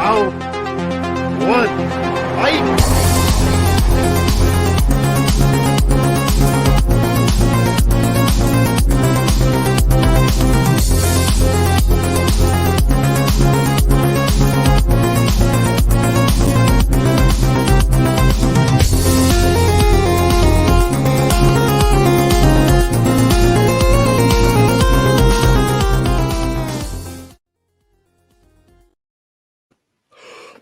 Round 1, fight!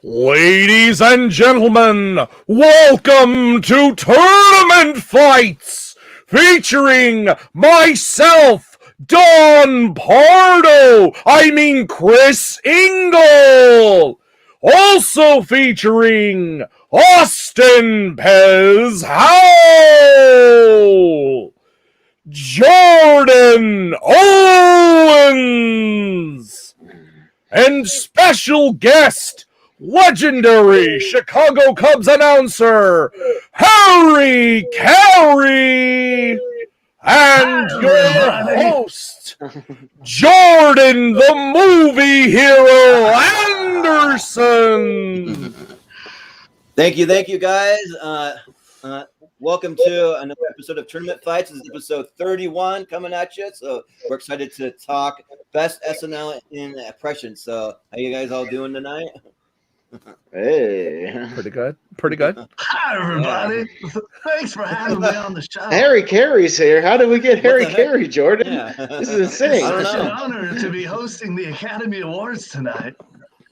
Ladies and gentlemen, welcome to Tournament Fights, featuring myself, Don Chris Ingle, also featuring Austin Pez Howell, Jordan Owens, and special guest, legendary Chicago Cubs announcer, Harry Caray, and your host, Jordan the Movie Hero Anderson. Thank you, guys. Welcome to another episode of Tournament Fights. This is episode 31 coming at you. So we're excited to talk best SNL impressions. So how you guys all doing tonight? Hey, Pretty good. Hi, everybody. Yeah. Thanks for having me on the show. Harry Caray's here. How did we get Harry Caray, Jordan? Yeah. This is insane. It's an honor to be hosting the Academy Awards tonight.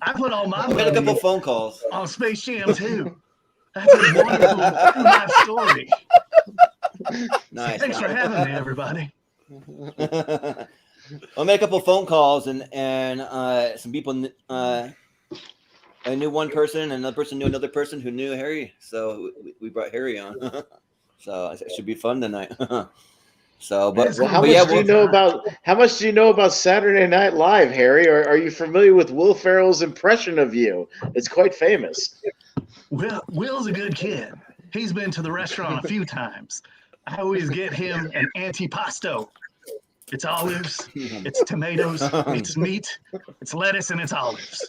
I put all my money a couple phone calls on Space Jam 2. That's a wonderful life story. Nice. Thanks for having me, everybody. I made a couple phone calls and some people. I knew one person, and another person knew another person who knew Harry. So we brought Harry on. So it should be fun tonight. So, how much do you know about Saturday Night Live, Harry? Or are you familiar with Will Ferrell's impression of you? It's quite famous. Will's a good kid. He's been to the restaurant a few times. I always get him an antipasto. It's olives, it's tomatoes, it's meat, it's lettuce, and it's olives.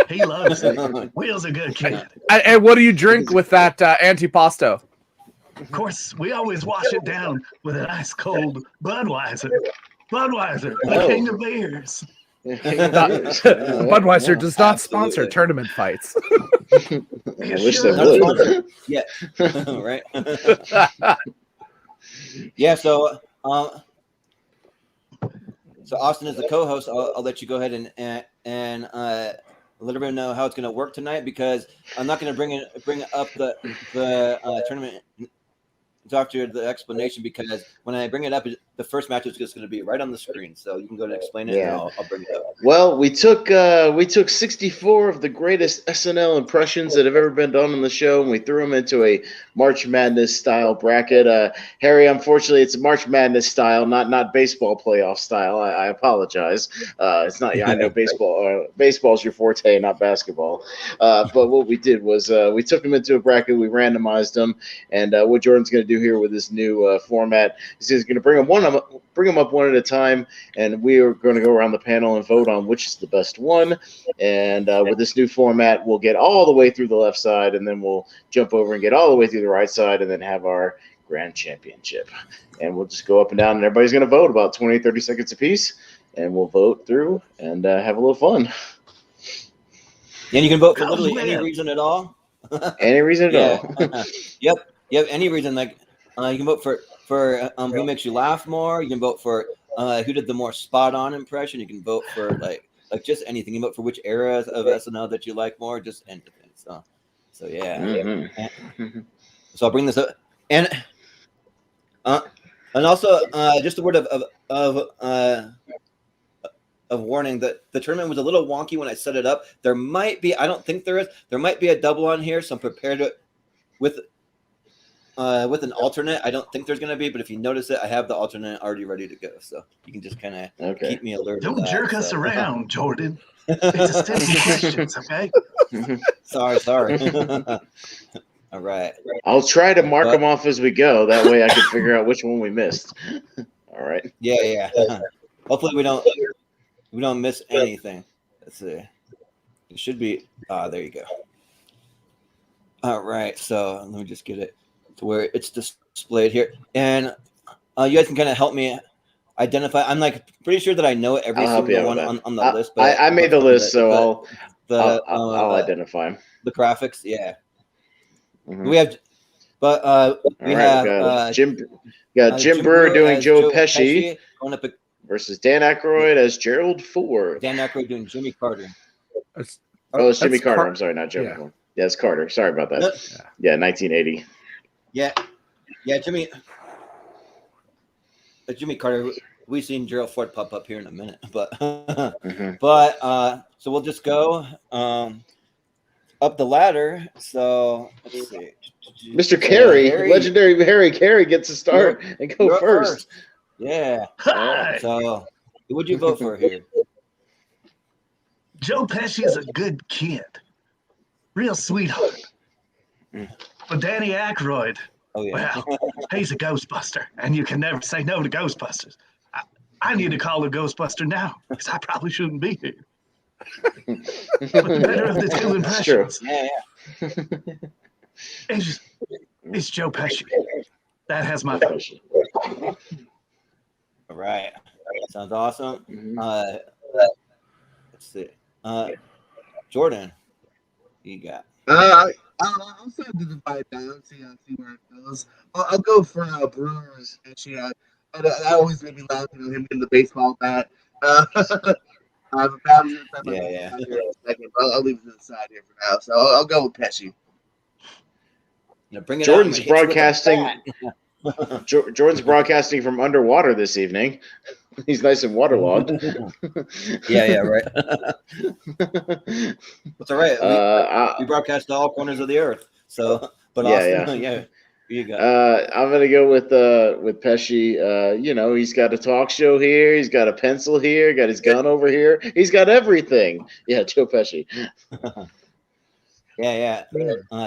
He loves it. Will's a good kid. And what do you drink with that antipasto? Of course, we always wash it down with an ice cold Budweiser. The king of beers. Budweiser does not sponsor tournament fights. I wish they would. Yeah, right. Yeah, so Austin is the co-host. I'll let you go ahead and let everybody know how it's going to work tonight, because I'm not going to bring up the tournament after the explanation, because when I bring it up, the first match is just going to be right on the screen. So you can go and explain it, and I'll bring it up. Well, we took 64 of the greatest SNL impressions that have ever been done on the show, and we threw them into a March Madness style bracket. Harry, unfortunately, it's March Madness style, not baseball playoff style. I apologize. It's not. I know baseball. Baseball's your forte, not basketball. But what we did was we took them into a bracket. We randomized them, and what Jordan's going to do here with this new format is he's going to bring them up one at a time, and we are going to go around the panel and vote on which is the best one. And with this new format, we'll get all the way through the left side, and then we'll jump over and get all the way through the right side, and then have our grand championship. And we'll just go up and down, and everybody's going to vote about 20, 30 seconds apiece, and we'll vote through and have a little fun. And you can vote for literally any reason at all. Any reason at all. Yep, any reason. Like you can vote for who makes you laugh more. You can vote for who did the more spot on impression. You can vote for like just anything. You can vote for which era of SNL that you like more. Just anything. So yeah. Mm-hmm. So I'll bring this up, and also just a word of warning that the tournament was a little wonky when I set it up. There might be, I don't think there is. There might be a double on here, so I'm prepared with an alternate. I don't think there's going to be, but if you notice it, I have the alternate already ready to go. So you can just kind of keep me alert. Don't jerk us around, Jordan. It's a steady questions, okay? Sorry. All right. I'll try to mark them off as we go. That way I can figure out which one we missed. All right. Yeah. Hopefully we don't miss anything. Let's see. It should be. There you go. All right, so let me just get it to where it's displayed here, and you guys can kind of help me identify. I'm like pretty sure that I know every single one on the list, but I made the list, so I'll identify them. The graphics, yeah. Mhm. We have, but we have Jim Brewer doing Joe Pesci going up versus Dan Aykroyd as Gerald Ford. Dan Aykroyd doing Jimmy Carter. It's Jimmy Carter. I'm sorry, not Jimmy. Yeah, it's Carter. Sorry about that. Yeah, 1980. Yeah, Jimmy Carter. We've seen Gerald Ford pop up here in a minute, but so we'll just go up the ladder. So let's see. Mr. Kerry, legendary Harry Caray gets to start and go first. Yeah. So who would you vote for here? Joe Pesci is a good kid. Real sweetheart. But Danny Aykroyd, well, he's a Ghostbuster, and you can never say no to Ghostbusters. I need to call a Ghostbuster now, because I probably shouldn't be here. But the better of the two impressions it's Joe Pesci. That has my vote. All right. Sounds awesome. Let's see. Jordan, you got. I'll start to divide down, see where it goes. I'll go for Brewers. Actually, that always made me laugh. Him getting the baseball bat. I'll leave it to the side here for now. So I'll go with Pesci. Jordan's broadcasting. Jordan's broadcasting from underwater this evening. He's nice and waterlogged. Right. That's all right. We broadcast to all corners of the earth. So, but Austin, you got. I'm gonna go with Pesci. He's got a talk show here. He's got a pencil here. Got his gun over here. He's got everything. Yeah, Joe Pesci.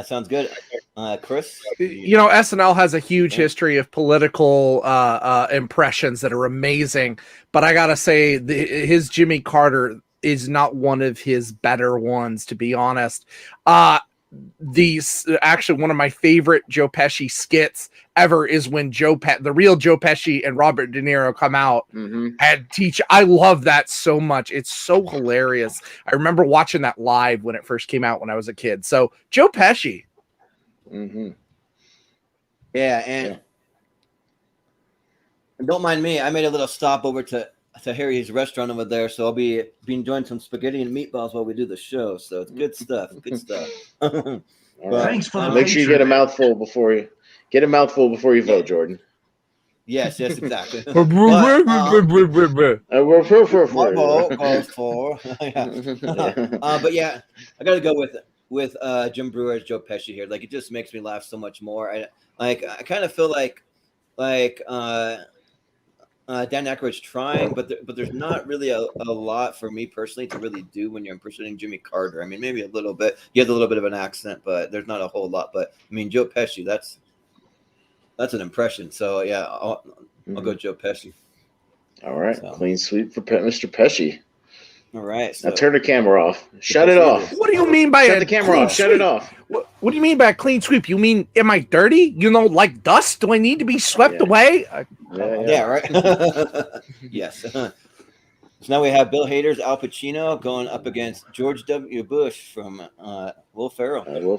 Sounds good. Chris? SNL has a huge history of political impressions that are amazing, but I gotta say his Jimmy Carter is not one of his better ones, to be honest. Actually one of my favorite Joe Pesci skits ever is when the real Joe Pesci and Robert De Niro come out and teach. I love that so much. It's so hilarious. I remember watching that live when it first came out when I was a kid. So Joe Pesci. And don't mind me. I made a little stop over to Harry's restaurant over there, so I'll be enjoying some spaghetti and meatballs while we do the show. So it's good stuff. Thanks for the make sure you get a mouthful before you vote, Jordan. Yes, exactly. But yeah, I gotta go with Jim Brewer as Joe Pesci here. Like, it just makes me laugh so much more. I kind of feel like Dan Aykroyd's trying, but there's not really a lot for me personally to really do when you're impersonating Jimmy Carter. I mean, maybe a little bit. He has a little bit of an accent, but there's not a whole lot. But I mean, Joe Pesci, that's an impression. So yeah, I'll go Joe Pesci. All right, clean sweep for Mr. Pesci. All right, now turn the camera off. Shut it off. What do you mean by shut the camera off? Shut it off. What do you mean by a clean sweep? You mean, am I dirty? Like dust? Do I need to be swept away? Yeah, right. Yes. So now we have Bill Hader's Al Pacino going up against George W. Bush from Will Ferrell. So we'll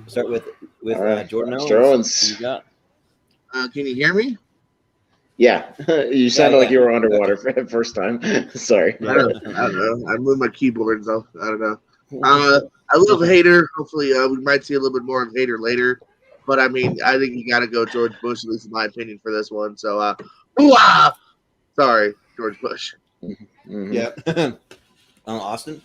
start with Jordan Owens. Mr. Owens. You got? Can you hear me? Yeah, you sounded like you were underwater for the first time. Sorry. I don't know. I moved my keyboard, so I don't know. I love Hader. Hopefully, we might see a little bit more of Hader later. But I mean, I think you got to go George Bush, at least in my opinion, for this one. So, sorry, George Bush. Yeah. Austin.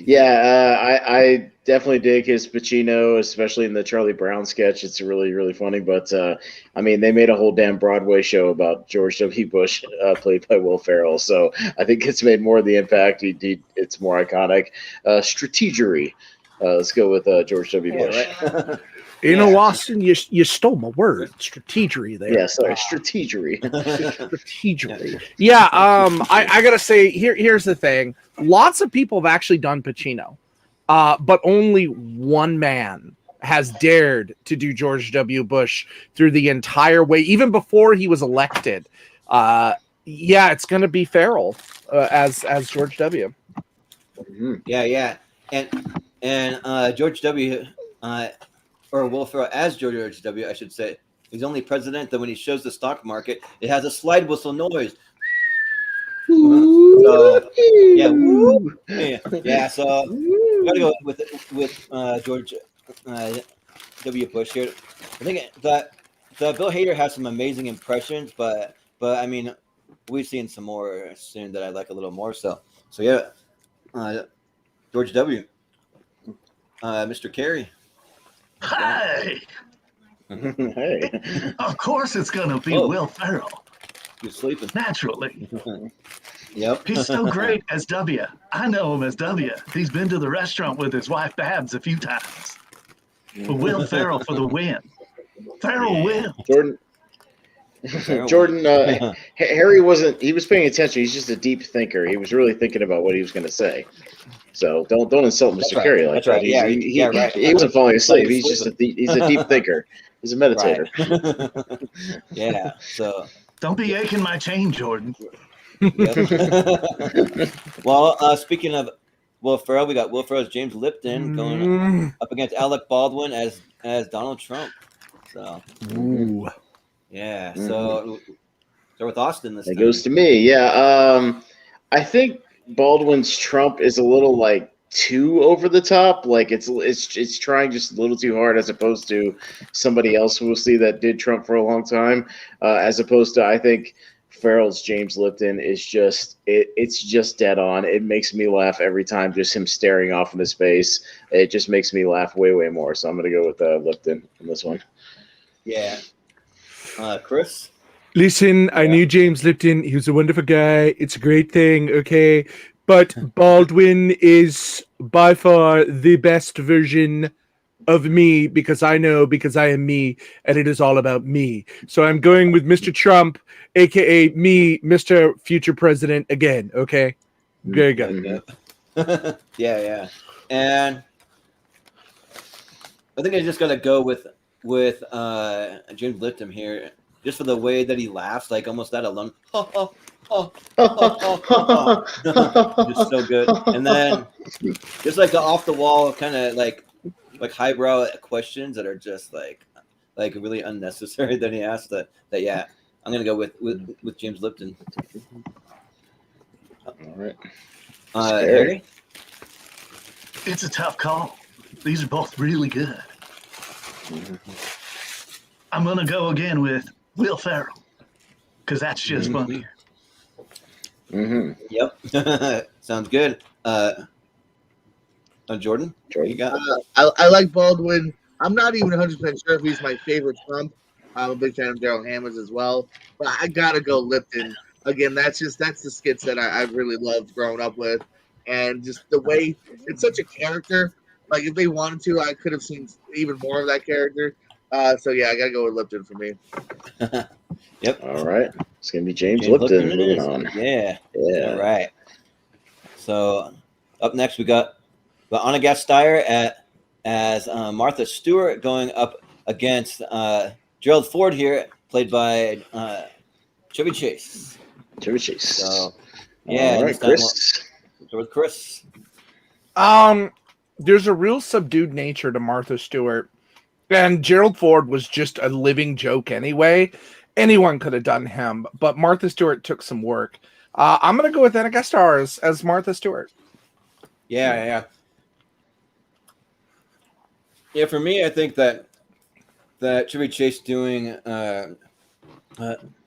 Yeah, I definitely dig his Pacino, especially in the Charlie Brown sketch. It's really, really funny. But, I mean, they made a whole damn Broadway show about George W. Bush, played by Will Ferrell. So I think it's made more of the impact. It's more iconic. Strategery. Let's go with George W. Bush. Right. You know, Austin, you stole my word. Strategery there. Yeah, sorry, strategery. Strategery. Yeah, I gotta say, here's the thing. Lots of people have actually done Pacino, but only one man has dared to do George W. Bush through the entire way, even before he was elected. Yeah, it's gonna be Farrell as George W. Yeah, and George W. Or Will Ferrell as George W. I should say. He's only president that when he shows the stock market, it has a slide whistle noise. So, yeah. So we gotta go with George W. Bush here. I think that Bill Hader has some amazing impressions, but I mean, we've seen some more soon that I like a little more. So yeah, George W. Mr. Kerry. Hey! Hey. Of course it's going to be Will Ferrell. You're sleeping. Naturally. Yep. He's so great as W. I know him as W. He's been to the restaurant with his wife Babs a few times. But Will Ferrell for the win. Ferrell wins. Jordan, Harry he was paying attention. He's just a deep thinker. He was really thinking about what he was going to say. So don't insult Mr. Kerry like that. Right. He wasn't falling asleep. He's just he's a deep thinker. He's a meditator. Right. Yeah. So don't be aching my chain, Jordan. Yep. Well, speaking of Will Ferrell, we got Will Ferrell's James Lipton going up against Alec Baldwin as Donald Trump. So yeah. So start with Austin this time. It goes to me. Yeah. I think Baldwin's Trump is a little like too over the top. Like it's trying just a little too hard, as opposed to somebody else we'll see that did Trump for a long time. As opposed to, I think Farrell's James Lipton is just it's just dead on. It makes me laugh every time, just him staring off into space. It just makes me laugh way more. So I'm gonna go with Lipton on this one. Yeah. Chris? Listen, I knew James Lipton. He was a wonderful guy. It's a great thing, okay? But Baldwin is by far the best version of me because I am me, and it is all about me. So I'm going with Mr. Trump, a.k.a. me, Mr. Future President again, okay? Very good. Yeah. And I think I just got to go with James Lipton here, just for the way that he laughs, like almost that alone. Just so good. And then just like the off the wall kind of like highbrow questions that are just like really unnecessary that he asked that yeah, I'm gonna go with James Lipton. All right. Harry? It's a tough call. These are both really good. I'm gonna go again with Will Ferrell because that's just funnier. Yep. Sounds good. Jordan, you got? I like Baldwin. I'm not even 100% sure if he's my favorite Trump. I'm a big fan of Daryl Hammond as well, but I gotta go Lipton. Again, that's the skits that I really loved growing up with, and just the way it's such a character. Like if they wanted to, I could have seen even more of that character. So yeah, I gotta go with Lipton for me. Yep. All right. It's gonna be James Lipton. Moving on. Yeah. All right. So up next we got Anna Gasteyer as Martha Stewart going up against Gerald Ford here, played by Chevy Chase. So yeah. All right, Chris. So with Chris. There's a real subdued nature to Martha Stewart. And Gerald Ford was just a living joke anyway. Anyone could have done him, but Martha Stewart took some work. I'm going to go with Anna Gasteyer as Martha Stewart. Yeah. Yeah, for me, I think that Chevy Chase doing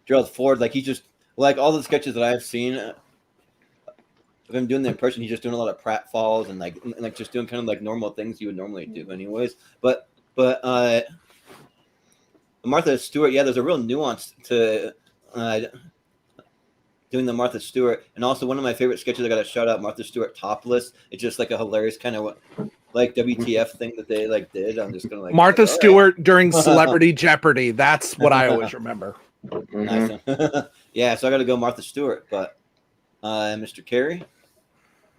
Gerald Ford, like he just like all the sketches that I've seen of him doing the impression, he's just doing a lot of pratfalls and like just doing kind of like normal things you would normally do anyways. But Martha Stewart, yeah, there's a real nuance to doing the Martha Stewart, and also one of my favorite sketches. I got to shout out Martha Stewart topless. It's just like a hilarious kind of like WTF thing that they like did. I'm just gonna like Martha all Stewart during Celebrity Jeopardy. That's what I always remember. Nice. Yeah, so I got to go Martha Stewart, but Mr. Kerry, what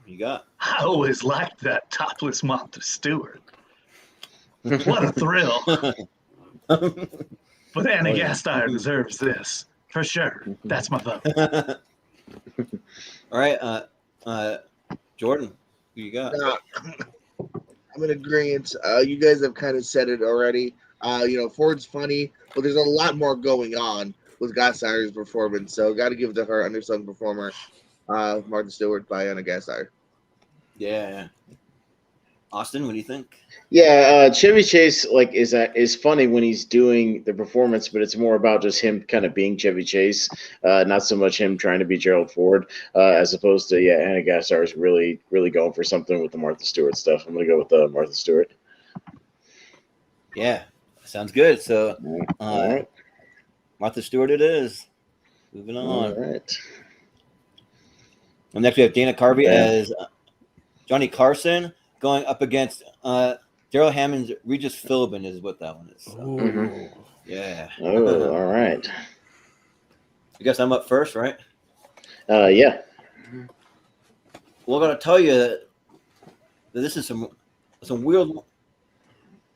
you got? I always liked that topless Martha Stewart. What a thrill. But Anna Gasteyer deserves this. For sure. That's my vote. All right, Jordan, who you got? I'm in agreement. You guys have kind of said it already. Ford's funny, but there's a lot more going on with Gasteyer's performance. So got to give it to her undersung performer, Martha Stewart by Anna Gasteyer. Yeah. Austin, what do you think? Yeah, Chevy Chase is funny when he's doing the performance, but it's more about just him kind of being Chevy Chase, not so much him trying to be Gerald Ford, as opposed to Anna Gasteyer is really going for something with the Martha Stewart stuff. I'm gonna go with Martha Stewart. Yeah, sounds good. So, All right. Martha Stewart, it is. Moving on. All right. And next we have Dana Carvey as Johnny Carson going up against Daryl Hammond's Regis Philbin is what that one is. So. Yeah. Oh, all right. I guess I'm up first, right? Yeah. Well, I'm gonna tell you that this is some weird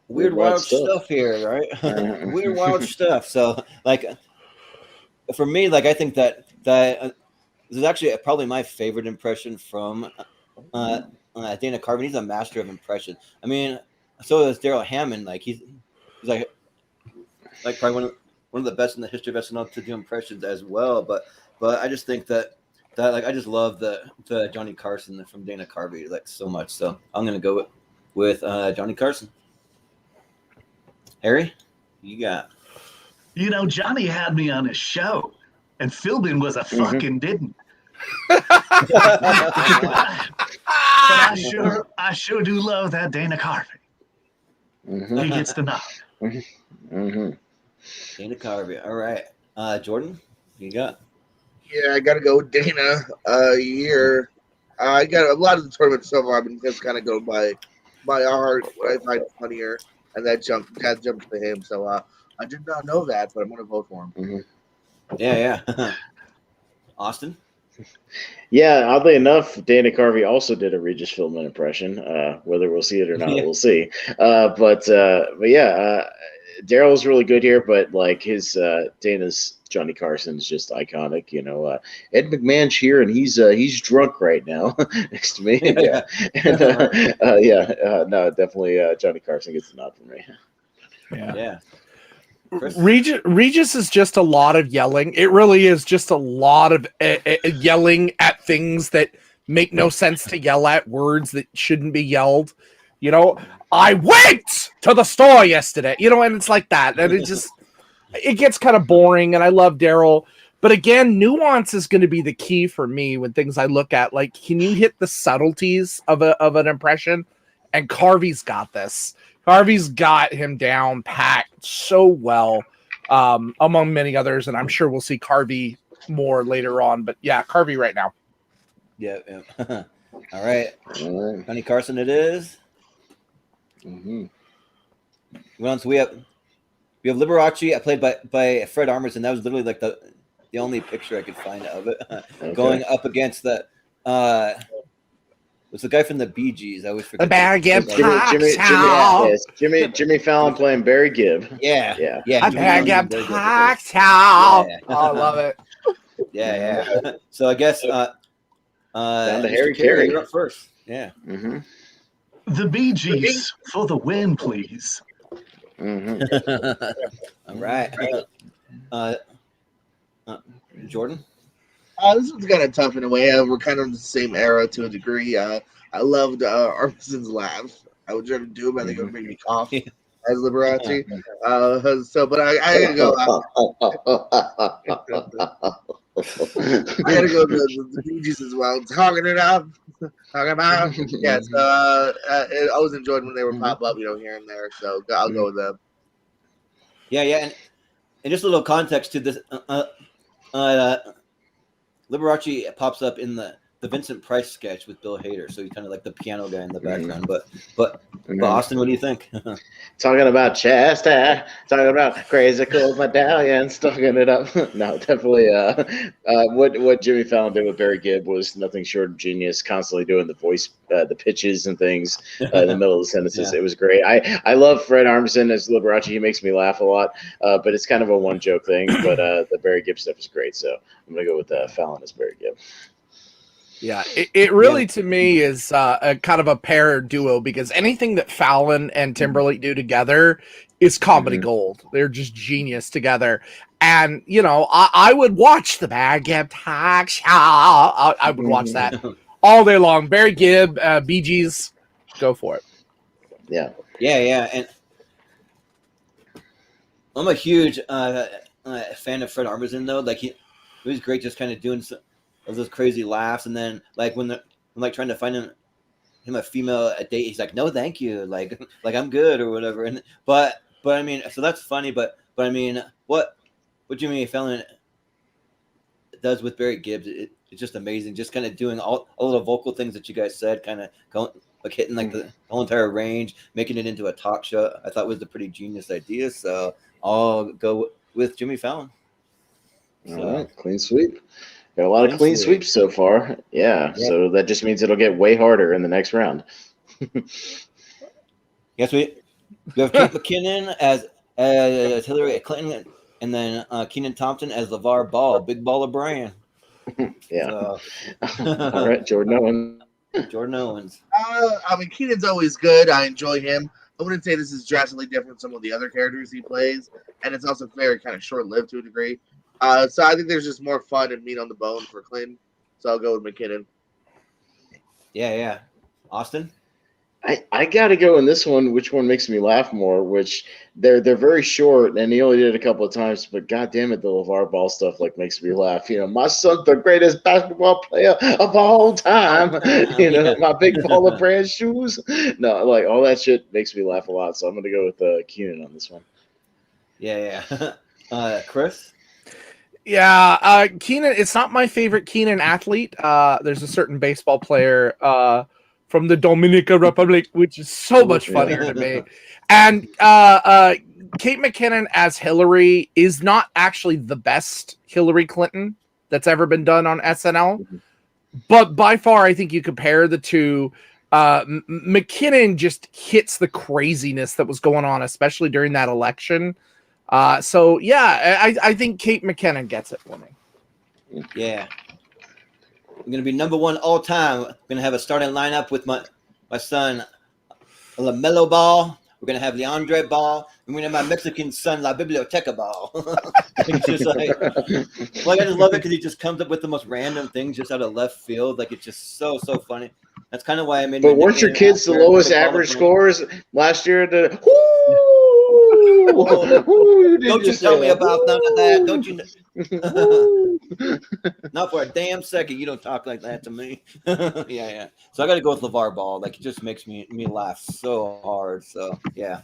wild stuff here, right? Weird wild stuff. So, like, for me, like, I think that this is actually probably my favorite impression from Dana Carvey. He's a master of impression. I mean, so is Daryl Hammond. Like, he's like probably one of the best in the history of SNL to do impressions as well. But I just think that like I just love the Johnny Carson from Dana Carvey like so much. So I'm gonna go with Johnny Carson. Harry, you got? Johnny had me on his show, and Philbin was a fucking didn't. But I sure do love that Dana Carvey. He gets the nod. Dana Carvey. All right. Jordan, you got? Yeah, I got to go with Dana here. I got a lot of the tournament so far. I've been just kind of going by heart, what I find funnier, and that jumped to him. So I did not know that, but I'm going to vote for him. Yeah. Austin? Yeah, oddly enough, Dana Carvey also did a Regis Philbin impression. Whether we'll see it or not, we'll see. But yeah, Daryl's really good here, but like his Dana's Johnny Carson is just iconic. Ed McMahon's here, and he's drunk right now next to me. Yeah, no, definitely Johnny Carson gets the nod from me. Yeah. Regis is just a lot of yelling. It really is just a lot of yelling at things that make no sense to yell at, words that shouldn't be yelled. I went to the store yesterday, and it's like that. And it gets kind of boring, and I love Daryl. But again, nuance is going to be the key for me when things I look at. Like, can you hit the subtleties of an impression? And Carvey's got this. Carvey's got him down packed so well, among many others, and I'm sure we'll see Carvey more later on. But yeah, Carvey right now. Yeah. All right. Johnny Carson it is. Well, so we have Liberace, played by Fred Armistead. That was literally like the only picture I could find of it. Going up against the was the guy from the Bee Gees. I always forget. Jimmy Fallon playing Barry Gibb. Yeah. I love it. Yeah. So I guess down to Harry Caray. You're up first. Yeah. The Bee Gees for the win, please. All right. Jordan? This one's kind of tough in a way. We're kind of in the same era to a degree. I loved Armistead's laugh. I would try to do it, but I think it would make me cough as Liberace. But I gotta go. I gotta go to the Bee Gees as well. Talking about. Yeah, so I always enjoyed when they would pop up, here and there. So I'll go with them. Yeah, and just a little context to this. Liberace pops up in the the Vincent Price sketch with Bill Hader. So he's kind of like the piano guy in the background. But Austin, what do you think? Talking about Chester, talking about crazy cool medallions, talking it up. No, definitely. What Jimmy Fallon did with Barry Gibb was nothing short of genius. Constantly doing the voice, the pitches and things in the middle of the sentences. Yeah. It was great. I love Fred Armisen as Liberace. He makes me laugh a lot, but it's kind of a one joke thing. But the Barry Gibb stuff is great. So I'm gonna go with Fallon as Barry Gibb. Yeah, it really to me is a kind of a pair duo because anything that Fallon and Timberlake do together is comedy gold. They're just genius together. And, you know, I would watch the Barry Gibb talk show. I would watch that all day long. Barry Gibb, Bee Gees, go for it. Yeah. And I'm a huge fan of Fred Armisen, though. Like, he was great just kind of doing those crazy laughs, and then like when trying to find him a female a date, he's like, no thank you, like I'm good or whatever. And but I mean, so that's funny, but I mean, what Jimmy Fallon does with Barry Gibb, it's just amazing, just kind of doing all the vocal things that you guys said, kind of going like hitting like the whole entire range, making it into a talk show. I thought was a pretty genius idea, so I'll go with Jimmy Fallon. All right, clean sweep. Got a lot of clean sweeps so far. Yeah, so that just means it'll get way harder in the next round. Yes, we have Kate McKinnon as Hillary Clinton, and then Kenan Thompson as LeVar Ball, big ball of brand. Yeah. So. All right, Jordan Owens. I mean, Keenan's always good. I enjoy him. I wouldn't say this is drastically different from some of the other characters he plays, and it's also very kind of short-lived to a degree. So I think there's just more fun and meat on the bone for Clinton. So I'll go with McKinnon. Yeah. Austin? I got to go in this one. Which one makes me laugh more? Which they're very short, and he only did it a couple of times. But God damn it, the LeVar Ball stuff like makes me laugh. You know, my son's the greatest basketball player of all time. You know, my big ball of brand shoes. No, like all that shit makes me laugh a lot. So I'm gonna go with Keenan on this one. Yeah. Chris? Yeah, Keenan. It's not my favorite Keenan athlete. There's a certain baseball player from the Dominican Republic, which is so much funnier to me. And Kate McKinnon as Hillary is not actually the best Hillary Clinton that's ever been done on SNL. But by far, I think you compare the two. McKinnon just hits the craziness that was going on, especially during that election. So, yeah, I think Kate McKinnon gets it for me. Yeah. I'm going to be number one all time. I'm going to have a starting lineup with my son, LaMelo Ball. We're going to have Leandre Ball. And we're going to have my Mexican son, La Biblioteca Ball. It's just like I just love it because he just comes up with the most random things just out of left field. Like, it's just so funny. That's kind of why I made. But weren't your kids the lowest average scores last year? Don't you tell me about none of that. Don't you? Not for a damn second. You don't talk like that to me. Yeah. So I got to go with LeVar Ball. Like, it just makes me laugh so hard. So yeah.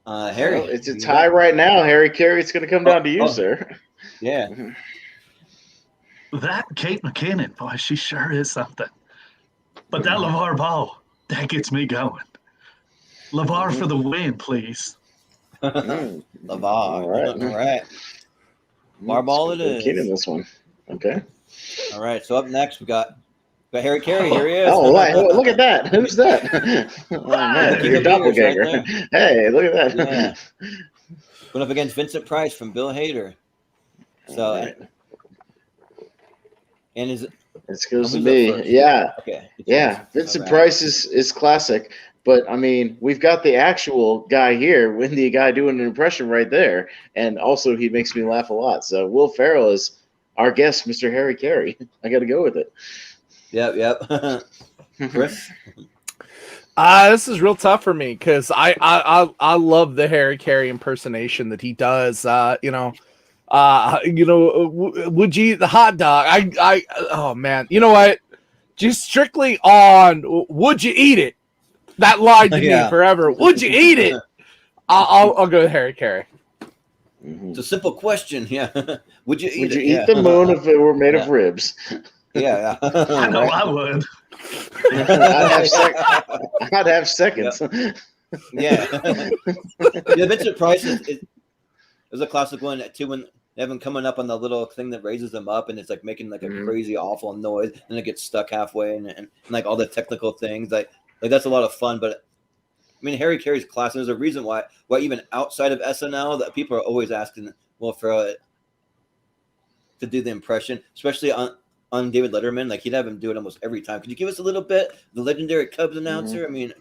Harry, well, it's a tie right now. Harry Caray, it's going to come down to you, sir. Yeah. That Kate McKinnon, boy, she sure is something. But that LeVar Ball, that gets me going. LeVar for the win, please. LeVar. All right. LeVar Ball it is. In this one. Okay. All right. So up next we got Harry Caray. Here he is. Oh, look at that. Who's that? Oh, man, your doppelganger. Right, hey, look at that. Yeah. Going up against Vincent Price from Bill Hader. So, right. and is it? This goes to me. Yeah. Okay. Yeah. Vincent Price is classic. But, I mean, we've got the actual guy here, with the guy doing an impression right there. And also he makes me laugh a lot. So Will Ferrell is our guest, Mr. Harry Caray. I got to go with it. Yep. Chris? This is real tough for me because I love the Harry Caray impersonation that he does. Would you eat the hot dog? Oh man, you know what? Just strictly on would you eat it? That line to me forever. Would you eat it? I'll go with Harry Caray. It's a simple question. Yeah. Would you eat the moon if it were made of ribs? Yeah. I know I would. I'd have seconds. Yeah. Yeah, Vincent Price is a classic one too, when they have him coming up on the little thing that raises them up, and it's like making like a crazy awful noise, and it gets stuck halfway, and like all the technical things, like that's a lot of fun. But I mean, Harry Caray's class, and there's a reason why even outside of SNL that people are always asking, well, for to do the impression, especially on David Letterman, like he'd have him do it almost every time. Could you give us a little bit, the legendary Cubs announcer? I mean,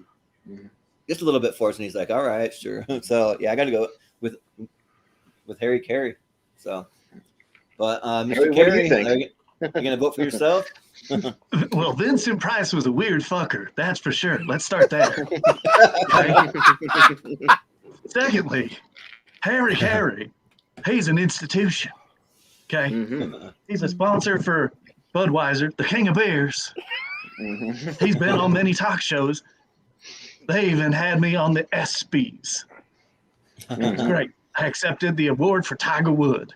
just a little bit for us, and he's like, all right, sure. So yeah, I got to go with Harry Caray. So, but Mr. Carey, you gonna vote for yourself? Well, Vincent Price was a weird fucker, that's for sure. Let's start there. Secondly, Harry Caray, he's an institution. Okay, he's a sponsor for Budweiser, the king of beers. He's been on many talk shows. They even had me on the ESPYs. It's great. I accepted the award for Tiger Wood.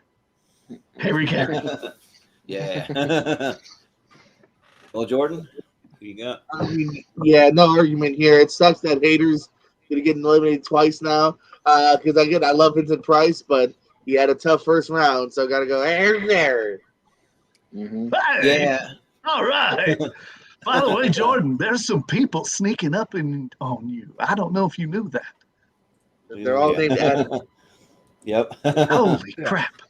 Harry Caray. Yeah. Well, Jordan, who you got? I mean, yeah, no argument here. It sucks that Hater's gonna get eliminated twice now. Because again, I love Vincent Price, but he had a tough first round, so gotta go there. Hey, Yeah. all right. By the way, Jordan, there's some people sneaking up on you. I don't know if you knew that. They're all named Adam. Yep. Holy crap.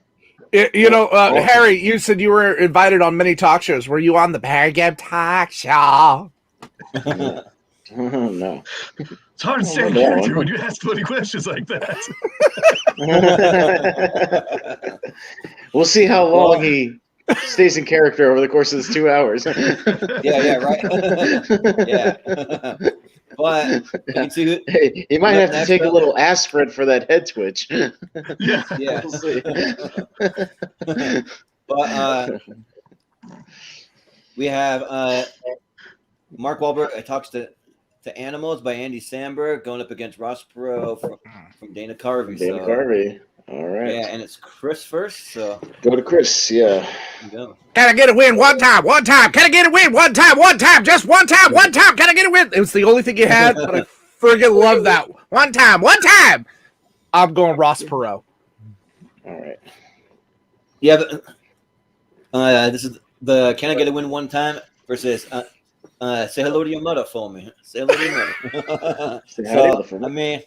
You know, Harry, you said you were invited on many talk shows. Were you on the Bargab talk show? No. It's hard to stay in character when you ask funny questions like that. We'll see how long he stays in character over the course of this 2 hours. Yeah, right. Yeah. But hey, he might have to take a little aspirin for that head twitch. Yeah. Yeah. We'll see. But we have Mark Wahlberg talks to Animals by Andy Samberg, going up against Ross Perot from Dana Carvey. Dana Carvey. All right. Yeah, and it's Chris first, so go to Chris. Yeah. Go. Can I get a win one time? One time. Can I get a win one time? One time. Just one time. One time. Can I get a win? It was the only thing you had, but I friggin' love that. One time. One time. I'm going Ross Perot. All right. Yeah, but, this is the Can I Get a Win One Time versus Say Hello to Your Mother for me. Say hello to your mother. So, I mean,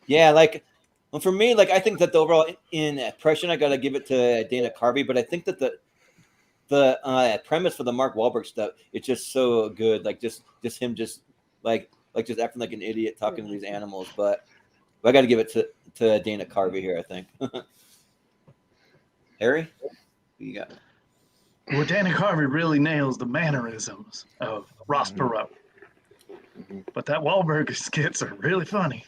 yeah, like, well, for me, like, I think that the overall impression, I got to give it to Dana Carvey, but I think that the premise for the Mark Wahlberg stuff, it's just so good. Like, just him just, like just acting like an idiot talking to these animals. But I got to give it to Dana Carvey here, I think. Harry, who you got? Well, Dana Carvey really nails the mannerisms of Ross Perot. But that Wahlberg skits are really funny.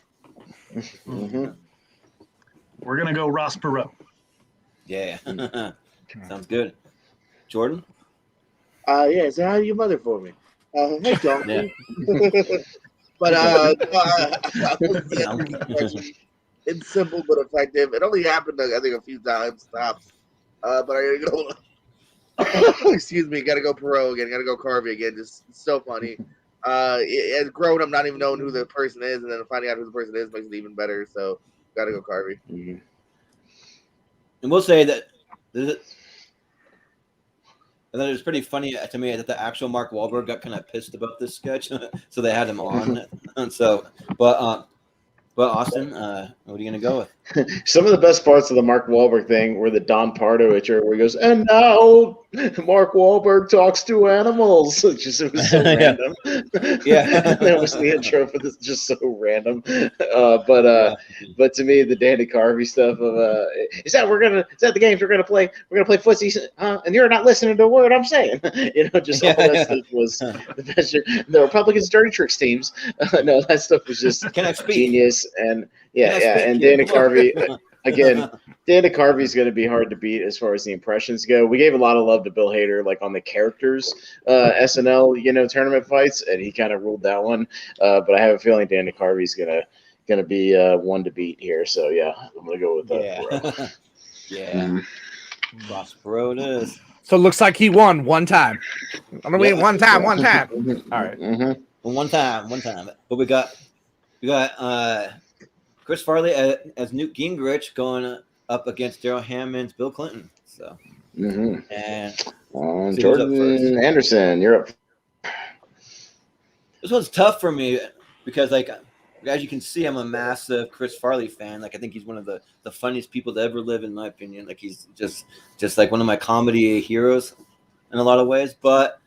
We're going to go Ross Perot. Yeah. Sounds good. Jordan? Yeah, say hi to your mother for me. Hey, John. Yeah. But it's simple but effective. It only happened, I think, a few times. Tops. But I gotta go. Excuse me. Gotta go Perot again. Gotta go Carvey again. Just so funny. As grown up, not even knowing who the person is, and then finding out who the person is makes it even better. So, gotta go Carvey. And we'll say that. And then it was pretty funny to me that the actual Mark Wahlberg got kind of pissed about this sketch, so they had him on. And so, but Austin, what are you gonna go with? Some of the best parts of the Mark Wahlberg thing were the Don Pardo intro where he goes, and now Mark Wahlberg talks to animals. It was so random. Yeah. That was the intro for this, just so random. But to me, the Danny Carvey stuff of is that the games we're gonna play? We're gonna play footsie, and you're not listening to a word I'm saying. Just all that stuff was the best. The Republicans' dirty tricks teams. No, that stuff was just genius. And and Dana Carvey again. Dana Carvey's going to be hard to beat as far as the impressions go. We gave a lot of love to Bill Hader, like on the characters SNL tournament fights, and he kind of ruled that one. But I have a feeling Dana Carvey's gonna be one to beat here. So yeah, I'm gonna go with that. Yeah. Ross Perot is. So it looks like he won one time. I'm gonna win one time. All right. Mm-hmm. One time. But we got Chris Farley as Newt Gingrich going up against Daryl Hammond's Bill Clinton. So and Jordan Anderson, you're up. This one's tough for me because, like, as you can see, I'm a massive Chris Farley fan. Like, I think he's one of the funniest people to ever live, in my opinion. Like, he's just like one of my comedy heroes in a lot of ways. But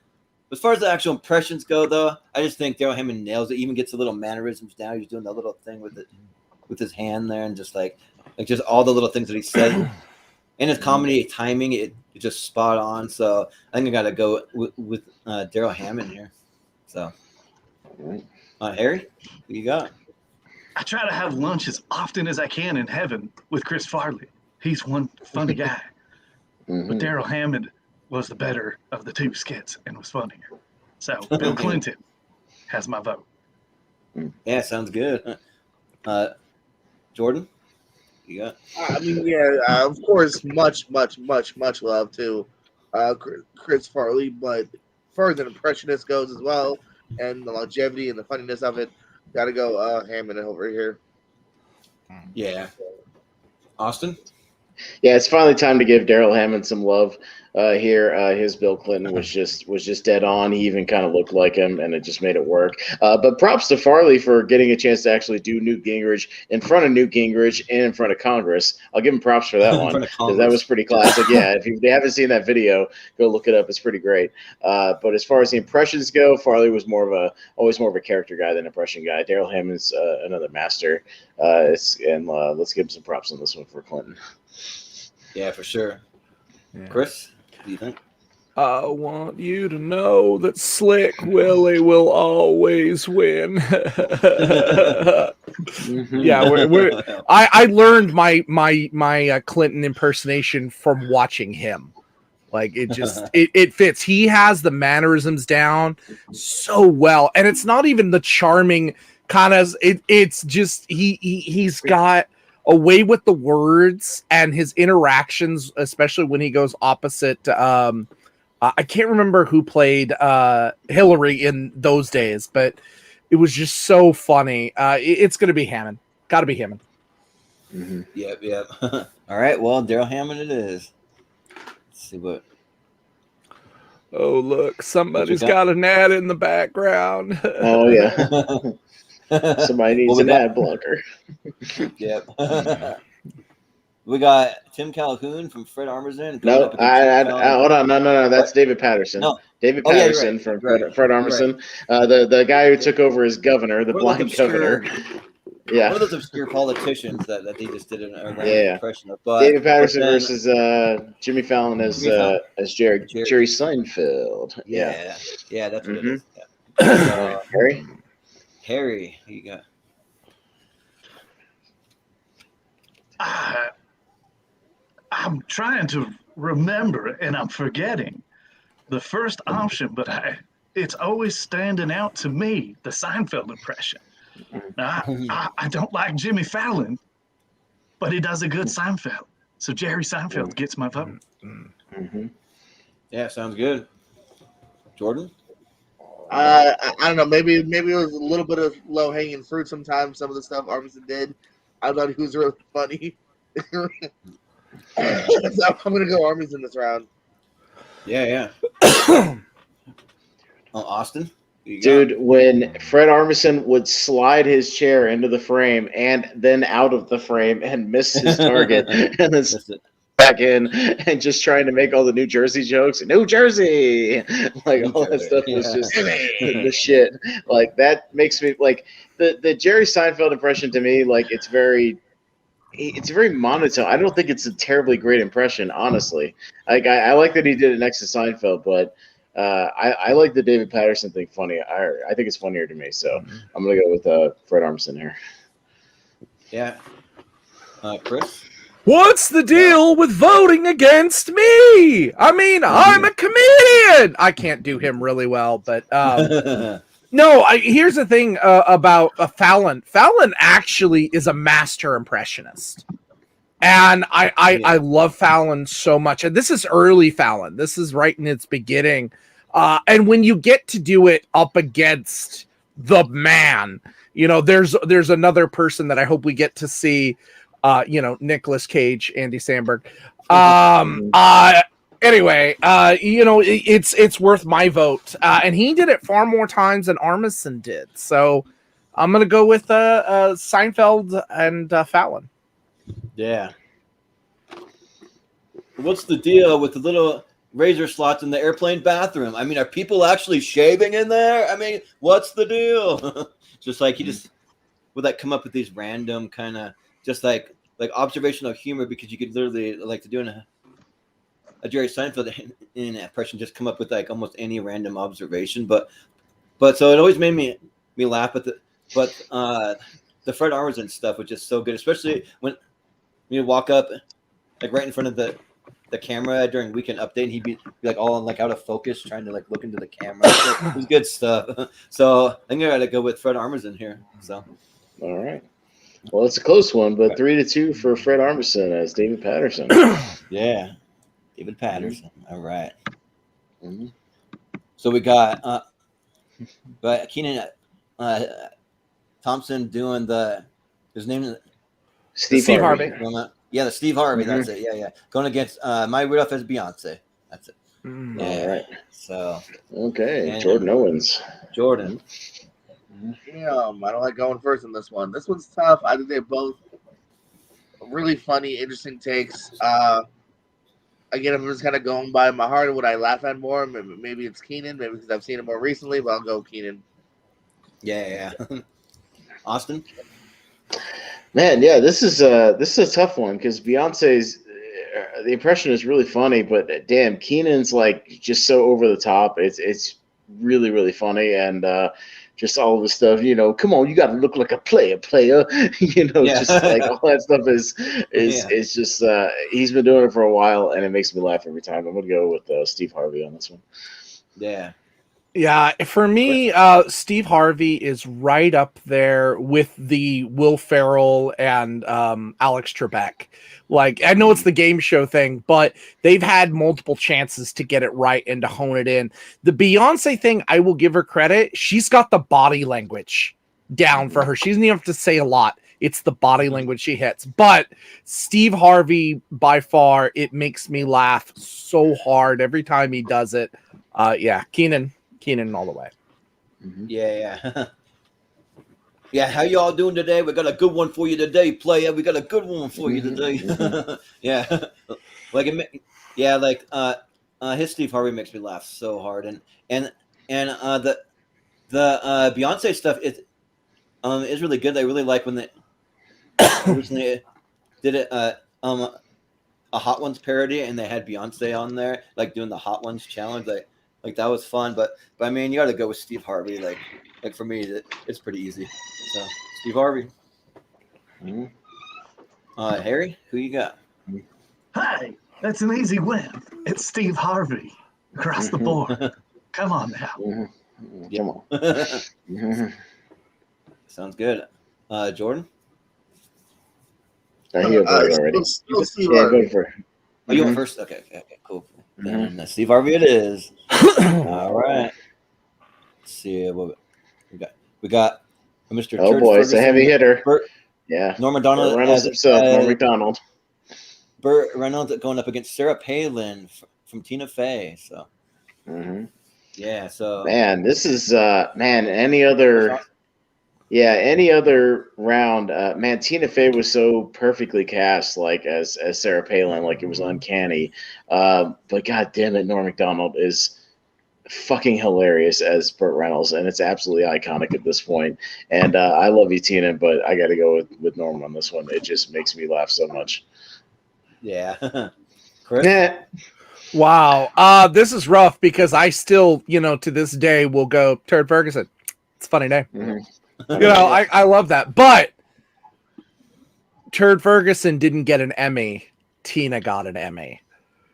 as far as the actual impressions go, though, I just think Daryl Hammond nails it. Even gets the little mannerisms down. He's doing that little thing with his hand there, and just like just all the little things that he says. And his comedy timing, it's just spot on. So I think I got to go with Daryl Hammond here. So, Harry, what you got? I try to have lunch as often as I can in heaven with Chris Farley. He's one funny guy. But Daryl Hammond was the better of the two skits and was funnier. So Bill Clinton has my vote. Yeah, sounds good. Jordan, you got? I mean, yeah, of course, much love to Chris Farley, but as far as an impressionist goes as well, and the longevity and the funniness of it, gotta go Hammond over here. Yeah. Austin? Yeah, it's finally time to give Daryl Hammond some love here. His Bill Clinton was just dead on. He even kind of looked like him, and it just made it work. But props to Farley for getting a chance to actually do Newt Gingrich in front of Newt Gingrich and in front of Congress. I'll give him props for that one, because that was pretty classic. Yeah, if you haven't seen that video, go look it up. It's pretty great. But as far as the impressions go, Farley was always more of a character guy than impression guy. Daryl Hammond's another master. Let's give him some props on this one for Clinton. Yeah, for sure. Yeah. Chris, what do you think? I want you to know that Slick Willie will always win. Yeah, I learned my Clinton impersonation from watching him. Like, it just it fits. He has the mannerisms down so well, and it's not even the charming kind of. It's just he's got a way with the words and his interactions, especially when he goes opposite. I can't remember who played Hillary in those days, but it was just so funny. It's going to be Hammond. Got to be Hammond. Yep. All right, well, Daryl Hammond it is. Let's see what. Oh, look, somebody's got an ad in the background. Oh, yeah. Somebody needs an ad blocker. Yep. We got Tim Calhoun from Fred Armisen. No, hold on. No. That's David Patterson. No. David Patterson from Fred Armisen. Right. The guy who took over as governor, the blind governor. Yeah. One of those obscure politicians that they just did an impression of. But David Patterson versus Jimmy Fallon as Jerry Seinfeld. Yeah, that's what it is. Yeah. Harry, who you got? I'm trying to remember, and I'm forgetting the first option, but it's always standing out to me, the Seinfeld impression. Now, I don't like Jimmy Fallon, but he does a good Seinfeld. So Jerry Seinfeld gets my vote. Yeah, sounds good. Jordan? I don't know. Maybe it was a little bit of low-hanging fruit sometimes, some of the stuff Armistead did. I thought he was really funny. So I'm going to go Armies in this round. Yeah. Austin? Dude, when Fred Armisen would slide his chair into the frame and then out of the frame and miss his target and then back in and just trying to make all the New Jersey jokes. New Jersey! Like, all that stuff was just the shit. Like, that makes me, like, the Jerry Seinfeld impression to me, like, it's very monotone. I don't think it's a terribly great impression, honestly. Like, I like that he did it next to Seinfeld, but I like the David Patterson thing funny. I think it's funnier to me, so I'm going to go with Fred Armisen here. Yeah. Chris? What's the deal with voting against me? I mean, I'm a comedian. I can't do him really well, but no. Here's the thing about Fallon. Fallon actually is a master impressionist. And I love Fallon so much. And this is early Fallon. This is right in its beginning. And when you get to do it up against the man, there's another person that I hope we get to see, Nicolas Cage, Andy Samberg. Anyway, it's worth my vote. And he did it far more times than Armistead did. So I'm going to go with Seinfeld and Fallon. Yeah. What's the deal with the little razor slots in the airplane bathroom? I mean, are people actually shaving in there? I mean, what's the deal? Just like he just would come up with these random kind of just like observational humor, because you could literally to do a Jerry Seinfeld in impression, just come up with almost any random observation. But so it always made me laugh at the Fred Armisen stuff was just so good, especially when you walk up right in front of the camera during Weekend Update, and he'd be all out of focus, trying to look into the camera. It was good stuff. So I'm gonna go with Fred Armisen here. So all right. Well, it's a close one, but 3-2 for Fred Armisen as David Patterson. Yeah, David Patterson. All right. So we got Keenan Thompson doing his name is Steve Harvey. Yeah, the Steve Harvey. That's it. Yeah. Going against Maya Rudolph as Beyonce. That's it. All right. So okay, Jordan Owens. Jordan. Damn, I don't like going first in this one. This one's tough. I think they're both really funny, interesting takes. Again, I'm just kind of going by my heart and what I laugh at more. Maybe it's Keenan, maybe because I've seen it more recently, but I'll go Keenan. Yeah. Austin? Man, yeah, this is a tough one because Beyonce's the impression is really funny, but damn, Keenan's just so over the top. It's really, really funny, and just all of the stuff, come on, you got to look like a player, just all that stuff is just he's been doing it for a while, and it makes me laugh every time. I'm gonna go with Steve Harvey on this one. Yeah, for me, Steve Harvey is right up there with the Will Ferrell and Alex Trebek. I know it's the game show thing, but they've had multiple chances to get it right and to hone it in. The Beyonce thing, I will give her credit. She's got the body language down for her. She doesn't even have to say a lot. It's the body language she hits. But Steve Harvey, by far, it makes me laugh so hard every time he does it. Keenan all the way. Yeah. Yeah, how y'all doing today? We got a good one for you today, player. We got a good one for you today. Yeah. His Steve Harvey makes me laugh so hard. And the Beyonce stuff is really good. I really like when they recently did it a Hot Ones parody, and they had Beyonce on there, doing the Hot Ones challenge. That was fun, but I mean, you got to go with Steve Harvey. For me, it's pretty easy. So Steve Harvey. Harry, who you got? Hi, that's an easy win. It's Steve Harvey across the board. Come on now. Come on. Sounds good. Jordan. I hear already. Still Steve Harvey. Go for it. Oh, you went first? Okay, cool. Then Steve Harvey it is. All right. Let's see what we got. Mr. Oh Church boy, Ferguson, it's a heavy hitter. Yeah. Norm Macdonald Reynolds himself, Norm Macdonald. Burt Reynolds going up against Sarah Palin from Tina Fey. So. Yeah. So. Man, this is any other round. Tina Fey was so perfectly cast, as Sarah Palin, it was uncanny. But god damn it, Norm Macdonald is fucking hilarious as Burt Reynolds, and it's absolutely iconic at this point. And I love you, Tina, but I got to go with Norm on this one. It just makes me laugh so much. Yeah. Chris? Yeah. Wow. This is rough because I still, to this day will go Turd Ferguson. It's a funny name. I love that. But Turd Ferguson didn't get an Emmy. Tina got an Emmy.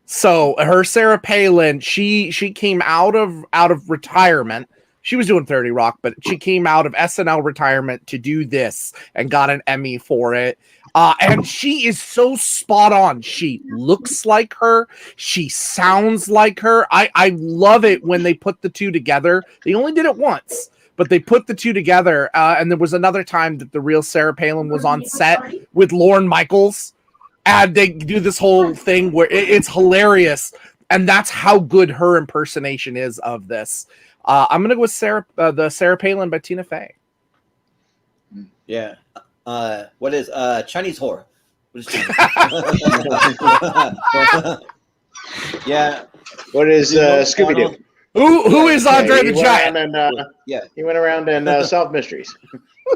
So her Sarah Palin, she came out of retirement. She was doing 30 Rock, but she came out of SNL retirement to do this and got an Emmy for it. And she is so spot on. She looks like her. She sounds like her. I love it when they put the two together. They only did it once, but they put the two together. And there was another time that the real Sarah Palin was on set with Lorne Michaels. And they do this whole thing where it's hilarious. And that's how good her impersonation is of this. I'm going to go with the Sarah Palin by Tina Fey. Yeah. What is Chinese whore? What is Chinese? Yeah. What is Scooby Doo? Who is Andre the Giant? He went around and solved mysteries.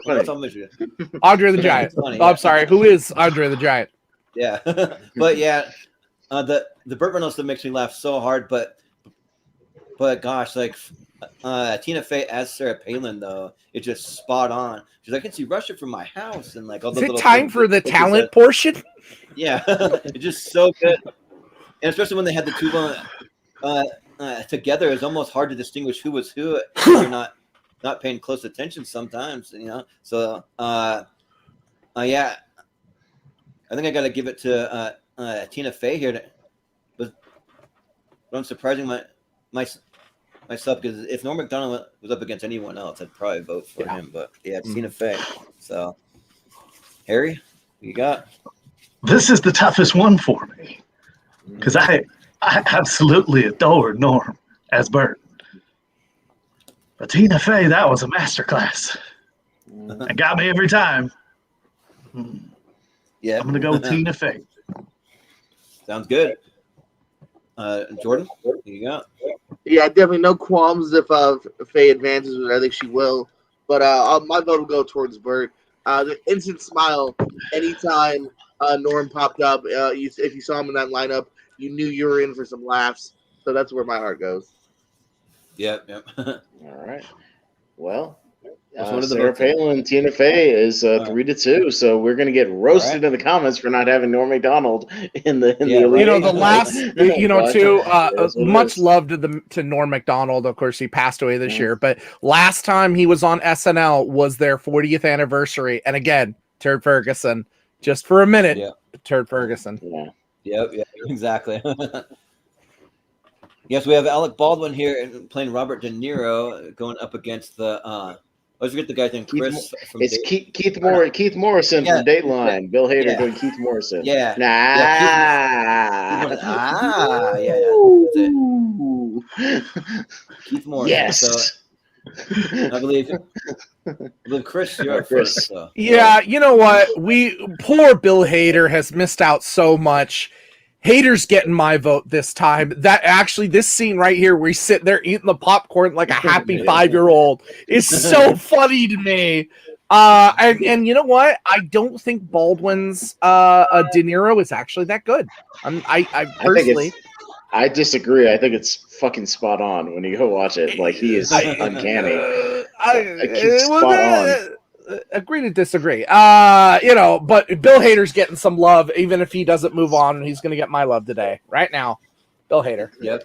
Andre the Giant. Funny, I'm sorry. Who is Andre the Giant? Yeah, but yeah, the Burt Reynolds that makes me laugh so hard, but gosh, like Tina Fey as Sarah Palin though, it's just spot on. She's like, I can see Russia from my house, and like all the Is it time for the talent portion? Yeah, it's just so good, and especially when they had the two of them together, it's almost hard to distinguish who was who. If you're not paying close attention sometimes, you know. So yeah. I think I got to give it to Tina Fey here. But I'm surprising myself because if Norm Mcdonald was up against anyone else, I'd probably vote for him. But yeah, it's Tina Fey. So, Harry, what you got? This is the toughest one for me because I absolutely adore Norm as Bert. But Tina Fey, that was a masterclass. It got me every time. Yeah, I'm gonna go with Tina Fey. Sounds good. Jordan, what you got? Yeah, definitely no qualms if Faye advances, which I think she will. But my vote will go towards Bert. The instant smile anytime Norm popped up. If you saw him in that lineup, you knew you were in for some laughs. So that's where my heart goes. Yep. All right. Well, One of the Sarah Palin and Tina Fey is 3-2. So we're gonna get roasted in the comments for not having Norm Macdonald in the Elite You know, the Eight. last, too, much is. love to Norm Macdonald. Of course, he passed away this year, but last time he was on SNL was their 40th anniversary. And again, Turd Ferguson, just for a minute, Turd Ferguson. Yep, exactly. Yes, we have Alec Baldwin here playing Robert De Niro going up against the I always forget the guy's name. Chris. Keith Morrison from Dateline. Bill Hader doing Keith Morrison. Yeah. Keith Morrison. Yes. So, I believe Chris, you're up first. So. Yeah, you know what? Poor Bill Hader has missed out so much. Hader's getting my vote this time. This scene right here where he's sitting there eating the popcorn like a happy 5-year-old is so funny to me. And you know what? I don't think Baldwin's De Niro is actually that good. I personally, I disagree. I think it's fucking spot on when you go watch it. Like he is uncanny. Spot on. Agree to disagree. But Bill Hader's getting some love, even if he doesn't move on, and he's going to get my love today, right now. Bill Hader. Yep.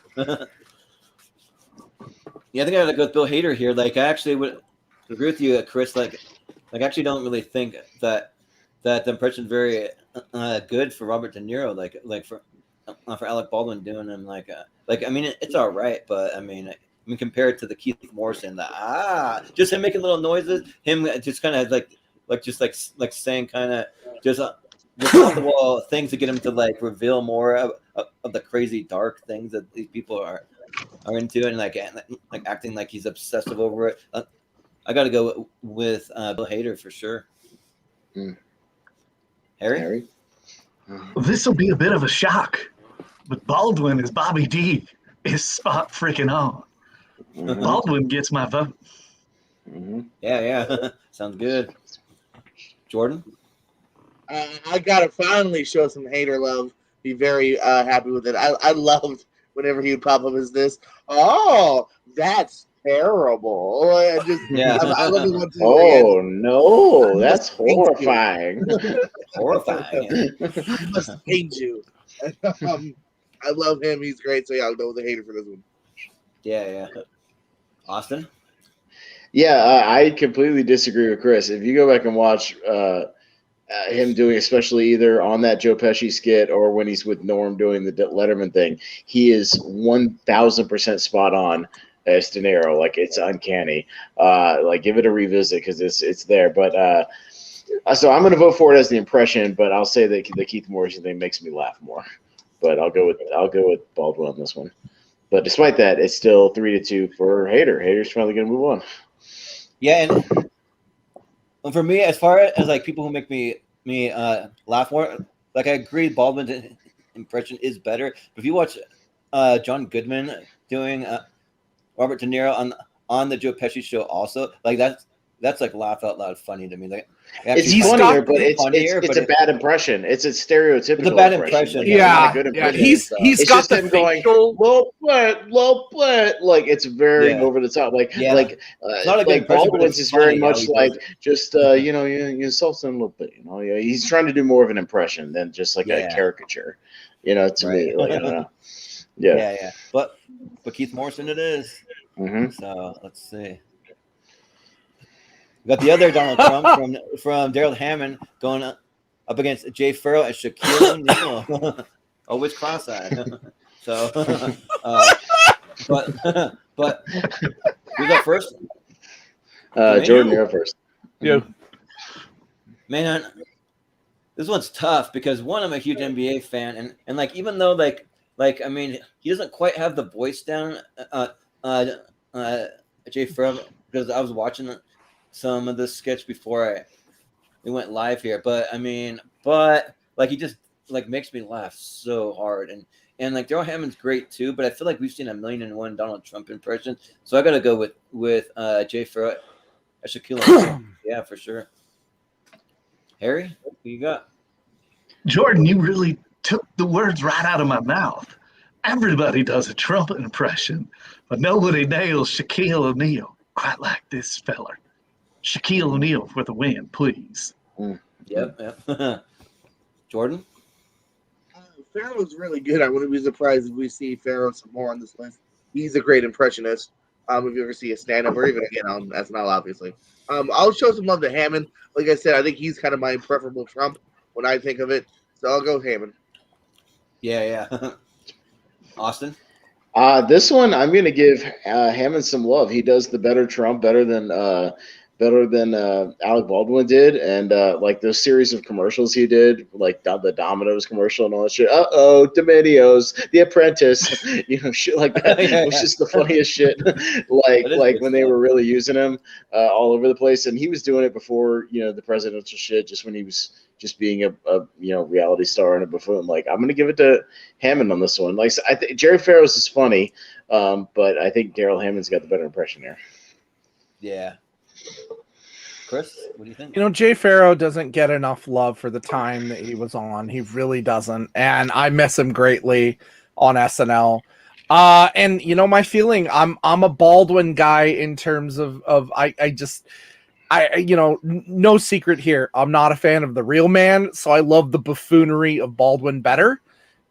Yeah, I think I gotta go with Bill Hader here. Like, I actually would agree with you, Chris. Like, I actually don't really think that the impression very good for Robert De Niro. Like for Alec Baldwin doing him. I mean, it's all right, but I mean, compared to the Keith Morrison, just him making little noises, him just kind of like saying kind of just off the wall things to get him to like reveal more of the crazy dark things that these people are into, and like acting like he's obsessive over it. I got to go with Bill Hader for sure. Harry? This will be a bit of a shock, but Baldwin as Bobby D is spot freaking on. Baldwin gets my vote. Yeah. Sounds good. Jordan? I gotta finally show some Hader love. Be very happy with it. I loved whenever he would pop up as this. Oh, that's terrible. I love it. Oh no, that's horrifying. Horrifying. I must hate you. I love him. He's great. So yeah, I'll go with the Hader for this one. Yeah. Austin? Yeah, I completely disagree with Chris. If you go back and watch him doing, especially either on that Joe Pesci skit or when he's with Norm doing the Letterman thing, he is 1000% spot on as De Niro. Like, it's uncanny. Like, give it a revisit because it's there. But so I'm going to vote for it as the impression, but I'll say that the Keith Morrison thing makes me laugh more. But I'll go with Baldwin on this one. But despite that, it's still 3-2 for Hader. Hader's finally going to move on. Yeah, and for me, as far as like people who make me laugh more, like I agree, Baldwin's impression is better. But if you watch John Goodman doing Robert De Niro on the Joe Pesci show, also like that's like laugh out loud funny to me. Like it's funnier, but it's a bad impression. It's a stereotypical. It's a bad impression. Yeah, not a good impression. He's got the facial low put. Like, it's very over the top. Like not a good Baldwin's is very much like just you insult him a little bit. Yeah, he's trying to do more of an impression than just like a caricature. To me, like, I don't know. Yeah. But Keith Morrison it is. Mm-hmm. So let's see. We got the other Donald Trump from Daryl Hammond going up against Jay Farrell and Shaquille O'Neal. Always cross-eyed. So, but who's up first? Jordan, you're up first. Yeah. Man, this one's tough because one, I'm a huge NBA fan, and like even though like I mean he doesn't quite have the voice down, Jay Farrell, because I was watching some of this sketch before we went live here, but like he just like makes me laugh so hard, and like Daryl Hammond's great too, but I feel like we've seen 1,000,001 Donald Trump impressions, so I gotta go with Jay Farrell, Shaquille O'Neal. Yeah, for sure. Harry, who you got? Jordan, you really took the words right out of my mouth. Everybody does a Trump impression, but nobody nails Shaquille O'Neal quite like this feller. Shaquille O'Neal for the win, please. Yep. Jordan? Farrell's really good. I wouldn't be surprised if we see Farrell some more on this list. He's a great impressionist. If you ever see a stand-up or even again on SNL, obviously. I'll show some love to Hammond. Like I said, I think he's kind of my preferable Trump when I think of it. So I'll go Hammond. Yeah. Austin? This one, I'm going to give Hammond some love. He does the better Trump better than Alec Baldwin did, and like those series of commercials he did, like the Domino's commercial and all that shit. Domino's, The Apprentice, shit like that. It was just the funniest shit. like when they were really using him all over the place, and he was doing it before the presidential shit, just when he was just being a reality star and a buffoon. Like, I'm gonna give it to Hammond on this one. Like, I think Jerry Farrell's is funny, but I think Daryl Hammond's got the better impression there. Yeah. Chris, what do you think? Jay Farrell doesn't get enough love for the time that he was on. He really doesn't. And I miss him greatly on SNL. And my feeling, I'm a Baldwin guy in terms of no secret here. I'm not a fan of The Real Man, so I love the buffoonery of Baldwin better.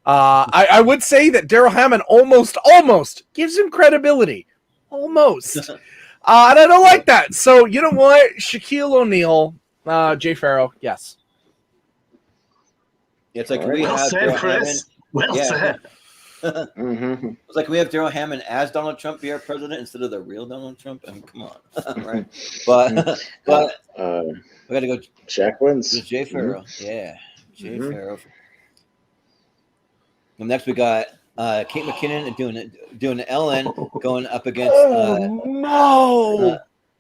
I would say that Daryl Hammond almost gives him credibility. Almost. And I don't like that. So, you know what? Shaquille O'Neal, Jay Farrell, yes. It's like well said, Chris. Well said. Mm-hmm. It's like we have Daryl Hammond as Donald Trump be our president instead of the real Donald Trump. I mean, come on, right? But we got to go. Shaq wins. Jay Farrell, yeah, Jay Farrell. And next we got Kate McKinnon doing Ellen going up against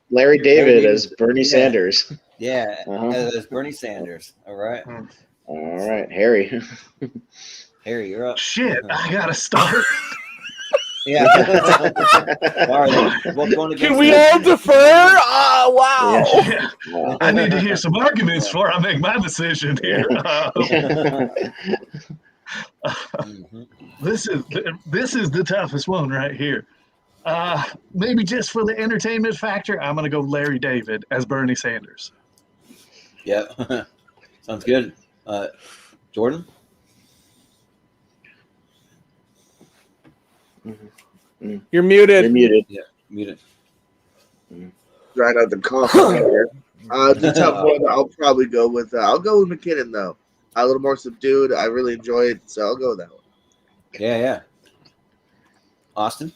Larry David as Bernie Sanders. Yeah, as Bernie Sanders. All right. All right, Harry. Harry, you're up. Shit, I gotta start. Yeah. All right. Can we all defer? Wow. Yeah. I need to hear some arguments before I make my decision here. This is the toughest one right here. Maybe just for the entertainment factor, I'm gonna go Larry David as Bernie Sanders. Yeah, sounds good. Jordan. You're muted. You're muted. Yeah, muted. Right out the cough here. The tough one, I'll probably go with. I'll go with McKinnon though. A little more subdued. I really enjoy it, so I'll go with that one. Yeah. Austin?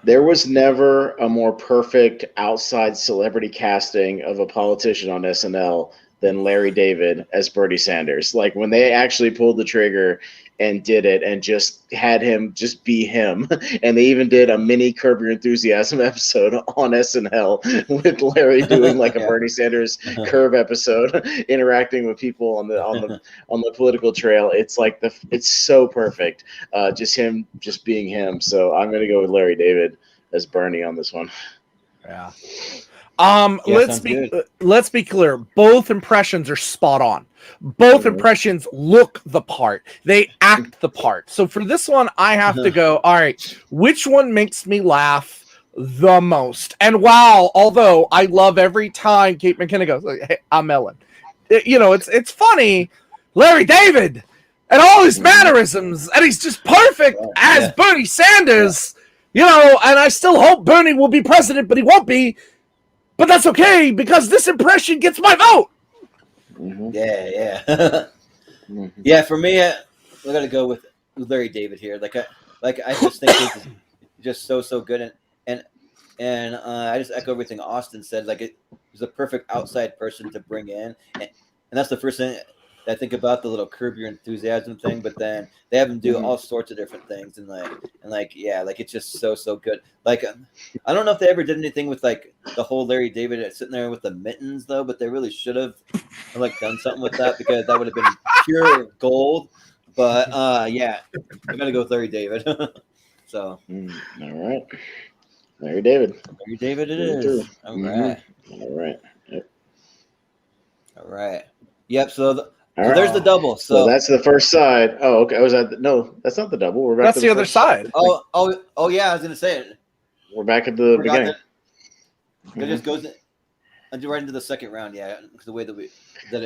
There was never a more perfect outside celebrity casting of a politician on SNL than Larry David as Bernie Sanders. Like when they actually pulled the trigger and did it and just had him just be him. And they even did a mini Curb Your Enthusiasm episode on SNL with Larry doing like a Bernie Sanders Curb episode, interacting with people on the political trail. It's like it's so perfect. Just him just being him. So I'm gonna go with Larry David as Bernie on this one. Yeah. Yeah, let's be clear. Both impressions are spot on. Both impressions look the part. They act the part. So for this one, I have to go, all right, which one makes me laugh the most? And wow, although I love every time Kate McKinnon goes, hey, I'm Ellen. It's funny. Larry David and all his mannerisms, and he's just perfect as Bernie Sanders. And I still hope Bernie will be president, but he won't be. But that's okay because this impression gets my vote. Yeah. Yeah, for me, I gotta go with Larry David here. I just think he's just so good, and I just echo everything Austin said. Like he's a perfect outside person to bring in, and that's the first thing I think about, the little Curb Your Enthusiasm thing. But then they have him do all sorts of different things, and it's just so good. Like I don't know if they ever did anything with like the whole Larry David sitting there with the mittens though, but they really should have done something with that because that would have been pure gold. But I gotta go with Larry David. So all right, Larry David. Larry David it is. All right. Yep. All right. Yep. So there's the double. So that's the first side. Oh, okay. No, that's not the double. We're back. That's to the other side. Oh yeah. I was gonna say it. We're back at the beginning. It just goes right into the second round. Yeah, because the way that it.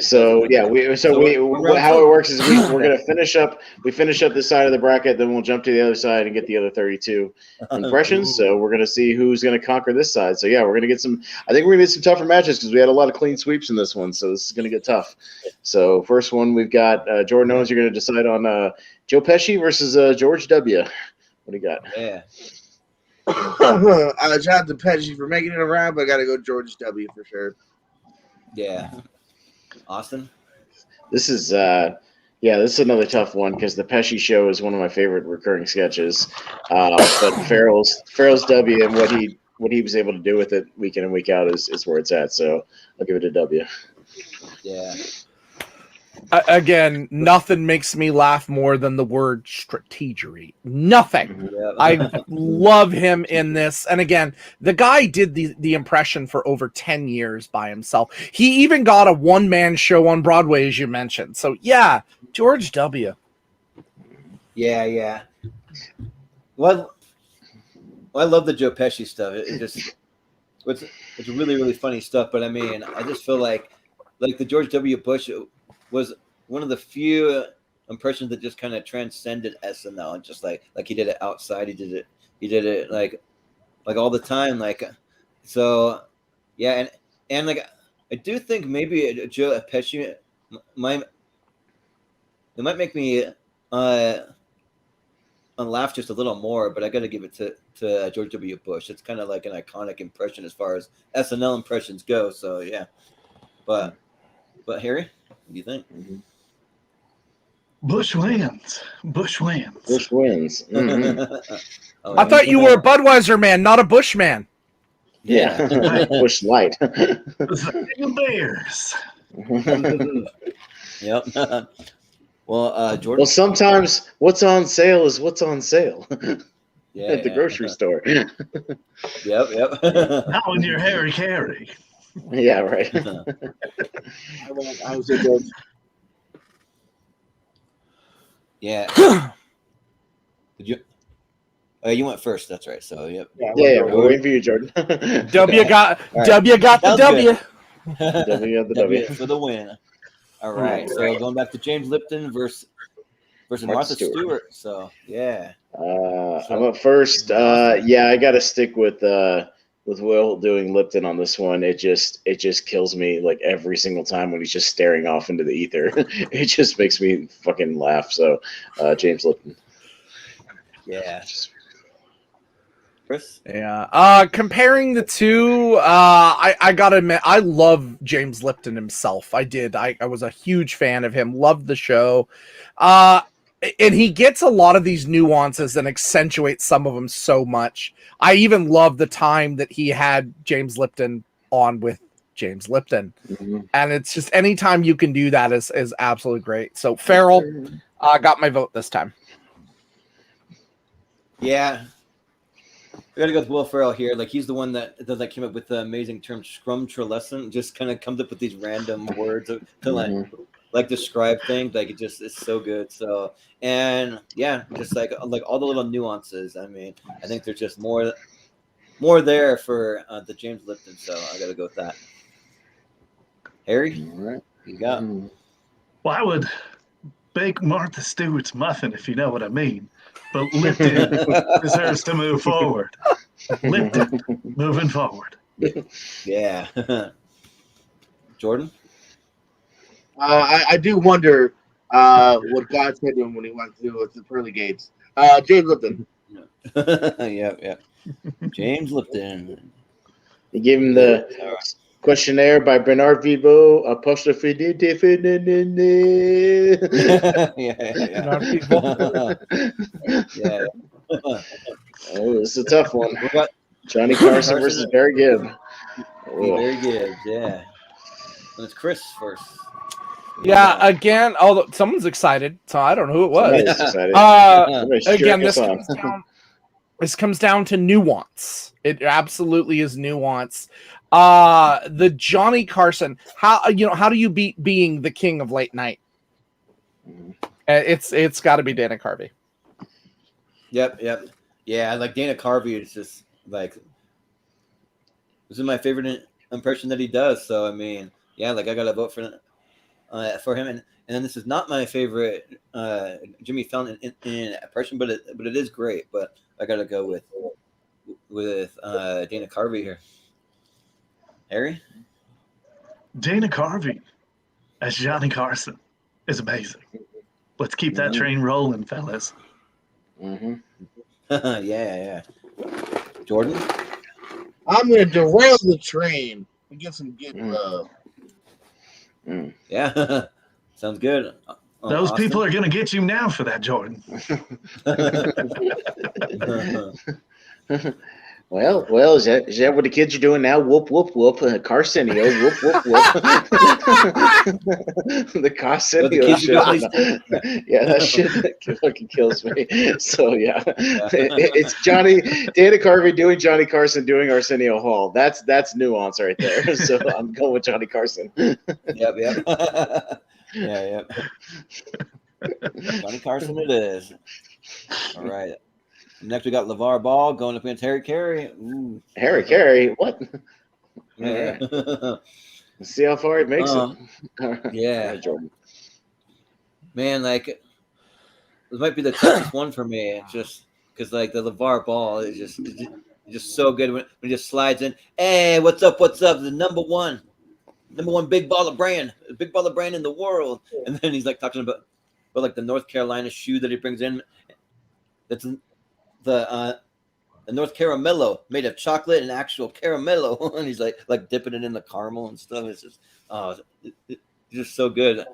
So how it works is we're gonna finish up. We finish up this side of the bracket, then we'll jump to the other side and get the other 32 impressions. So we're gonna see who's gonna conquer this side. So yeah, we're gonna get some. I think we're gonna get some tougher matches because we had a lot of clean sweeps in this one. So this is gonna get tough. So first one we've got Jordan Owens. You're gonna decide on Joe Pesci versus George W. What do you got? Yeah. I shout out to Pesci for making it around, but I gotta go George W. for sure. Yeah. Austin? This is this is another tough one because the Pesci show is one of my favorite recurring sketches. But Farrell's W and what he was able to do with it week in and week out is where it's at. So I'll give it a W. Yeah. Again, nothing makes me laugh more than the word strategery. Nothing. Yeah. I love him in this. And again, the guy did the impression for over 10 years by himself. He even got a one-man show on Broadway, as you mentioned. So, yeah, George W. Yeah. Well, I love the Joe Pesci stuff. It's really, really funny stuff. But, I mean, I just feel like the George W. Bush was one of the few impressions that just kind of transcended SNL, and just like he did it outside, he did it like all the time, so yeah, and I do think maybe Joe Pesci might make me laugh just a little more, but I got to give it to George W. Bush. It's kind of like an iconic impression as far as SNL impressions go. So yeah, but Harry, what do you think? Bush wins. Mm-hmm. I thought you were a Budweiser man, not a Bush man. Yeah. Bush Light. The Bears. Yep. Well, Jordan. Well, sometimes what's on sale is what's on sale. Yeah, at the grocery store. Yep. Not when you're Harry Caray. Yeah, right. I was a good. Yeah. Did you? Oh, you went first. That's right. So, yep. Yeah, we're waiting for you, Jordan. W got the W. W got the W for the win. All right. So going back to James Lipton versus Martha Stewart. So yeah. I'm up first. I got to stick with Will doing Lipton on this one. It just kills me like every single time when he's just staring off into the ether. It just makes me fucking laugh. So James Lipton. Yeah. Chris? Yeah. Comparing the two, I gotta admit, I love James Lipton himself. I did. I was a huge fan of him. Loved the show. And he gets a lot of these nuances and accentuates some of them so much. I even love the time that he had James Lipton on with James Lipton. Mm-hmm. And it's just anytime you can do that is absolutely great. So Farrell got my vote this time. Yeah. We got to go with Will Ferrell here. Like, he's the one that came up with the amazing term scrumtrelescent. Just kind of comes up with these random words to like describe things. Like, it's so good. So, and yeah, just like all the little nuances. I mean, I think there's just more there for the James Lipton. So I got to go with that. Harry, all right, you got. Well, I would bake Martha Stewart's muffin, if you know what I mean. But Lipton deserves to move forward. Lipton, moving forward. Yeah. Jordan? I do wonder what God said to him when he went through the pearly gates. James Lipton. Yeah. James Lipton. He gave him the questionnaire by Bernard Vibo, apostrophe Yeah. Oh, it's a tough one. Johnny Carson versus Barry Gibb. Barry Gibb, yeah. And it's Chris first. Yeah, again, although someone's excited, so I don't know who it was. Again, this comes down to nuance. It absolutely is nuance. The Johnny Carson, how do you beat being the king of late night? It's got to be Dana Carvey. Yep. Yeah, like Dana Carvey is just like, this is my favorite impression that he does. So I mean, yeah, like I gotta vote for him. And then this is not my favorite Jimmy Fallon in impression, but it is great. But I gotta go with Dana Carvey here. Harry? Dana Carvey as Johnny Carson is amazing. Let's keep that train rolling, fellas. Mm-hmm. Yeah. Jordan? I'm going to derail the train and get some good love. Yeah. Sounds good. Those people are going to get you now for that, Jordan. Well, is that what the kids are doing now? Whoop, whoop, whoop. Carcenio, whoop, whoop, whoop. The Carcenio shit. Yeah, that shit fucking kills me. So, yeah. It's Dana Carvey doing Johnny Carson doing Arsenio Hall. That's nuance right there. So I'm going with Johnny Carson. Yep. Yeah. Johnny Carson it is. All right. Next, we got Lavar Ball going up against Harry Caray. Ooh. Harry Caray? What? Yeah. Let's see how far it makes it. Yeah. Right, Jordan. Man, like, this might be the toughest one for me. It's just because, like, the Lavar Ball is just so good when he just slides in. Hey, what's up? The number one big baller brand in the world. And then he's like talking about like the North Carolina shoe that he brings in. That's the North Caramello made of chocolate and actual caramello, and he's like dipping it in the caramel and stuff. It's just it's just so good.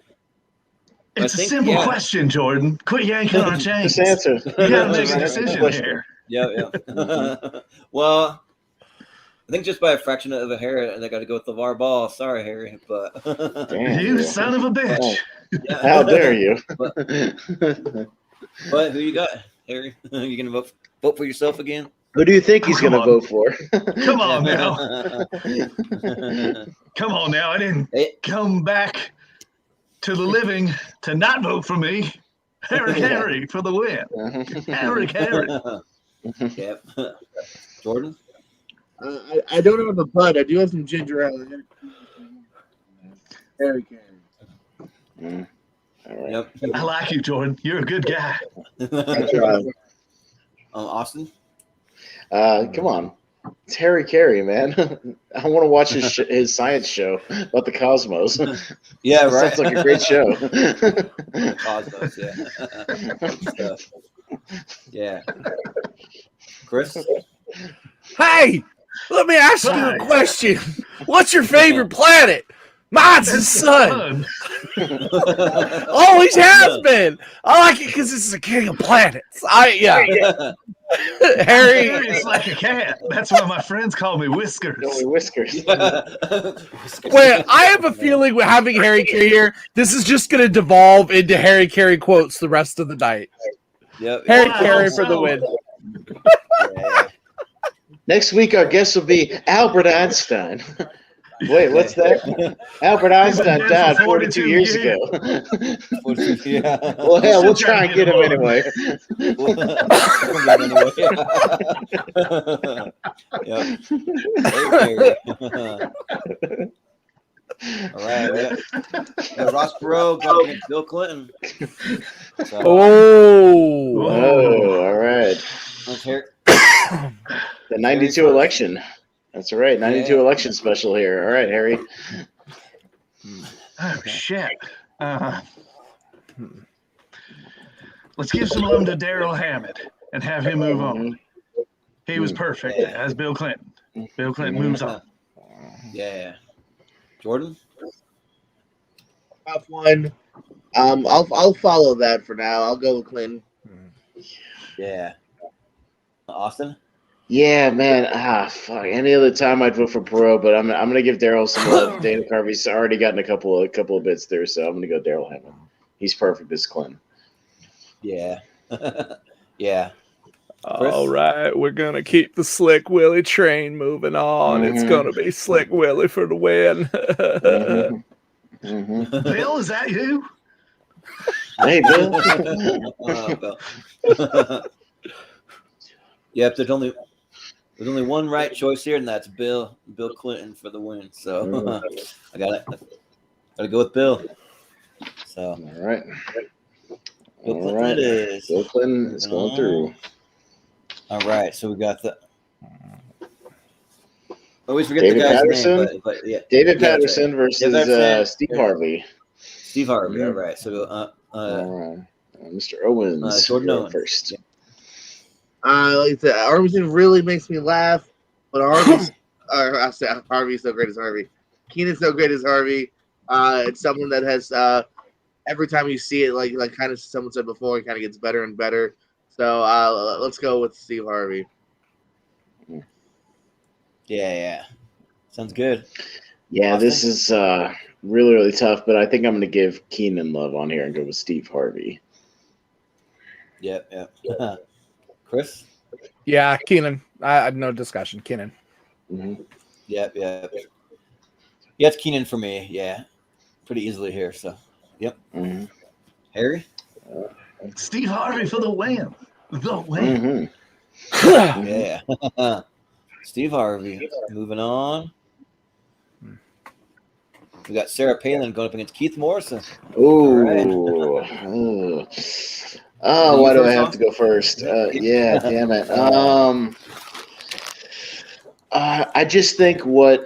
It's a simple question, Jordan. Quit yanking our chains. Just answer. You gotta make a decision here. Yeah. Well, I think just by a fraction of a hair, they got to go with LeVar Ball. Sorry, Harry, but damn, you son of a bitch! Yeah. How dare you? But who you got, Harry? You gonna vote for yourself again? Who do you think he's gonna vote for? Come on now. Come on now. I didn't come back to the living to not vote for me. Harry Caray for the win. Harry Caray. Yep. Jordan? I don't have a bud. I do have some ginger ale. Harry Caray. All right. Yep. I like you, Jordan. You're a good guy. I tried. Austin? Come on. It's Harry Caray, man. I want to watch his science show about the cosmos. Yeah, right. Sounds like a great show. Cosmos, yeah. Good stuff. Yeah. Chris? Hey, let me ask you a question. What's your favorite planet? Mine's the sun. Always has been. I like it because it's the king of planets. Harry. It's like a cat. That's why my friends call me Whiskers. Only Whiskers. Wait, I have a feeling with having Harry Caray here, this is just going to devolve into Harry Caray quotes the rest of the night. Yep. Harry Caray for the win. Yeah. Next week, our guest will be Albert Einstein. Wait, what's that? Albert Einstein died 42 years ago. Yeah. Well, hell, we'll try and get him anyway. Yep. All right. Yeah, Ross Perot going against Bill Clinton. So, Oh, all right. let's hear The 92 election. That's right. 92 election special here. All right, Harry. Oh, shit. Let's give some love to Daryl Hammond and have him move on. He was perfect as Bill Clinton. Bill Clinton moves on. Yeah. Jordan? Top one. I'll follow that for now. I'll go with Clinton. Yeah. Austin? Yeah, man. Fuck. Any other time I'd vote for Perot, but I'm gonna give Daryl some love. Dana Carvey's already gotten a couple of bits there, so I'm gonna go Daryl Hammond. He's perfect as Clinton. Yeah. Yeah. All right, we're going to keep the Slick Willie train moving on. It's going to be Slick Willie for the win. Bill, is that you? Hey, Bill. Yep, there's only one right choice here, and that's Bill Clinton for the win. So I gotta go with Bill. So All right. Bill Clinton is. Bill Clinton is going through. All right, so we got the. Always forget David the guy's Patterson? name, but yeah. David Yeah, Patterson versus Patterson. Steve Harvey. Steve Harvey. All right, so All right. Mr. Owens. Jordan you're Owens. first. Like I said, Armistead really makes me laugh, but Harvey's so great as Harvey. Keenan's so great as Harvey. It's someone that has every time you see it, like kind of someone said before, it kind of gets better and better. So let's go with Steve Harvey. Yeah. Sounds good. Yeah, Austin? this is really, really tough, but I think I'm going to give Keenan love on here and go with Steve Harvey. Yep. Chris? Yeah, Keenan. I had no discussion. Keenan. Mm-hmm. Yep. Yeah, it's Keenan for me. Yeah, pretty easily here. So, yep. Mm-hmm. Harry? Steve Harvey for the win. The win. Mm-hmm. Yeah. Steve Harvey. Moving on. We got Sarah Palin going up against Keith Morrison. Ooh. Oh, why do I have to go first? Yeah, damn it. I just think what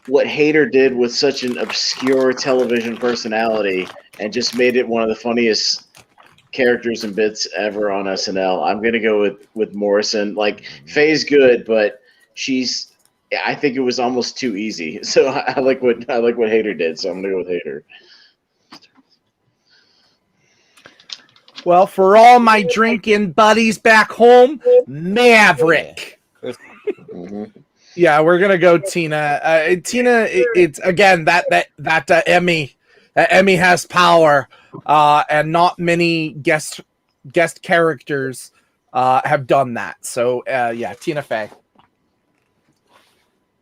Hader did with such an obscure television personality and just made it one of the funniest characters and bits ever on SNL. I'm gonna go with Morrison. Like Faye's good, but I think it was almost too easy. So I like what Hader did. So I'm gonna go with Hader. Well, for all my drinking buddies back home, Maverick. Mm-hmm. Yeah, we're gonna go Tina. It's again that Emmy. Emmy has power, and not many guest characters have done that. So yeah, Tina Fey.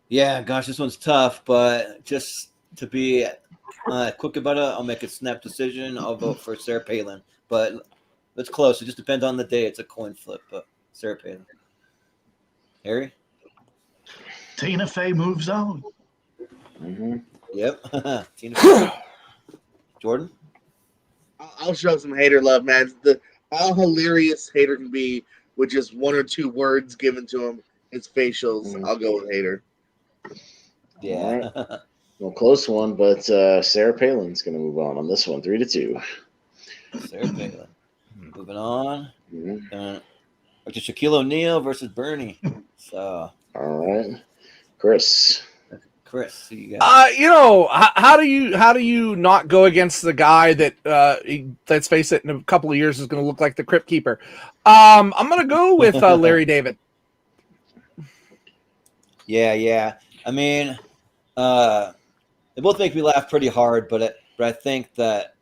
Yeah, gosh, this one's tough, but just to be quick about it, I'll make a snap decision. I'll vote for Sarah Palin, but it's close. It just depends on the day. It's a coin flip, but Sarah Palin. Harry? Tina Fey moves on. Mm-hmm. Yep. Tina Fey. Jordan? I'll show some Hader love, man. How hilarious Hader can be with just one or two words given to him. his facials, I'll go with hater. Yeah. Right. Well, close one, but Sarah Palin's going to move on this one, 3-2. Sarah Palin. Moving on. Mm-hmm. To Shaquille O'Neal versus Bernie. So. All right, Chris, who you got? How do you not go against the guy that let's face it, in a couple of years is going to look like the Crypt Keeper? I'm going to go with Larry David. Yeah. I mean, they both make me laugh pretty hard, but I think that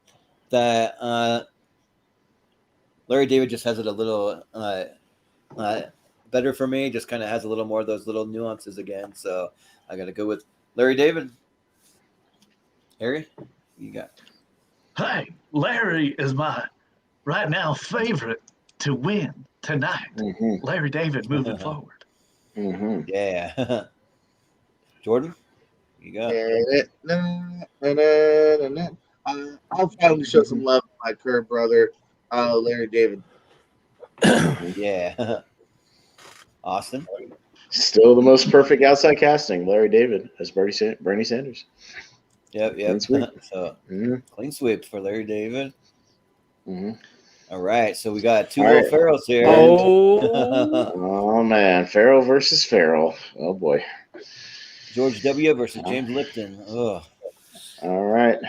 Larry David just has it a little better for me. Just kind of has a little more of those little nuances again. So I got to go with Larry David. Harry, you got? Hey, Larry is my right now favorite to win tonight. Mm-hmm. Larry David moving forward. Mm-hmm. Yeah. Jordan, you got? I'll finally show some love to my current brother, Larry David. Yeah. Austin? Still the most perfect outside casting, Larry David as Bernie Sanders. Yep. Clean sweep. So clean sweep for Larry David. Mm-hmm. All right, so we got two All little right. Farrells here. Oh man, Farrell versus Farrell. Oh boy. George W. versus James Lipton. Ugh. All right.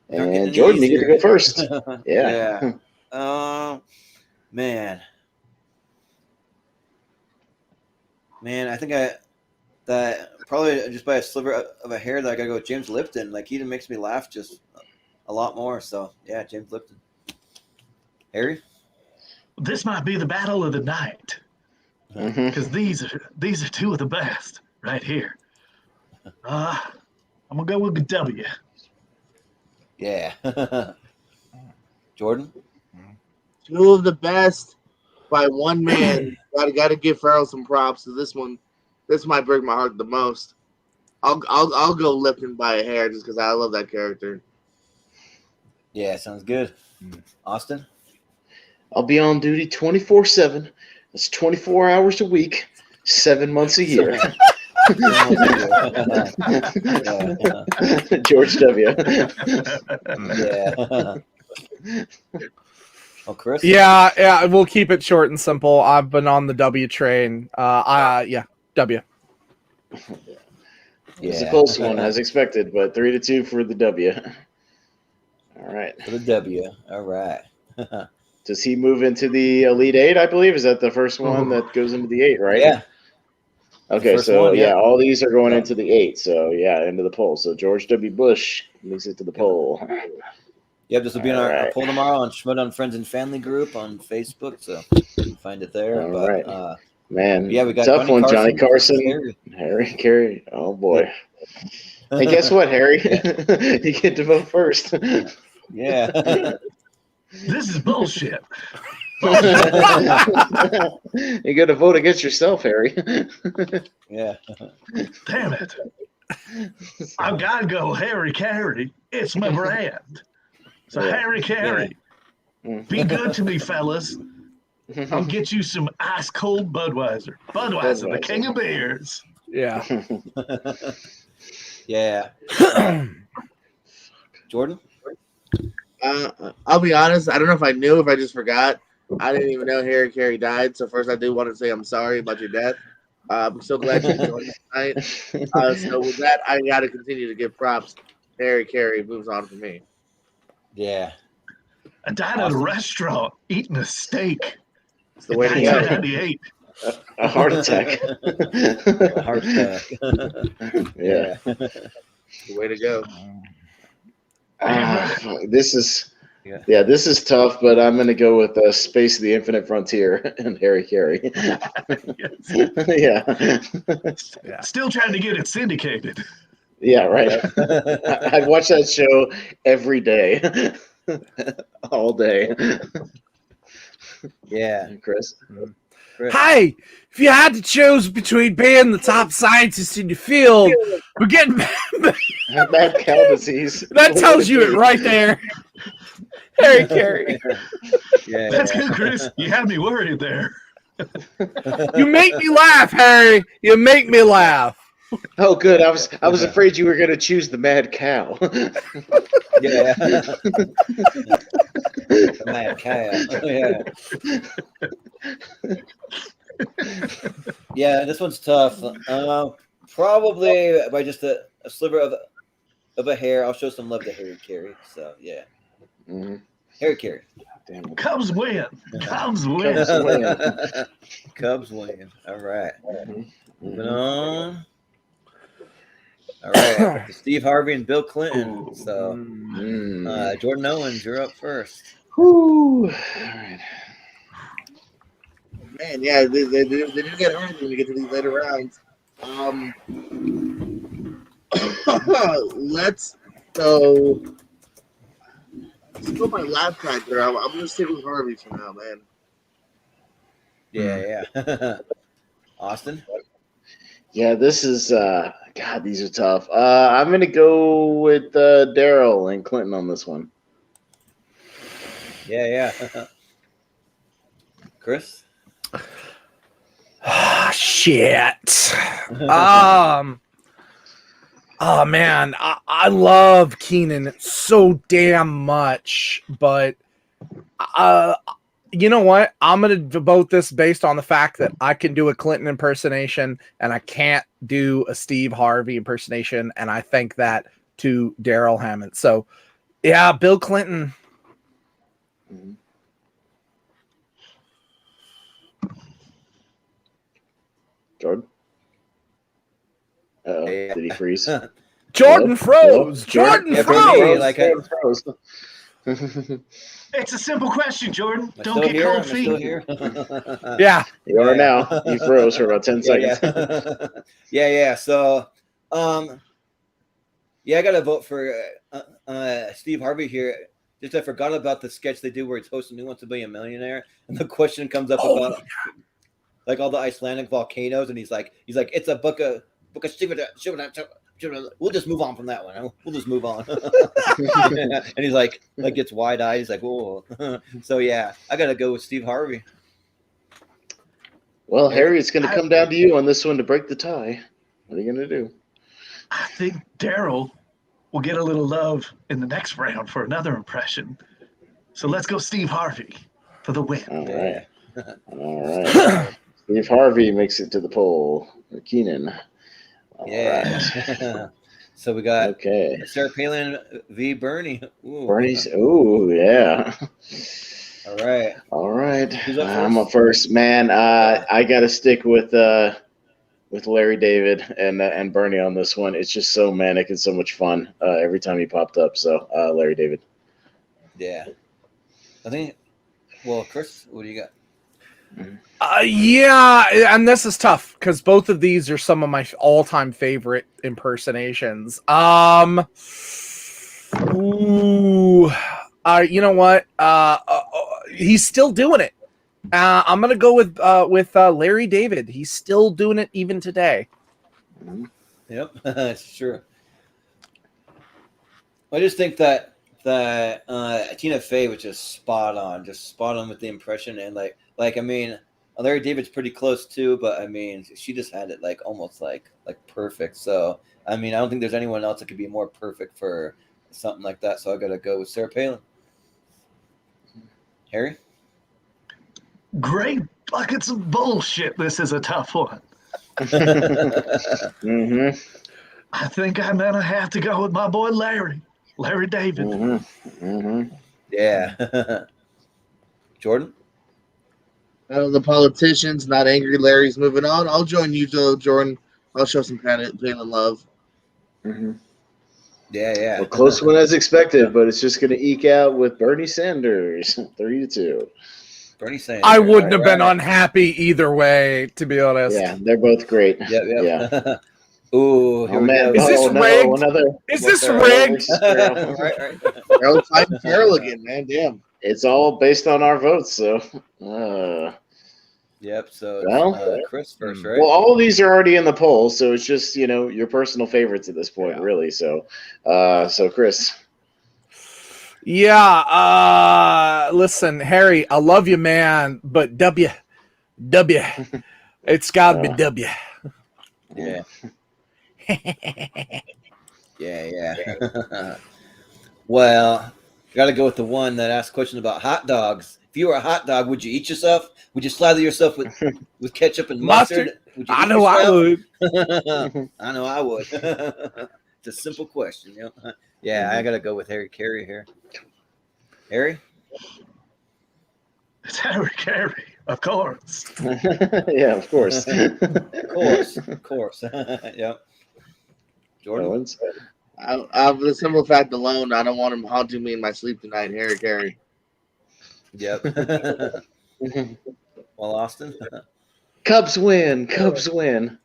They're And getting Jordan, you get to easier. go first. Yeah. Man, I think that probably just by a sliver of a hair that I gotta go with James Lipton. Like, he makes me laugh just a lot more. So yeah, James Lipton. Harry? This might be the battle of the night because these are two of the best right here. I'm gonna go with the W. Yeah. Jordan? Two of the best by one man. Gotta give Farrell some props. So this might break my heart the most. I'll go Lipton by a hair just because I love that character. Yeah, sounds good. Austin? I'll be on duty 24/7. That's 24 hours a week, 7 months a year. George W. Yeah. Oh, Chris? Yeah, we'll keep it short and simple. I've been on the W train. W. It's a close one, as expected, but 3-2 for the W. All right. For the W. All right. Does he move into the Elite Eight, I believe? Is that the first one that goes into the 8, right? Yeah. Okay, so all these are going into the 8. So, into the poll. So, George W. Bush makes it to the poll. Yep, this will be in our poll tomorrow on Schmidt on Friends and Family group on Facebook. So, you can find it there. All right. Man, yeah, we got tough one, Johnny Carson. Harry Caray. Oh, boy. Hey, guess what, Harry? You get to vote first. Yeah. This is bullshit. You got to vote against yourself, Harry. Yeah. Damn it. I've got to go Harry Caray. It's my brand. So, Harry Caray, be good to me, fellas. I'll get you some ice cold Budweiser. Budweiser, the king of beers. Yeah. Yeah. Jordan? I'll be honest. I don't know if I knew, if I just forgot. I didn't even know Harry Caray died. So first, I do want to say I'm sorry about your death. I'm so glad you joined us tonight. So with that, I got to continue to give props. Harry Caray moves on for me. Yeah. I died at a restaurant eating a steak. It's the way to go. 1998. A heart attack. A heart attack. Yeah. The way to go. This is tough, but I'm going to go with Space of the Infinite Frontier and Harry Caray. Yeah. Still trying to get it syndicated. Yeah, right. I'd watch that show every day. All day. Yeah. Chris? Hey, if you had to choose between being the top scientist in your field or getting mad cow disease. That tells you it right there. Harry Caray. Yeah. That's good, Chris. You had me worried there. You make me laugh, Harry. You make me laugh. Oh, good. I was afraid you were going to choose the mad cow. Yeah. Mad cow. Yeah, this one's tough. Probably by just a sliver of a hair. I'll show some love to Harry Caray. So yeah, Harry Caray. Damn. Cubs win. Cubs win. Cubs win. All right. Moving on. All right. Steve Harvey and Bill Clinton. So Jordan Owens, you're up first. Whew. All right. Man, yeah, they do get hard when we get to these later rounds. Let's go by lap time here. I'm going to stick with Harvey for now, man. Yeah. Austin? Yeah, this is God, these are tough. I'm going to go with Daryl and Clinton on this one. Yeah. Chris? Shit. Oh man, I love Keenan so damn much, but you know what? I'm gonna vote this based on the fact that I can do a Clinton impersonation and I can't do a Steve Harvey impersonation, and I think that to Daryl Hammond. So yeah, Bill Clinton. Jordan? Did he freeze? Jordan froze. Jordan froze. Jordan froze. It's a simple question, Jordan. Don't get here? cold feet. Yeah. You are now. He froze for about 10 seconds. Yeah. So, I got to vote for Steve Harvey here. Just I forgot about the sketch they do where he's hosting Who Wants to Be a Millionaire, and the question comes up about like all the Icelandic volcanoes, and he's like, it's a book of shoutout. We'll just move on from that one. We'll just move on. And he's like gets wide eyed. He's like, whoa. So yeah, I gotta go with Steve Harvey. Well, Harry, it's going to come down to you on this one to break the tie. What are you going to do? I think Daryl will get a little love in the next round for another impression. So let's go Steve Harvey for the win. All right. Steve Harvey makes it to the poll. Keenan. Right. So we got Sarah Palin v. Bernie. Ooh. Bernie's. Ooh, yeah. All right. I'm up first, man. I got to stick with Larry David and Bernie on this one. It's just so manic and so much fun every time he popped up. So Larry David. Yeah. I think. Well, Chris, what do you got? Yeah, and this is tough because both of these are some of my all-time favorite impersonations. You know what? He's still doing it. I'm gonna go with Larry David. He's still doing it even today. Yep, that's true. I just think that Tina Fey was just spot on with the impression, and like I mean, Larry David's pretty close too, but I mean, she just had it like almost like perfect. So I mean, I don't think there's anyone else that could be more perfect for something like that. So I gotta go with Sarah Palin. Harry? Great buckets of bullshit. This is a tough one. Mm-hmm. I think I'm gonna have to go with my boy Larry David. Mm-hmm. Mm-hmm. Yeah. Jordan? The politicians, not angry. Larry's moving on. I'll join you, though, Jordan. I'll show some Palin love. Mm-hmm. Yeah. Well, close one as expected, but it's just going to eke out with Bernie Sanders, 3-2. Bernie Sanders. I wouldn't have been unhappy either way, to be honest. Yeah, they're both great. Yep. Yeah. Ooh, oh man! Is this rigged? Is this rigged? Right. They're fighting Daryl again, man. Damn. It's all based on our votes, so. Yep. So Chris first, right? Well, all of these are already in the poll, so it's just your personal favorites at this point, really. So, Chris. Yeah. Listen, Harry, I love you, man, but W. It's gotta be W. Yeah. Yeah. Well, got to go with the one that asked questions about hot dogs. If you were a hot dog, would you eat yourself? Would you slather yourself with ketchup and mustard? Would you I eat know I yourself? would. I know I would. It's a simple question. You know? Yeah, I got to go with Harry Caray here. Harry? It's Harry Caray, of course. Yeah, of course. Of course. Yep. Jordan? Owens? For the simple fact alone, I don't want him haunting me in my sleep tonight. Harry Caray. Yep. Well, Austin? Cubs win. Cubs win.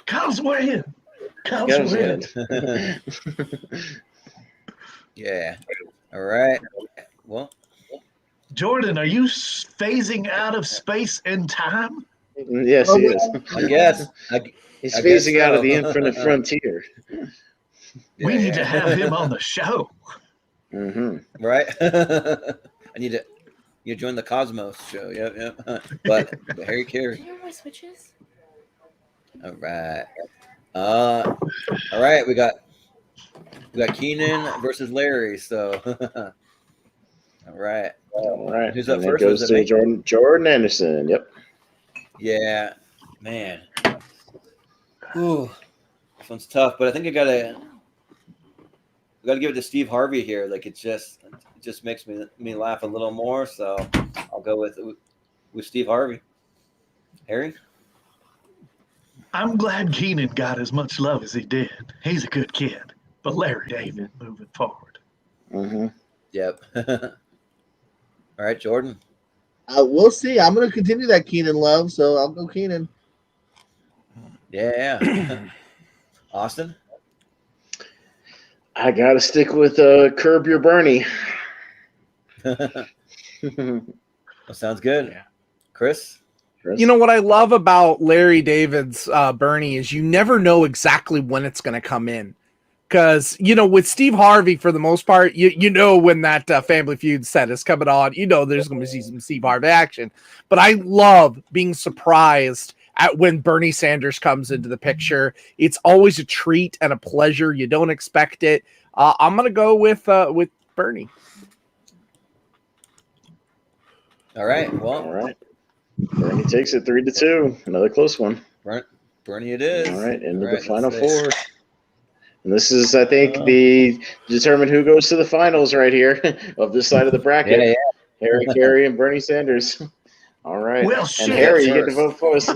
Cubs win. Cubs win. Yeah. All right. Well, Jordan, are you phasing out of space and time? Yes, he is. I guess. He's I phasing guess out so. of the infinite frontier. We need to have him on the show. Right? I need to join the Cosmos show. Yep. But Harry Caray. Do you know my switches? All right. All right. We got Keenan versus Larry. So, all right. All right. Who's up And it first? goes Was it to me? Jordan Anderson. Yep. Yeah, man. Ooh, this one's tough, but I think I gotta give it to Steve Harvey here. Like it just makes me laugh a little more. So I'll go with Steve Harvey. Harry? I'm glad Keenan got as much love as he did. He's a good kid. But Larry David moving forward. Yep. All right, Jordan. We'll see. I'm going to continue that Keenan love, so I'll go Keenan. Yeah. Austin? I got to stick with Curb Your Bernie. That sounds good. Yeah. Chris? You know what I love about Larry David's Bernie is you never know exactly when it's going to come in. Because, with Steve Harvey, for the most part, you know when that Family Feud set is coming on, there's going to be some Steve Harvey action. But I love being surprised at when Bernie Sanders comes into the picture. It's always a treat and a pleasure. You don't expect it. I'm going to go with Bernie. All right. Well, All right. Bernie takes it 3-2. Another close one. Bernie it is. All right. Into All the final let's see. four. And this is, I think, the determine who goes to the finals right here of this side of the bracket. Yeah. Harry Caray and Bernie Sanders. All right. Well, and shit, Harry, you get to vote for us.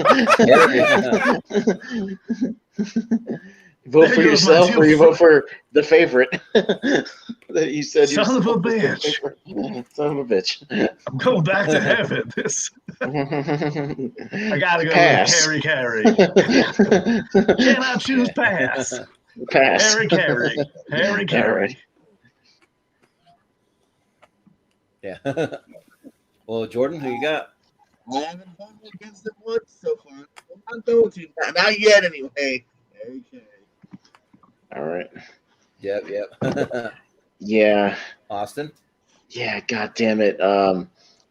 Vote for yourself or you vote for the favorite that you said. Son of a bitch. Son of a bitch. I'm going back to heaven. I got to go Pass. with Harry Caray. Can I choose pass? Pass. Harry Caray. Harry Caray. Yeah. Well, Jordan, who you got? I haven't voted against him once so far. I'm not going to. Not yet, anyway. Harry Caray. All right. Yep. Yeah. Austin? Yeah, god damn it.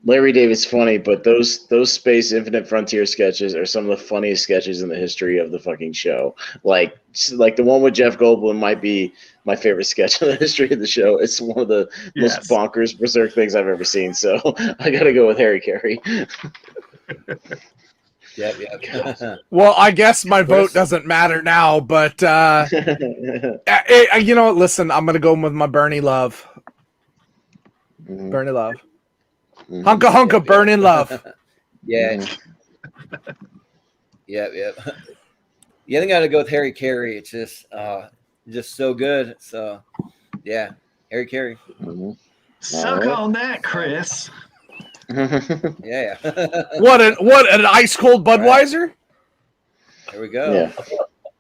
Larry David's funny, but those Space Infinite Frontier sketches are some of the funniest sketches in the history of the fucking show. Like the one with Jeff Goldblum might be my favorite sketch in the history of the show. It's one of the most bonkers, berserk things I've ever seen. So I gotta go with Harry Caray. Yep. Well, I guess my vote doesn't matter now, but you know what? Listen, I'm gonna go with my Bernie love. Bernie love. Hunka, burning love. Yeah. Yep. Yeah, I think I gotta go with Harry Caray. It's just so good. So yeah, Harry Caray. Suck on that, Chris. Yeah. What an ice cold Budweiser? Here we go. Yeah.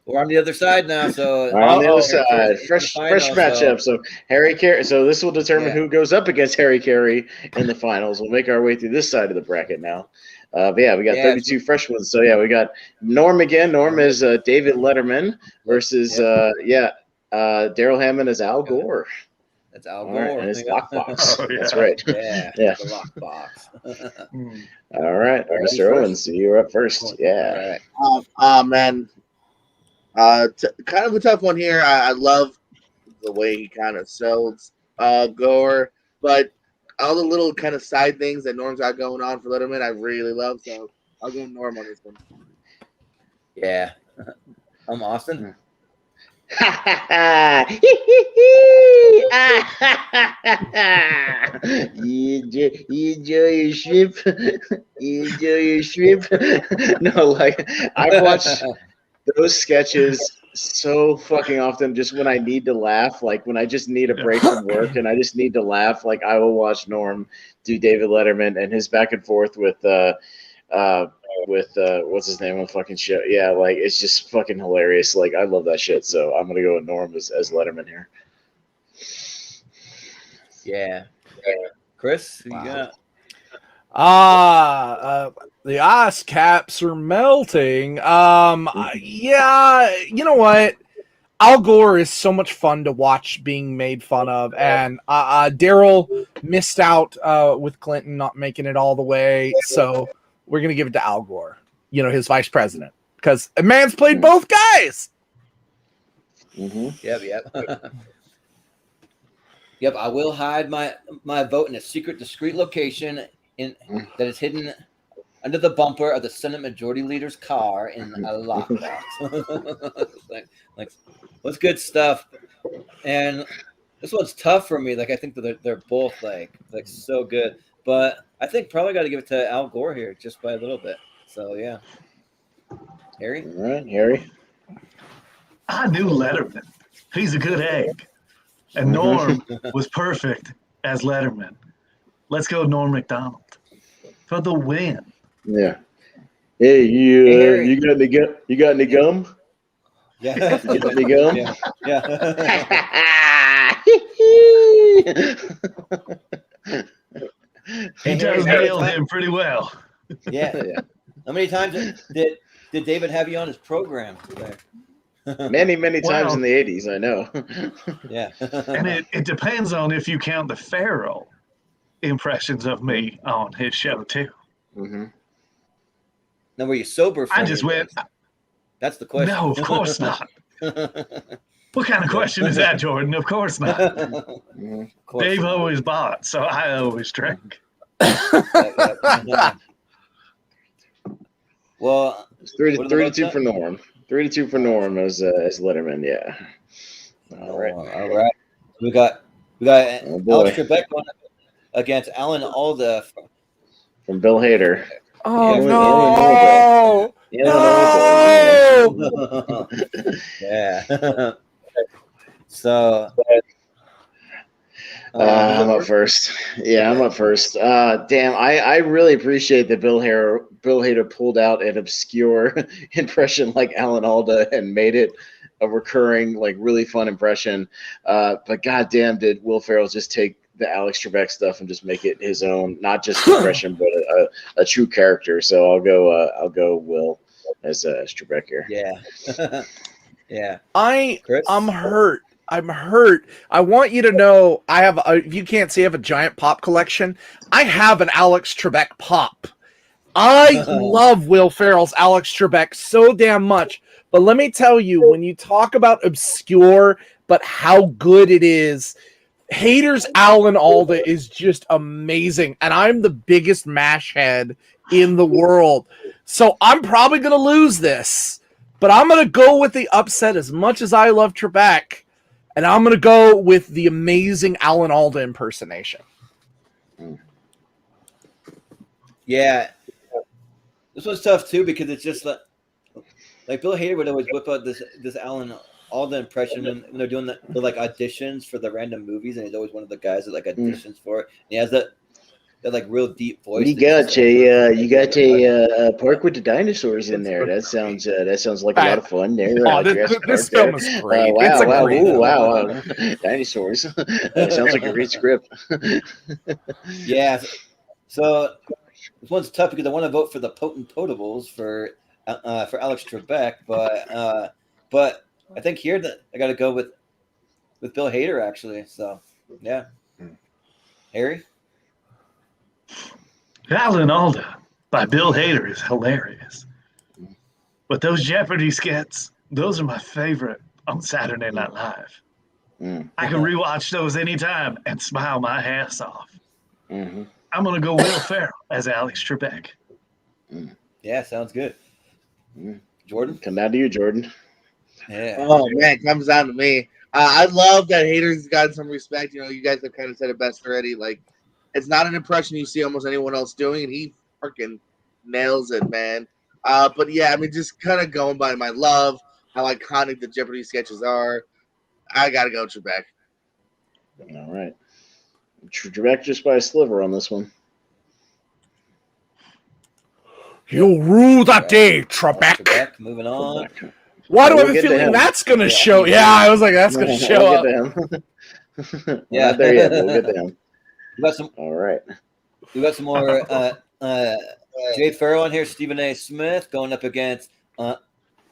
We're on the other side now. So on the other side, fresh matchup. So Harry Caray. So this will determine who goes up against Harry Caray in the finals. We'll make our way through this side of the bracket now. But yeah, we got 32 fresh ones. So yeah, we got Norm again. Norm is David Letterman versus Daryl Hammond as Al Gore. That's Al All Gore. right, and it's Lockbox. Oh, yeah. That's right. Yeah, Yeah. the lockbox. All right, Mr. Owens, you're up first. Yeah. All right. Man. Kind of a tough one here. I love the way he kind of sells Gore, but all the little kind of side things that Norm's got going on for Letterman, I really love. So I'll go Norm on this one. Yeah. I'm Austin. You enjoy your shrimp? You enjoy your shrimp? No, like I've watched those sketches so fucking often just when I need to laugh, like when I just need a break from work and I just need to laugh, like I will watch Norm do David Letterman and his back and forth with what's his name on fucking show. Yeah, like it's just fucking hilarious. Like I love that shit. So I'm gonna go with Norm as Letterman here. Yeah. Chris, who you got? The ice caps are melting. Yeah, you know what? Al Gore is so much fun to watch being made fun of, and Daryl missed out with Clinton not making it all the way, so we're gonna give it to Al Gore. You know, his vice president, because a man's played both guys. Yep. Yep, I will hide my vote in a secret, discreet location that is hidden under the bumper of the Senate Majority Leader's car in a lockbox. like, what's good stuff? And this one's tough for me. Like, I think that they're both like so good, but I think probably got to give it to Al Gore here, just by a little bit. So yeah, Harry. All right, Harry. I knew Letterman. He's a good egg. And Norm was perfect as Letterman. Let's go Norm Mcdonald for the win. Yeah. Hey, Harry. you got any gum? You got any gum? Yeah. You got any gum? Yeah. He does nail him pretty well. Yeah. How many times did David have you on his program there? Many times in the 80s, I know. Yeah. And it depends on if you count the Pharaoh impressions of me on his show too. Mm-hmm. Now, were you sober? I just went. That's the question. No, of course not. What kind of question is that, Jordan? Of course not. Of course Dave not. always bought, so I always drank. Well, it's 3-2 for Norm. 3-2 for Norm as Letterman. Yeah. All right. We got Alex Trebek going against Alan Alda from Bill Hader. Oh no! Yeah. So I'm up first. Yeah, I'm up first. Damn, I really appreciate that Bill Hader pulled out an obscure impression like Alan Alda and made it a recurring, like really fun impression. But goddamn, did Will Ferrell just take the Alex Trebek stuff and just make it his own, not just an impression, but a true character. So I'll go Will as Trebek here. Yeah. Yeah. I'm hurt. I want you to know I have if you can't see, I have a giant pop collection. I have an Alex Trebek pop. I love Will Ferrell's Alex Trebek so damn much. But let me tell you, when you talk about obscure, but how good it is, Hader's Alan Alda is just amazing. And I'm the biggest MASH head in the world. So I'm probably going to lose this. But I'm going to go with the upset as much as I love Trebek. And I'm going to go with the amazing Alan Alda impersonation. Yeah. This one's tough, too, because it's just like Bill Hader would always whip out this Alan Alda impression when they're doing the like auditions for the random movies, and he's always one of the guys that like auditions for it. And he has that like real deep voice. You got a Park with the Dinosaurs in there. That sounds like a lot of fun there. This film is great. Wow. Dinosaurs. Sounds like a great script. Yeah. So this one's tough because I want to vote for the Potent Potables for Alex Trebek, but I think here that I got to go with Bill Hader actually. So Yeah. Harry? Alan Alda by Bill Hader is hilarious. But those Jeopardy skits, those are my favorite on Saturday Night Live. I can rewatch those anytime and smile my ass off. I'm going to go Will Ferrell as Alex Trebek. Yeah, sounds good. Jordan? Come down to you, Jordan. Yeah. Oh man, comes down to me. I love that Hader's gotten some respect. You know, you guys have kind of said it best already. Like, it's not an impression you see almost anyone else doing, and he freaking nails it, man. But yeah, I mean, just kind of going by my love, how iconic the Jeopardy sketches are. I gotta go Trebek. All right. Trebek just by a sliver on this one. You'll rule that day, Trebek. Moving on. Why do I have a feeling that's going to show? Yeah, I was like, that's going to show up. Yeah, there you go. We'll get to him. We got some. All right. We got some more. Jay Farrell on here. Stephen A. Smith going up against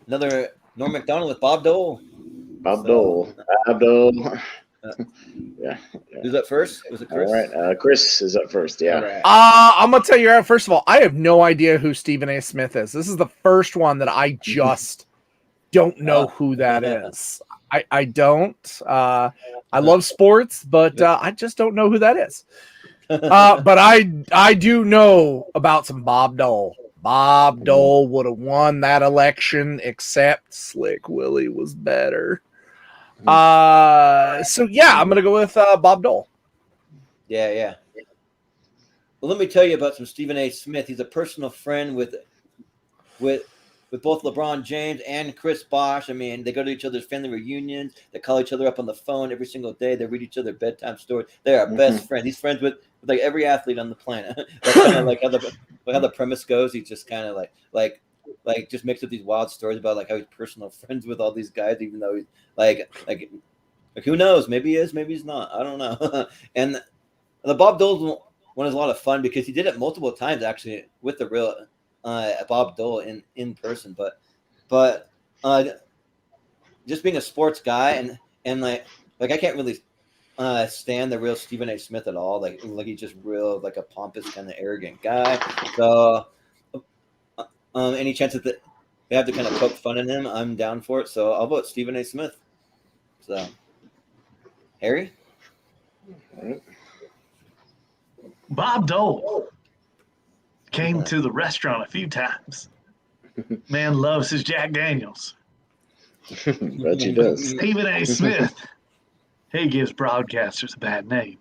another Norm Mcdonald with Bob Dole. Bob Dole. Yeah. Who's up first? Was it Chris? All right. Chris is up first. Yeah. Right. I'm going to tell you, first of all, I have no idea who Stephen A. Smith is. This is the first one that I just don't know who that is. I don't. I love sports, but I just don't know who that is. But I do know about some Bob Dole. Bob Dole would have won that election, except Slick Willie was better. So yeah, I'm gonna go with Bob Dole. Yeah. Well, let me tell you about some Stephen A. Smith. He's a personal friend with both LeBron James and Chris Bosh. I mean, they go to each other's family reunions. They call each other up on the phone every single day. They read each other bedtime stories. They are best friends. He's friends with like every athlete on the planet. That's kind of like how the premise goes. He's just kind of like just makes up these wild stories about like how he's personal friends with all these guys, even though he's like who knows? Maybe he is, maybe he's not. I don't know. And the Bob Dole one is a lot of fun because he did it multiple times actually with the real Bob Dole in person, but just being a sports guy and like I can't really stand the real Stephen A. Smith at all. Like he's just real like a pompous kind of arrogant guy. So any chance that they have to kind of poke fun at him, I'm down for it. So I'll vote Stephen A. Smith. So Harry? All right. Bob Dole came to the restaurant a few times. Man loves his Jack Daniels. Bet he does. Stephen A. Smith, he gives broadcasters a bad name.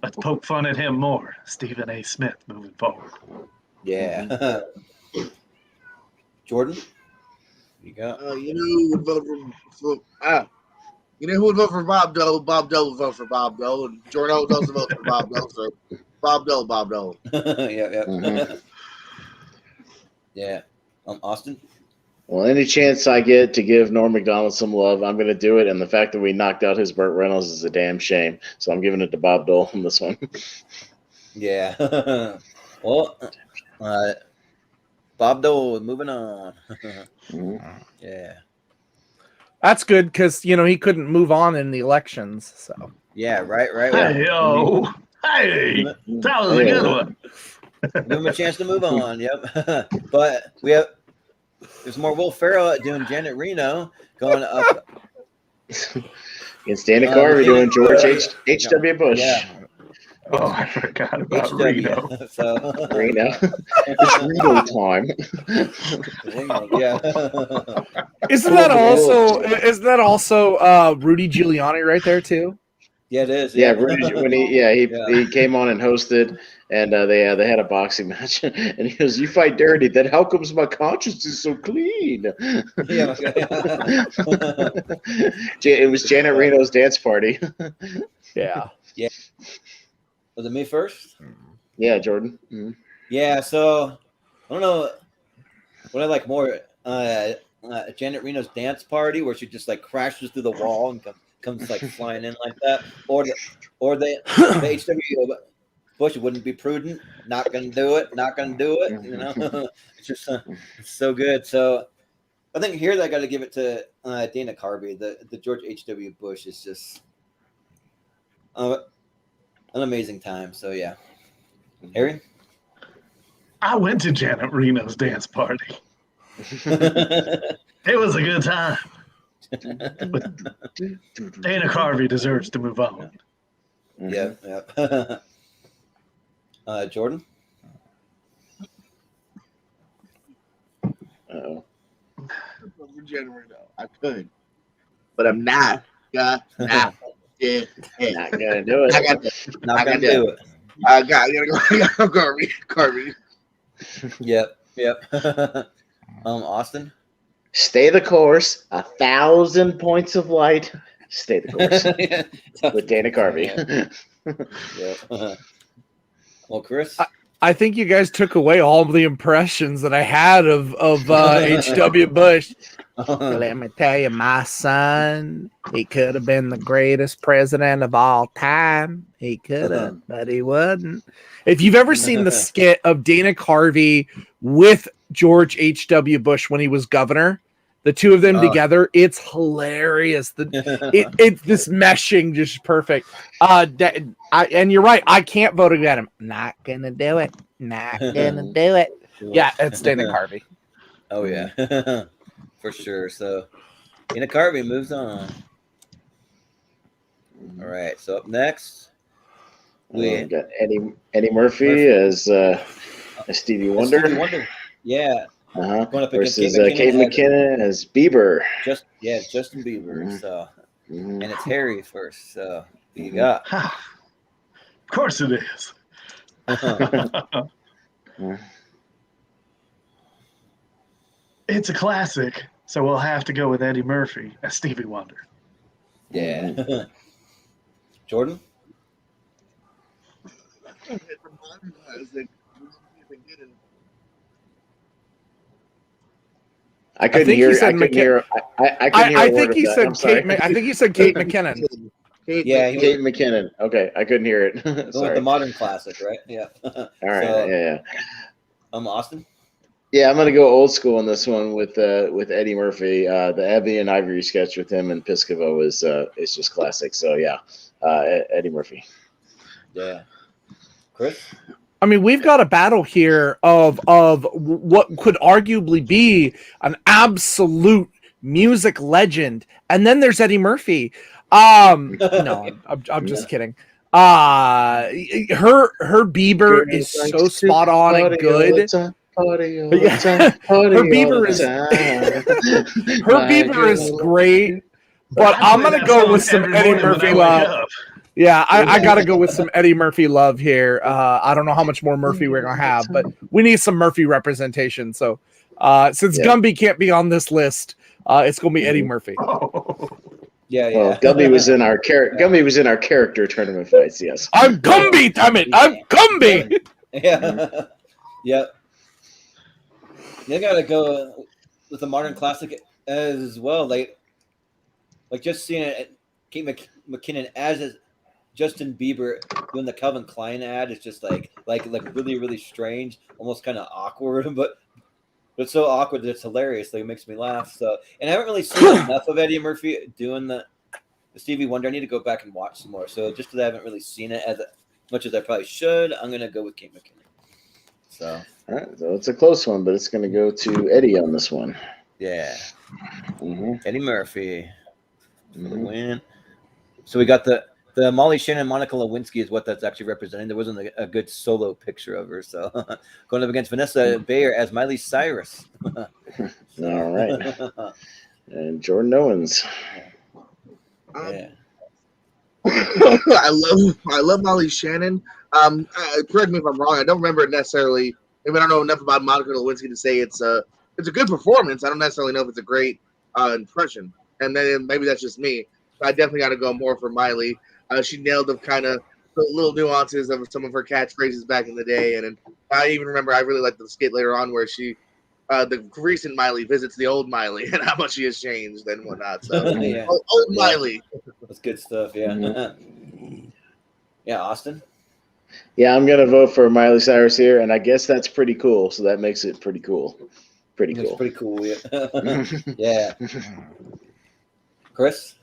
Let's poke fun at him more. Stephen A. Smith moving forward. Yeah. Jordan? You got? You know who would vote for Bob Dole? Bob Dole would vote for Bob Dole, and Jordan would also vote for Bob Dole. So Bob Dole. Yeah. Yeah. Austin? Well, any chance I get to give Norm Macdonald some love, I'm going to do it. And the fact that we knocked out his Burt Reynolds is a damn shame. So I'm giving it to Bob Dole on this one. Yeah. Well, Bob Dole, moving on. Yeah. That's good because he couldn't move on in the elections. So Yeah, right. Hey, yo. Hey, that was a good one. Give him a chance to move on. Yep. But there's more Will Ferrell doing Janet Reno going up. Against Dana Carvey doing George H.W. Bush. Yeah. Oh, I forgot about Reno. So Reno. It's Reno time. Yeah. Isn't that also Rudy Giuliani right there too? Yeah, it is. Yeah, Rudy, when he came on and hosted, and they had a boxing match, and he goes, "You fight dirty, then how comes my conscience is so clean?" Yeah. It was Janet Reno's dance party. Yeah. Was it me first? Yeah, Jordan. Mm-hmm. Yeah. So I don't know what I like more. Janet Reno's dance party, where she just like crashes through the wall and comes like flying in like that, or the H.W. Bush wouldn't be prudent, not gonna do it. It's just it's so good. So I think here I got to give it to Dana Carvey. The George H.W. Bush is just an amazing time. So yeah, Harry. I went to Janet Reno's dance party. It was a good time. Dana Carvey deserves to move on. Yep. Jordan. I could, but I'm not. Not gonna do it. Not gonna do it. I gotta go read Carvey. Yep. Austin. Stay the course. 1,000 points of light. Stay the course with Dana Carvey. Yep. Well, Chris. I think you guys took away all of the impressions that I had of H.W. Bush. Let me tell you, my son, he could have been the greatest president of all time. He could have, but he wouldn't. If you've ever seen the skit of Dana Carvey with George H.W. Bush when he was governor, the two of them together, it's hilarious. It's this meshing just perfect. And you're right, I can't vote against him. Not gonna do it. Not gonna do it. Yeah, it's Dana Carvey. Oh yeah, for sure. So Dana Carvey moves on. All right. So up next, we got Eddie Murphy as Stevie Wonder. Stevie Wonder. Yeah. Going up versus Kate McKinnon as Bieber. Justin Bieber. So, and it's Harry first. So, who you got? Of course it is. It's a classic, so we'll have to go with Eddie Murphy as Stevie Wonder. Yeah. Jordan? I couldn't hear. I couldn't hear. I think he said Kate. I think he said Kate McKinnon. Kate McKinnon. Okay, I couldn't hear it. Sorry. The modern classic, right? Yeah. All right. So, yeah. Austin. Yeah, I'm gonna go old school on this one with Eddie Murphy. The Ebby and Ivory sketch with him and Piscopo is just classic. So yeah, Eddie Murphy. Yeah. Chris. I mean, we've got a battle here of what could arguably be an absolute music legend, and then there's Eddie Murphy. No, I'm just kidding. Her Bieber is so spot on and good. Her Bieber is great, but I'm gonna go with some Eddie Murphy love. Yeah, I got to go with some Eddie Murphy love here. I don't know how much more Murphy we're going to have, but we need some Murphy representation. So since Gumby can't be on this list, it's going to be Eddie Murphy. Yeah. Well, Gumby was in our character tournament fights, yes. I'm Gumby, damn it. I'm Gumby. Yeah. Yep. You got to go with a modern classic as well. Like just seeing it, Kate McKinnon as Justin Bieber doing the Calvin Klein ad is just like really, really strange, almost kind of awkward, but it's so awkward that it's hilarious. Like, it makes me laugh. So, and I haven't really seen enough of Eddie Murphy doing the Stevie Wonder. I need to go back and watch some more. So just because I haven't really seen it as much as I probably should, I'm gonna go with Kate McKinnon. So, all right, so it's a close one, but it's gonna go to Eddie on this one. Yeah, Eddie Murphy for the win. So we got the Molly Shannon, Monica Lewinsky is what that's actually representing. There wasn't a good solo picture of her. So going up against Vanessa Bayer as Miley Cyrus. All right. And Jordan Owens. Yeah. I love Molly Shannon. Correct me if I'm wrong. I don't remember it necessarily. Maybe I don't know enough about Monica Lewinsky to say it's a good performance. I don't necessarily know if it's a great impression. And then maybe that's just me. But I definitely got to go more for Miley. She nailed the kind of the little nuances of some of her catchphrases back in the day. And I even remember I really liked the skit later on where she, the recent Miley visits the old Miley and how much she has changed and whatnot. So old Miley. That's good stuff. Yeah. Yeah. Austin. Yeah, I'm going to vote for Miley Cyrus here. And I guess that's pretty cool. So that makes it pretty cool. It's pretty cool. Yeah. Yeah. Chris.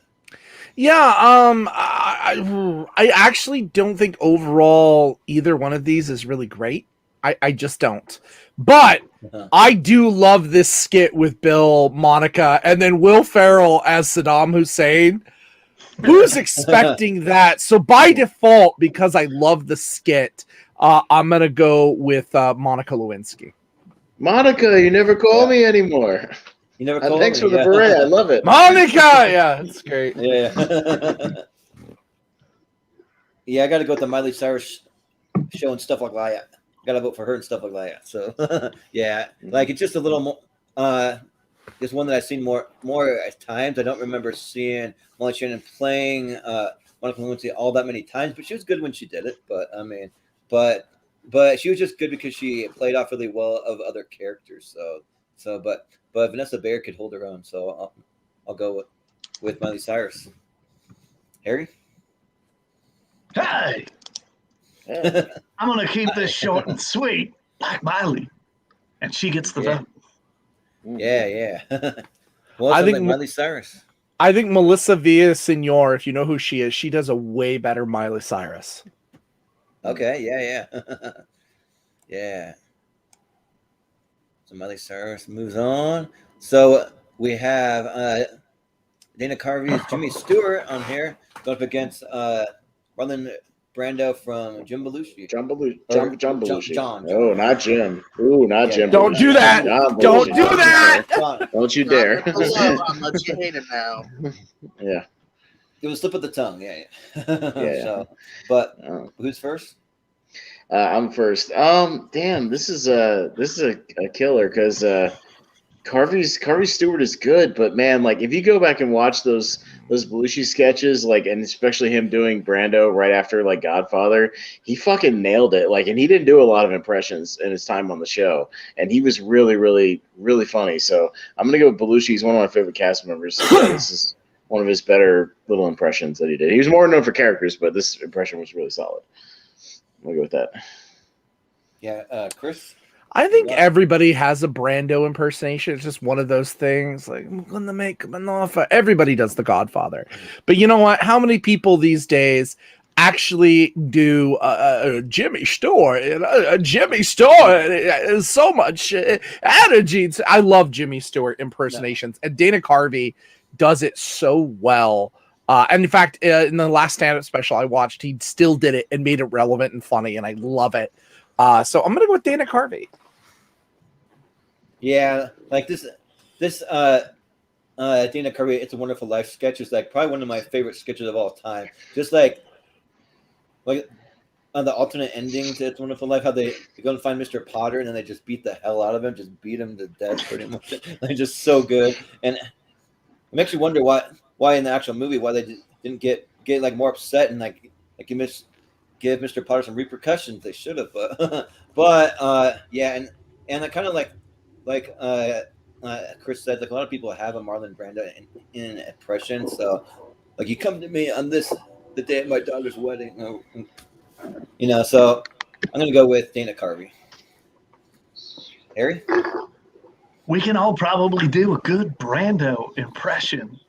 Yeah, I actually don't think overall either one of these is really great. I just don't. But I do love this skit with Bill, Monica, and then Will Ferrell as Saddam Hussein. Who's expecting that? So by default, because I love the skit, I'm gonna go with Monica Lewinsky. Monica, you never call me anymore. You never called Thanks me, for the beret. I love it. Monica, yeah, it's great. Yeah. Yeah, I got to go with the Miley Cyrus show and stuff like that. Got to vote for her and stuff like that. So, yeah, like it's just a little more. It's one that I've seen more at times. I don't remember seeing Molly Shannon playing Monica Lewinsky all that many times, but she was good when she did it. But I mean, but she was just good because she played off really well of other characters. But Vanessa Bayer could hold her own. So I'll go with Miley Cyrus. Harry? Hey, I'm going to keep this short and sweet, like Miley, and she gets the vote. Yeah. Well, I think like Miley Cyrus. I think Melissa Villaseñor, if you know who she is, she does a way better Miley Cyrus. Okay, yeah. Yeah. So Miley Cyrus moves on. So we have Dana Carvey's Jimmy Stewart on here going up against Marlon Brando from Jim Belushi. John Belushi. John. Oh, not Jim. Ooh, not Jim. Don't do that. Don't do that. Don't you dare. I'll let you hate it now. Yeah. It was slip of the tongue. Yeah. Yeah. So, but who's first? I'm first. Damn, this is a killer because Carvey Stewart is good, but man, like if you go back and watch those Belushi sketches, like, and especially him doing Brando right after like Godfather, he fucking nailed it. Like, and he didn't do a lot of impressions in his time on the show, and he was really, really, really funny. So I'm gonna go with Belushi. He's one of my favorite cast members. So this is one of his better little impressions that he did. He was more known for characters, but this impression was really solid. I'm gonna go with that. Yeah, Chris. I think everybody has a Brando impersonation. It's just one of those things. Like, I'm gonna make an offer. Everybody does the Godfather, but you know what? How many people these days actually do Jimmy Stewart? Jimmy Stewart is so much energy. I love Jimmy Stewart impersonations, and Dana Carvey does it so well. And in fact, in the last stand-up special I watched, he still did it and made it relevant and funny, and I love it. So I'm gonna go with Dana Carvey. Yeah, like this Dana Carvey, It's a Wonderful Life sketch is like probably one of my favorite sketches of all time. Just like on the alternate ending to It's a Wonderful Life, how they go and find Mr. Potter and then they just beat the hell out of him, just beat him to death pretty much. They're just so good, and it makes you wonder why in the actual movie why they didn't get like more upset and like you give Mr. Potter some repercussions. They should have, but yeah, and I kind of like Chris said, like a lot of people have a Marlon Brando in impression. So, like, you come to me on the day of my daughter's wedding, you know. So, I'm gonna go with Dana Carvey. Harry, We can all probably do a good Brando impression,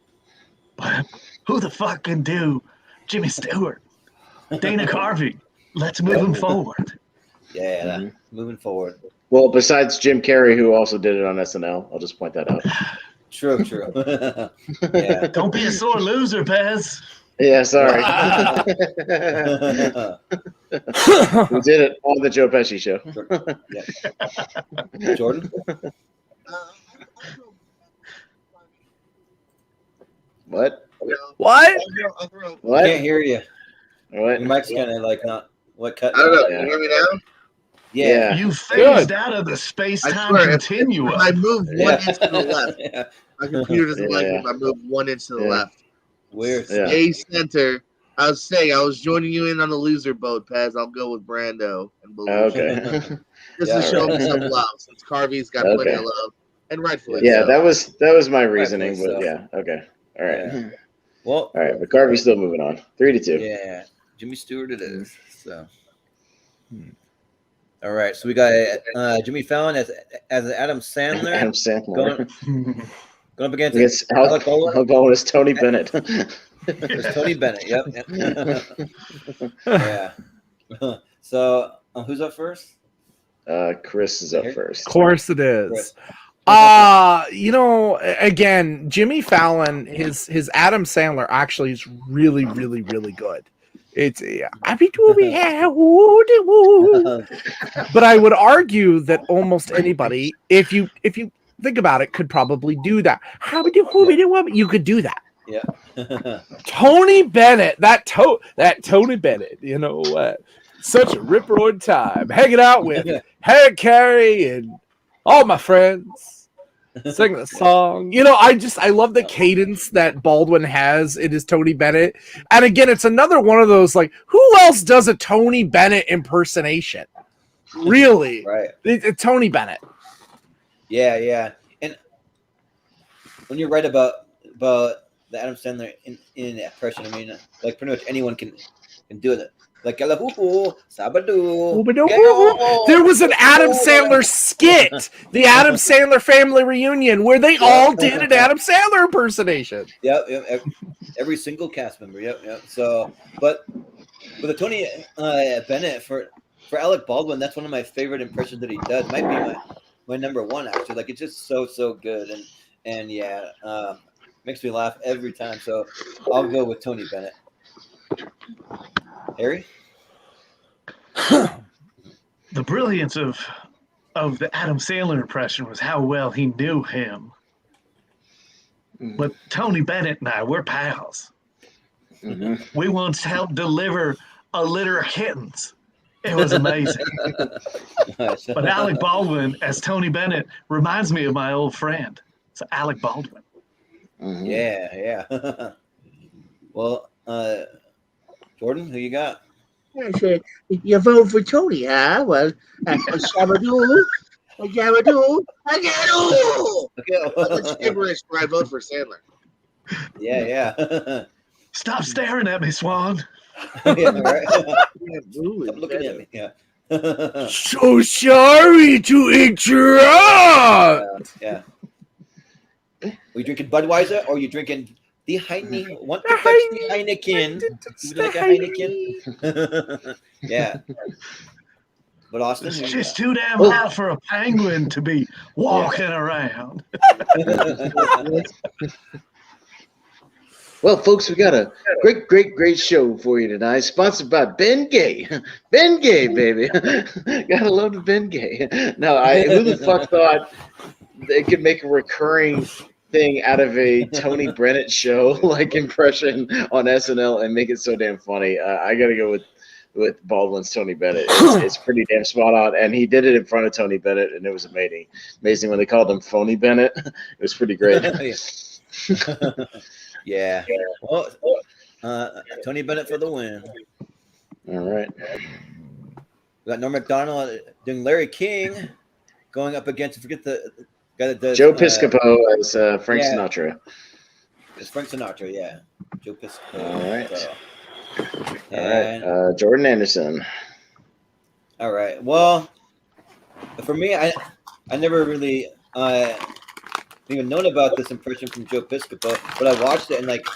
but who the fuck can do Jimmy Stewart? Dana Carvey. Let's move him forward. Yeah, moving forward. Well, besides Jim Carrey, who also did it on SNL, I'll just point that out. True. Yeah. Don't be a sore loser, Pez. Yeah, sorry. We did it on the Joe Pesci show. Yeah. Jordan? What? What? What? Can't hear you. What? Your mic's kind of like not what cut. I don't know. Yeah. Can you hear me now? Yeah. You phased out of the space-time continuum. If I move one inch to the left, Yeah. my computer doesn't like it if I move 1 inch to the left. Weird. Yeah. A center. I was saying I was joining you in on the loser boat, Pez. I'll go with Brando and Belushi. Okay. Just Yeah, to show right. him some love, since Carvey's got plenty of love, and rightfully Yeah, so. that was my reasoning, Rightfully but so. yeah, okay. All right. Yeah. Well, All right, but Carvey's still moving on. 3-2. yeah. Jimmy Stewart it is. So. All right. So we got Jimmy Fallon as Adam Sandler Adam Sandler. going up against Alec Baldwin is Tony Bennett. It's Tony Bennett. Yep. Yeah. So who's up first? Chris is up first. Of course it is. Chris. Again, Jimmy Fallon, his Adam Sandler actually is really, really, really good. It's but I would argue that almost anybody, if you think about it, could probably do that. You could do that. Yeah. Tony Bennett, that Tony Bennett, such a rip-roaring time, hanging out with Harry Caray and all my friends, singing a song. I love the cadence that Baldwin has in his Tony Bennett. And again, it's another one of those, like, who else does a Tony Bennett impersonation? Really? Right. It's Tony Bennett. Yeah. And when you're right about the Adam Sandler in impression, I mean, like pretty much anyone can do it. Like there was an Adam Sandler skit, the Adam Sandler Family Reunion, where they all did an Adam Sandler impersonation. Yep. Every single cast member. Yep. So, but with the Tony Bennett for Alec Baldwin, that's one of my favorite impressions that he does. Might be my number one actually. Like it's just so good and yeah, makes me laugh every time. So I'll go with Tony Bennett. Harry? The brilliance of the Adam Sandler impression was how well he knew him. But Tony Bennett and I, we're pals. Mm-hmm. We once helped deliver a litter of kittens. It was amazing. But Alec Baldwin as Tony Bennett reminds me of my old friend. It's Alec Baldwin. Mm-hmm. Yeah. Well, Jordan, who you got? I said, you vote for Tony, huh? Well, Shabadoo, That's gibberish where I vote for Sandler. Yeah. Stop staring at me, Swan. Yeah, right. Stop looking at me. Yeah. So sorry to interrupt. Yeah. Are you drinking Budweiser or are you drinking the Heineken? Want to fetch the Heineken? Would you like a Heineken? Yeah. But Austin, It's just too damn hot for a penguin to be walking around. Well, folks, we got a great show for you tonight. Sponsored by Ben Gay. Ben Gay, baby. Gotta love the Ben Gay. No, who the fuck thought they could make a recurring thing out of a Tony Bennett show like impression on SNL and make it so damn funny? I gotta go with Baldwin's Tony Bennett. It's pretty damn spot on, and he did it in front of Tony Bennett, and it was amazing when they called him Phony Bennett. It was pretty great. Yeah. Well, Tony Bennett for the win. All right. We got Norm Macdonald doing Larry King, going up against, forget the guy that does Joe Piscopo as Frank Sinatra. It's Frank Sinatra, yeah. Joe Piscopo. All right. So. All right. Jordan Anderson. All right. Well, for me, I never really even known about this impression from Joe Piscopo, but I watched it and like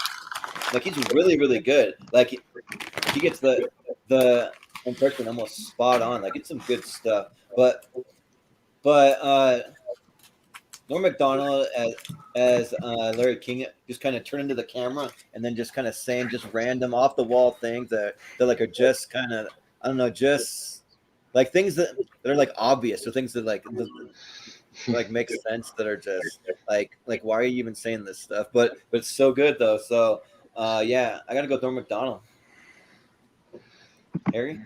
he's really, really good. Like he gets the impression almost spot on. Like it's some good stuff. But Norm Macdonald as Larry King just kind of turning to the camera and then just kind of saying just random off the wall things that like are just kind of, I don't know, just like things that are like obvious or things that like make sense that are just like why are you even saying this stuff? But it's so good though. So yeah, I gotta go with Norm Macdonald. Harry?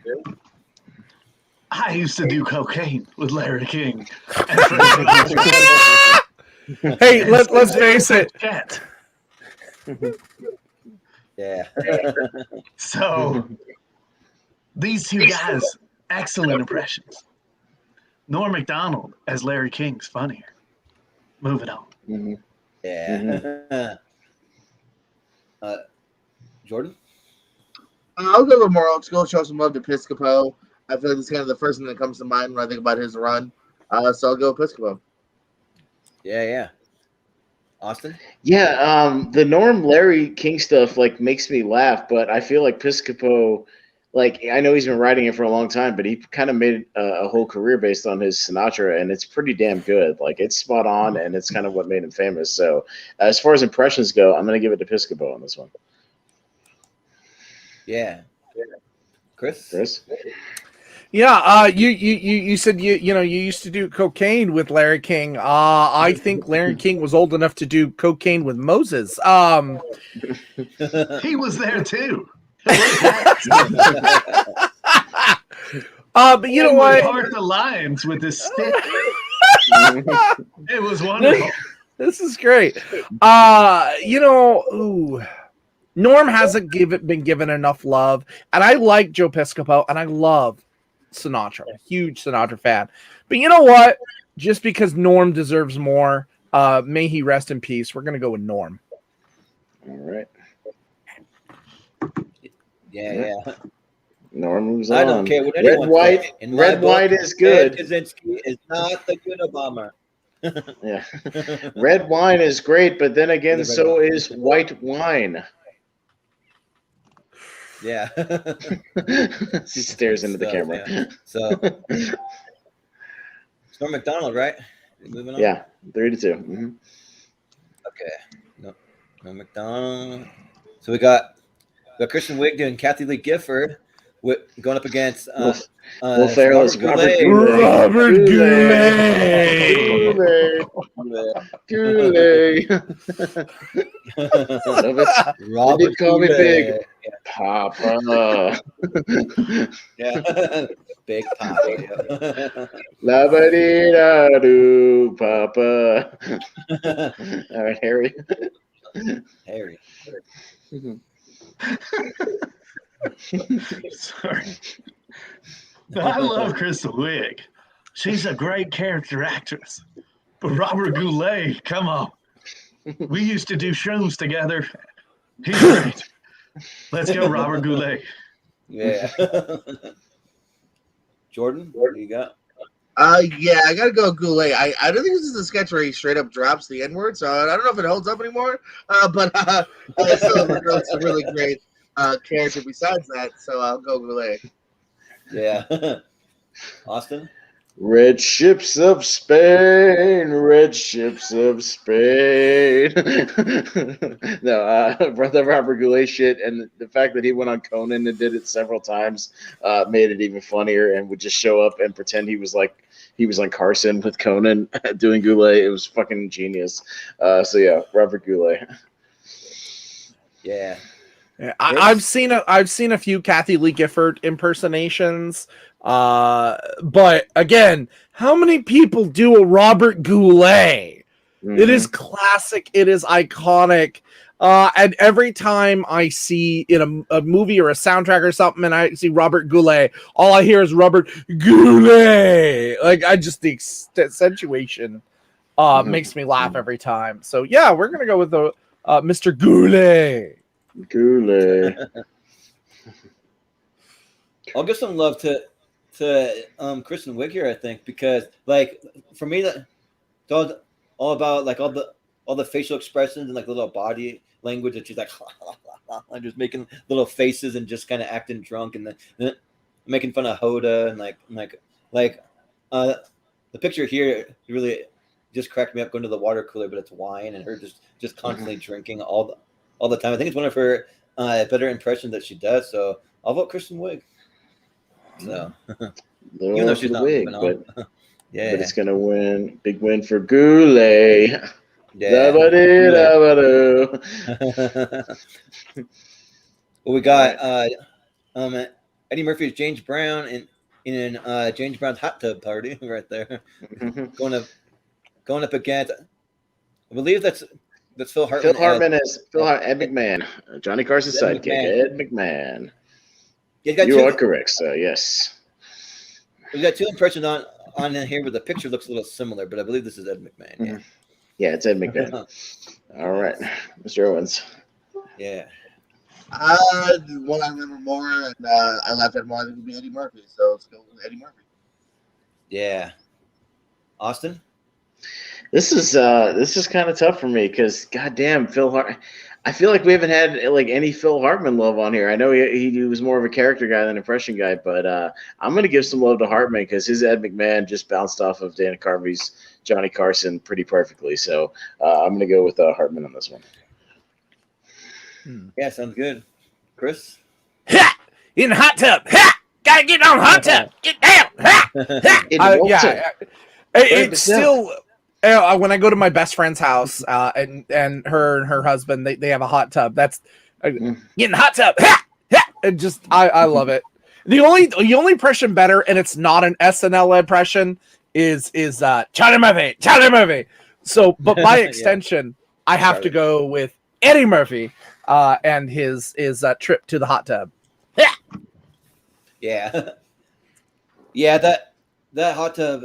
I used to do cocaine with Larry King. Hey, let's face it. Yeah. So these two guys, excellent impressions. Norm Macdonald as Larry King's funnier. Moving on. Mm-hmm. Yeah. Jordan? I'll go with more old school. Show some love to Piscopo. I feel like it's kind of the first thing that comes to mind when I think about his run. So I'll go with Piscopo. Yeah. Austin? Yeah, the Norm Larry King stuff like makes me laugh, but I feel like Piscopo, like I know he's been writing it for a long time, but he kind of made a whole career based on his Sinatra, and it's pretty damn good. Like it's spot on, and it's kind of what made him famous. So as far as impressions go, I'm gonna give it to Piscopo on this one. Yeah. Chris? Yeah, you said you used to do cocaine with Larry King. I think Larry King was old enough to do cocaine with Moses. He was there too. But you know And what? would part the lines with his stick. It was wonderful. This is great. Norm hasn't been given enough love, and I like Joe Piscopo, and I love Sinatra. I'm a huge Sinatra fan. But you know what? Just because Norm deserves more, may he rest in peace. We're gonna go with Norm. All right. Yeah. Norm moves on. I don't care what Red anyone White. says. In my Red book, White is Ted good. Kaczynski is not the good Obama. Yeah. Red wine is great, but then again, The red so wine. is white wine. Yeah. She stares into the So, camera. yeah. So, it's Norm Mcdonald, right? Moving on? Yeah, 3-2. Mm-hmm. Okay. No McDonald. So we got Kristen Wiig and Kathy Lee Gifford going up against Will Ferrell is Robert Goulet. Goulet. Love it. Robert They did call me big. Goulet. Papa. Yeah. Big Papa. La-ba-dee-da-doo, Papa. All right, Harry. Harry. Sorry. I love Kristen Wiig. She's a great character actress. But Robert Goulet, come on. We used to do shows together. He's great. Let's go, Robert Goulet. Yeah. Jordan, what do you got? Yeah, I gotta go Goulet. I don't think this is a sketch where he straight up drops the N-word, so I don't know if it holds up anymore. But it's still a really great character besides that, so I'll go Goulet. Yeah. Austin? Red ships of Spain, red ships of Spain. No, Brother Robert Goulet shit, and the fact that he went on Conan and did it several times made it even funnier, and would just show up and pretend he was like Carson with Conan doing Goulet. It was fucking genius. So yeah, Robert Goulet. Yeah. Yeah, I've seen a few Kathy Lee Gifford impersonations, but again, how many people do a Robert Goulet? Mm-hmm. It is classic. It is iconic. And every time I see in a movie or a soundtrack or something, and I see Robert Goulet, all I hear is Robert Goulet. Like the accentuation makes me laugh every time. So yeah, we're gonna go with the Mr. Goulet. Goulet. I'll give some love to Kristen Wiig here, I think, because like for me that it's all about like all the facial expressions and like little body language that she's like just making little faces and just kind of acting drunk and then making fun of Hoda and the picture here really just cracked me up going to the water cooler, but it's wine and her just constantly drinking all the time. I think it's one of her better impressions that she does. So I'll vote Kristen Wiig. So even though she's not moving on. Yeah. But it's gonna win. Big win for Goulet. Yeah. Well, we got Eddie Murphy's James Brown in James Brown's hot tub party right there. Going up against, I believe that's Phil Hartman. Ed McMahon, Johnny Carson's sidekick, Ed McMahon. You are correct, sir. Yes. We got two impressions on in here where the picture looks a little similar, but I believe this is Ed McMahon. Yeah, yeah, it's Ed McMahon. All right, Mr. Owens. Yeah. One I remember more, and I laughed at more. I think it would be Eddie Murphy. So let's go with Eddie Murphy. Yeah. Austin. This is kind of tough for me because goddamn Phil Hart. I feel like we haven't had like any Phil Hartman love on here. I know he was more of a character guy than impression guy, but I'm gonna give some love to Hartman because his Ed McMahon just bounced off of Dana Carvey's Johnny Carson pretty perfectly. So I'm gonna go with Hartman on this one. Yeah, sounds good. Chris? Ha! In the hot tub. Ha! Gotta get on the hot tub. Get down. Ha! Ha! It's still when I go to my best friend's house and her and her husband, they have a hot tub. That's get in the hot tub. Ha! Ha! And just I love it. The only impression better, and it's not an SNL impression, is Charlie Murphy. So, but by extension, I have to go with Eddie Murphy and his trip to the hot tub. Yeah. Yeah, that hot tub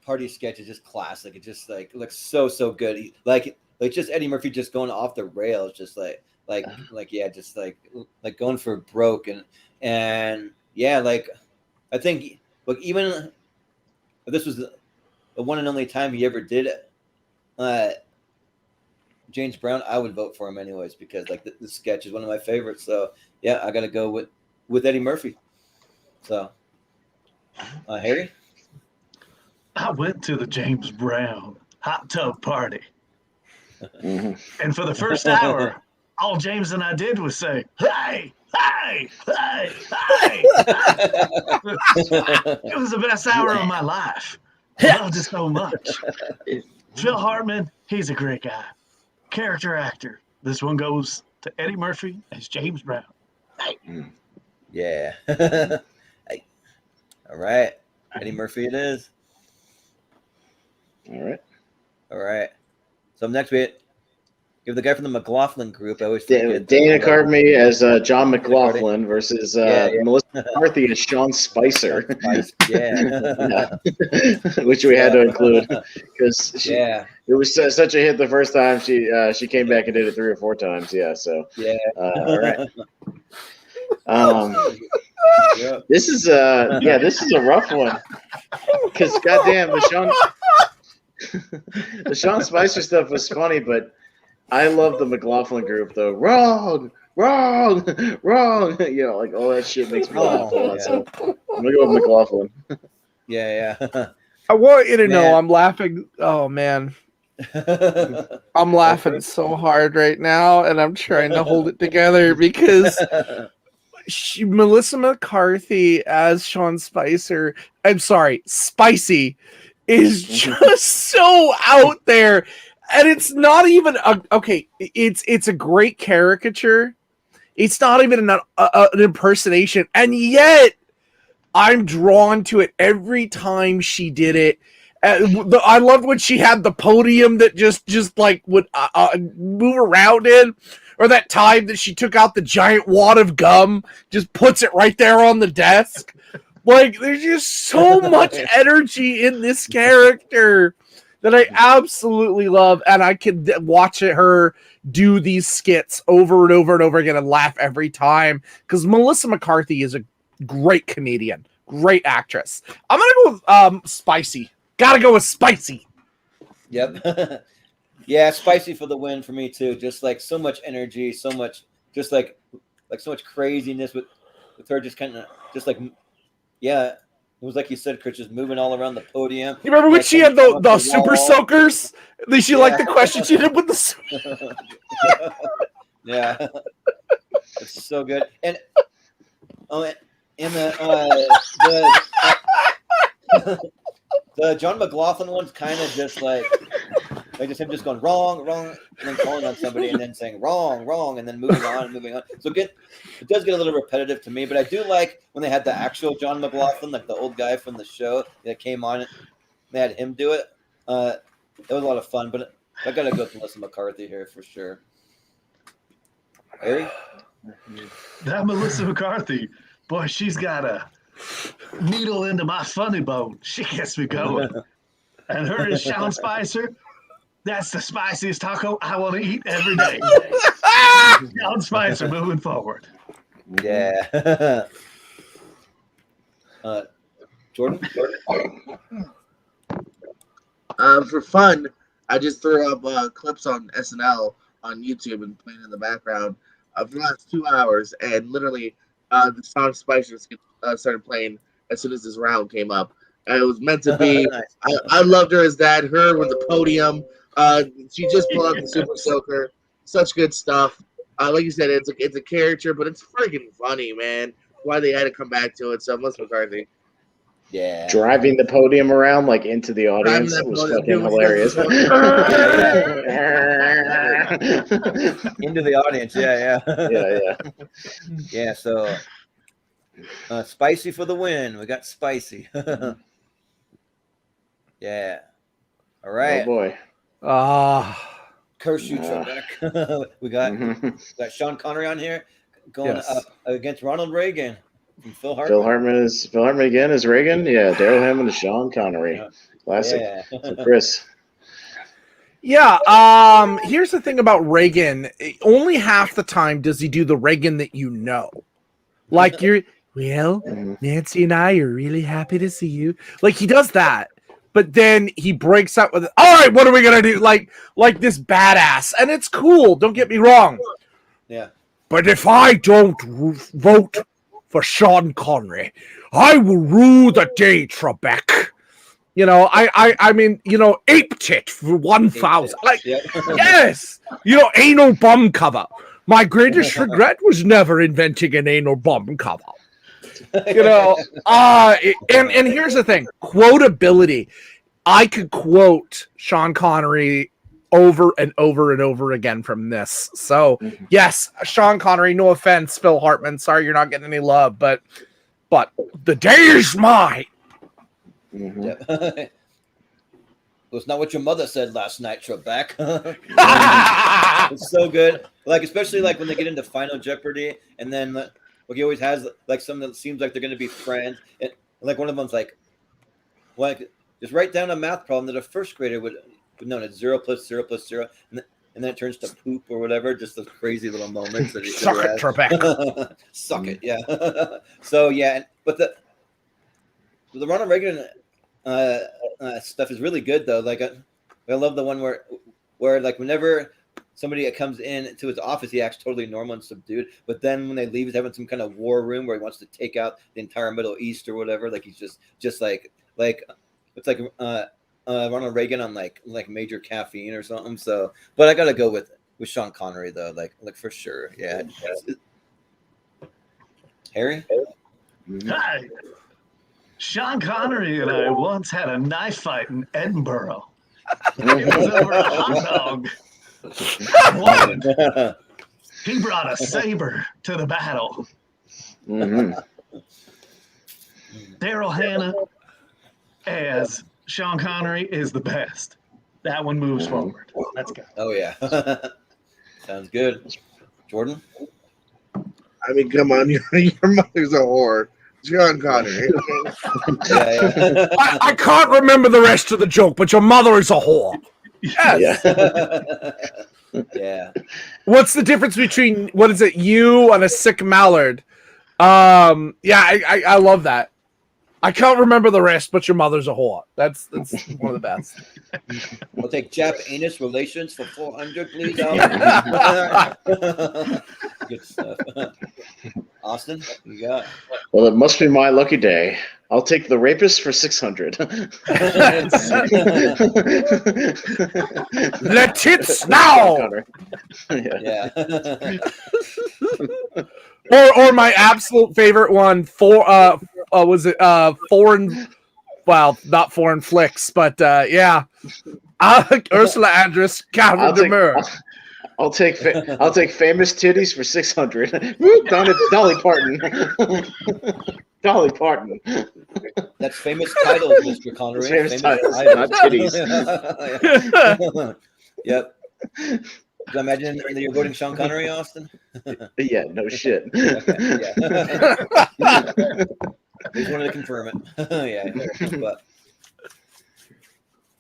party sketch is just classic. It just like looks so good. Like just Eddie Murphy just going off the rails, just like just like going for broke and yeah, like I think like even if this was the one and only time he ever did James Brown, I would vote for him anyways because like the sketch is one of my favorites. So yeah, I gotta go with Eddie Murphy. So Harry? I went to the James Brown hot tub party. And for the first hour, all James and I did was say, hey, hey, hey, hey. It was the best hour of my life. I loved it so much. Phil Hartman, he's a great guy. Character actor. This one goes to Eddie Murphy as James Brown. Hey. Yeah. Hey. All right. Eddie Murphy it is. All right. So next we give the guy from the McLaughlin group. I always forget. Dana Carvey as John McLaughlin versus Melissa McCarthy as Sean Spicer. Which we had to include because it was such a hit the first time. She came back and did it 3 or 4 times. Yeah. So all right. This is a rough one because goddamn the Sean Spicer stuff was funny, but I love the McLaughlin group though. Wrong. You know, like all that shit makes me laugh a lot. So I'm gonna go with McLaughlin. Yeah. I want you to know I'm laughing. Oh man. I'm laughing so hard right now, and I'm trying to hold it together because Melissa McCarthy as Sean Spicer. I'm sorry, Spicy is just so out there, and it's not even it's a great caricature. It's not even an impersonation, and yet I'm drawn to it every time she did it. I loved when she had the podium that just like would move around in, or that time that she took out the giant wad of gum, just puts it right there on the desk. Like, there's just so much energy in this character that I absolutely love, and I can watch her do these skits over and over and over again and laugh every time, because Melissa McCarthy is a great comedian, great actress. I'm gonna go with Spicy. Gotta go with Spicy. Yep. Yeah, Spicy for the win for me too. Just like so much energy, so much, just like so much craziness with her. Just kind of, just like, yeah. It was like you said, Chris, just moving all around the podium. You remember when she had the super soakers? She liked the question she did with the. Yeah, it's so good. And in the John McLaughlin one's kind of just like just him just going wrong, and then calling on somebody and then saying wrong, and then moving on. So it does get a little repetitive to me, but I do like when they had the actual John McLaughlin, like the old guy from the show that came on. They had him do it. That was a lot of fun, but I gotta go with Melissa McCarthy here for sure. Harry? That Melissa McCarthy, boy, she's got a needle into my funny bone. She gets me going. And her and Sean Spicer, that's the spiciest taco I want to eat every day. Sean Spicer moving forward. Yeah. Jordan? For fun, I just threw up clips on SNL on YouTube and playing in the background for the last 2 hours, and literally the song Spice started playing as soon as this round came up. And it was meant to be. Nice. I loved her as that. Her with the podium. She just pulled out the Super Soaker. Such good stuff. Like you said, it's a character, but it's freaking funny, man. Why they had to come back to it. So Melissa McCarthy. Yeah. Driving the podium around like into the audience Driving was that fucking podium. hilarious. Into the audience. Yeah. Yeah. So, spicy for the win. We got spicy. Yeah. All right. Oh boy. Curse you, Trebek. We got Sean Connery on here going up against Ronald Reagan from Phil Hartman. Phil Hartman again is Reagan. Yeah, Daryl Hammond is Sean Connery. Classic. Yeah. So Chris. Yeah. Here's the thing about Reagan. Only half the time does he do the Reagan that you know. Like Nancy and I are really happy to see you. Like he does that. But then he breaks out with, all right, what are we going to do? Like this badass. And it's cool. Don't get me wrong. Yeah. But if I don't vote for Sean Connery, I will rue the day, Trebek. You know, I mean, you know, ape tit for 1,000. Like, yes. You know, anal bum cover. My greatest regret was never inventing an anal bum cover. You know, and here's the thing, quotability. I could quote Sean Connery over and over and over again from this. So yes, Sean Connery, no offense, Phil Hartman. Sorry you're not getting any love, but the day is mine. Well, it's not what your mother said last night, Trebek. It's so good. Like, especially like when they get into Final Jeopardy, and then like he always has like something that seems like they're going to be friends, and like one of them's like just write down a math problem that a first grader would know. It's 0 + 0 + 0, and then it turns to poop or whatever. Just those crazy little moments that he Suck it, Trebek. Suck it, yeah. So yeah, but the Ronald Reagan stuff is really good though. Like I love the one where like whenever somebody comes in to his office, he acts totally normal and subdued. But then when they leave, he's having some kind of war room where he wants to take out the entire Middle East or whatever. Like he's just like it's like Ronald Reagan on like major caffeine or something. So, but I gotta go with Sean Connery though. Like for sure. Yeah. Harry. Hi. Sean Connery and I once had a knife fight in Edinburgh. It was over a hot dog. He brought a saber to the battle. Daryl Hannah as Sean Connery is the best. That one moves forward. Let's go. Oh yeah. Sounds good. Jordan? I mean, come on, your mother's a whore. Sean Connery. Yeah. I can't remember the rest of the joke, but your mother is a whore. Yes. Yeah. What's the difference between you and a sick mallard? I love that. I can't remember the rest, but your mother's a whore. That's one of the best. We'll take Jap anus relations for 400, please. Good stuff. Austin, you got? Well, it must be my lucky day. I'll take the rapist for 600. Let tits now. Yeah. Or my absolute favorite one foreign? Well, not foreign flicks, but yeah. Ursula Andress, Calvin Demure. I'll take famous titties for 600. Dolly Parton. Dolly Parton. That's famous titles, Mr. Connery. Famous titles, not titties. Yep. Do I imagine that you're voting Sean Connery, Austin? Yeah, no shit. Okay, yeah. Just wanted to confirm it. Yeah. But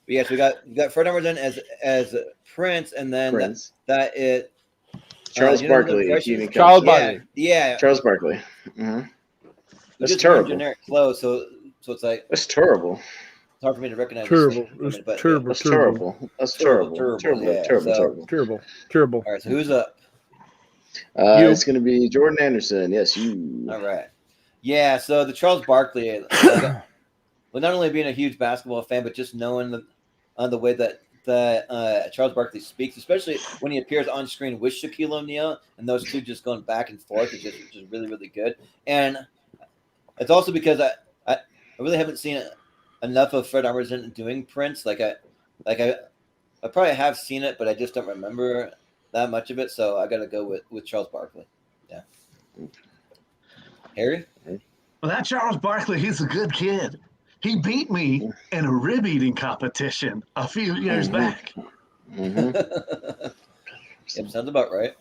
yes, we got Fred Armisen as Prince, and then Prince. that it Charles Barkley. Charles Barkley. Yeah. Charles Barkley. Mm-hmm. That's Just terrible. Generic clothes. So So it's like That's terrible. it's hard for me to recognize. Terrible. But That's terrible. That's terrible. Terrible. All right, so who's up? It's going to be Jordan Anderson. Yes, you. All right. Yeah, so the Charles Barkley, well, not only being a huge basketball fan, but just knowing the way that Charles Barkley speaks, especially when he appears on screen with Shaquille O'Neal, and those two just going back and forth, is just really, really good. And it's also because I really haven't seen enough of Fred Armisen doing Prince. I probably have seen it, but I just don't remember that much of it. So I got to go with Charles Barkley. Yeah. Harry? Well, that Charles Barkley, he's a good kid. He beat me in a rib eating competition a few years back. Yep, sounds about right.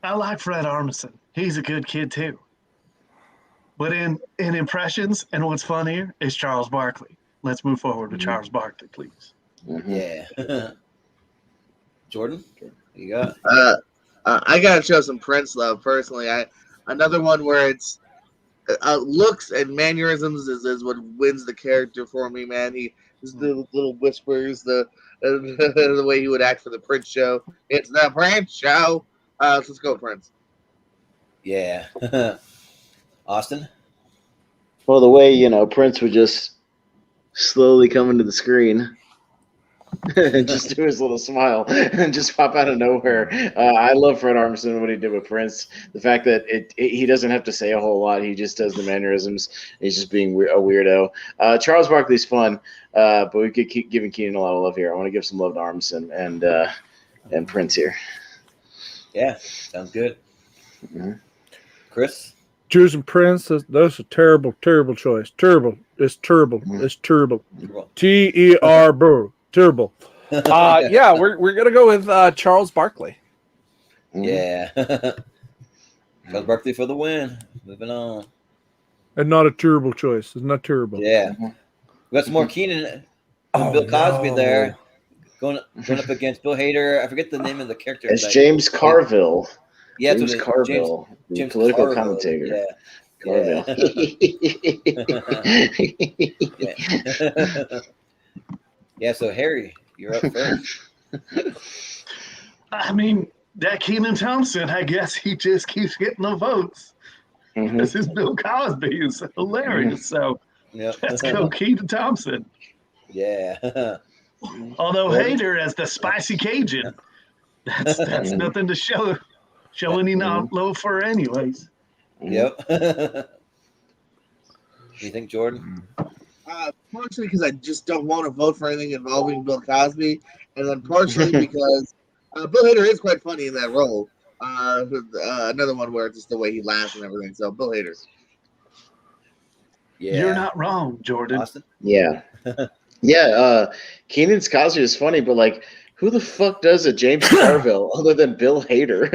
I like Fred Armisen. He's a good kid too. But in Impressions, and what's funnier is Charles Barkley. Let's move forward with Charles Barkley, please. Yeah. Jordan, what you got? I gotta show some Prince love personally. Another one where it's looks and mannerisms is what wins the character for me, man. The little whispers, the way he would act for the Prince show. It's the Prince show. So let's go, Prince. Yeah. Austin? Well, the way, Prince would just slowly come into the screen and just do his little smile and just pop out of nowhere. I love Fred Armisen, what he did with Prince. The fact that he doesn't have to say a whole lot. He just does the mannerisms. He's just being a weirdo. Charles Barkley's fun, but we could keep giving Keenan a lot of love here. I want to give some love to Armisen and Prince here. Yeah, sounds good. Mm-hmm. Chris? Choosing Prince, that's a terrible, terrible choice. Terrible. It's terrible. It's terrible. T-E-R-B. Terrible. Yeah, we're gonna go with Charles Barkley. Yeah. Charles Barkley for the win. Moving on. And not a terrible choice. It's not terrible. Yeah. We got some more Keenan and Bill Cosby there. Going up against Bill Hader. I forget the name of the character. It's James Carville. Yeah, James Carville, James political Carville, commentator. Yeah. Carville. Yeah. Yeah, so Harry, you're up first. I mean, that Kenan Thompson, I guess he just keeps getting the votes. This is Bill Cosby. Is hilarious. So let's go Kenan Thompson. Yeah. Although Hader as the spicy Cajun, that's nothing to show any not low for anyways. Yep. You think, Jordan? Partially because I just don't want to vote for anything involving Bill Cosby, and then partially because Bill Hader is quite funny in that role. Another one where it's just the way he laughs and everything. So Bill Hader. Yeah. You're not wrong, Jordan. Austin? Yeah. Yeah. Keenan's Cosby is funny, but who the fuck does a James Carville other than Bill Hader?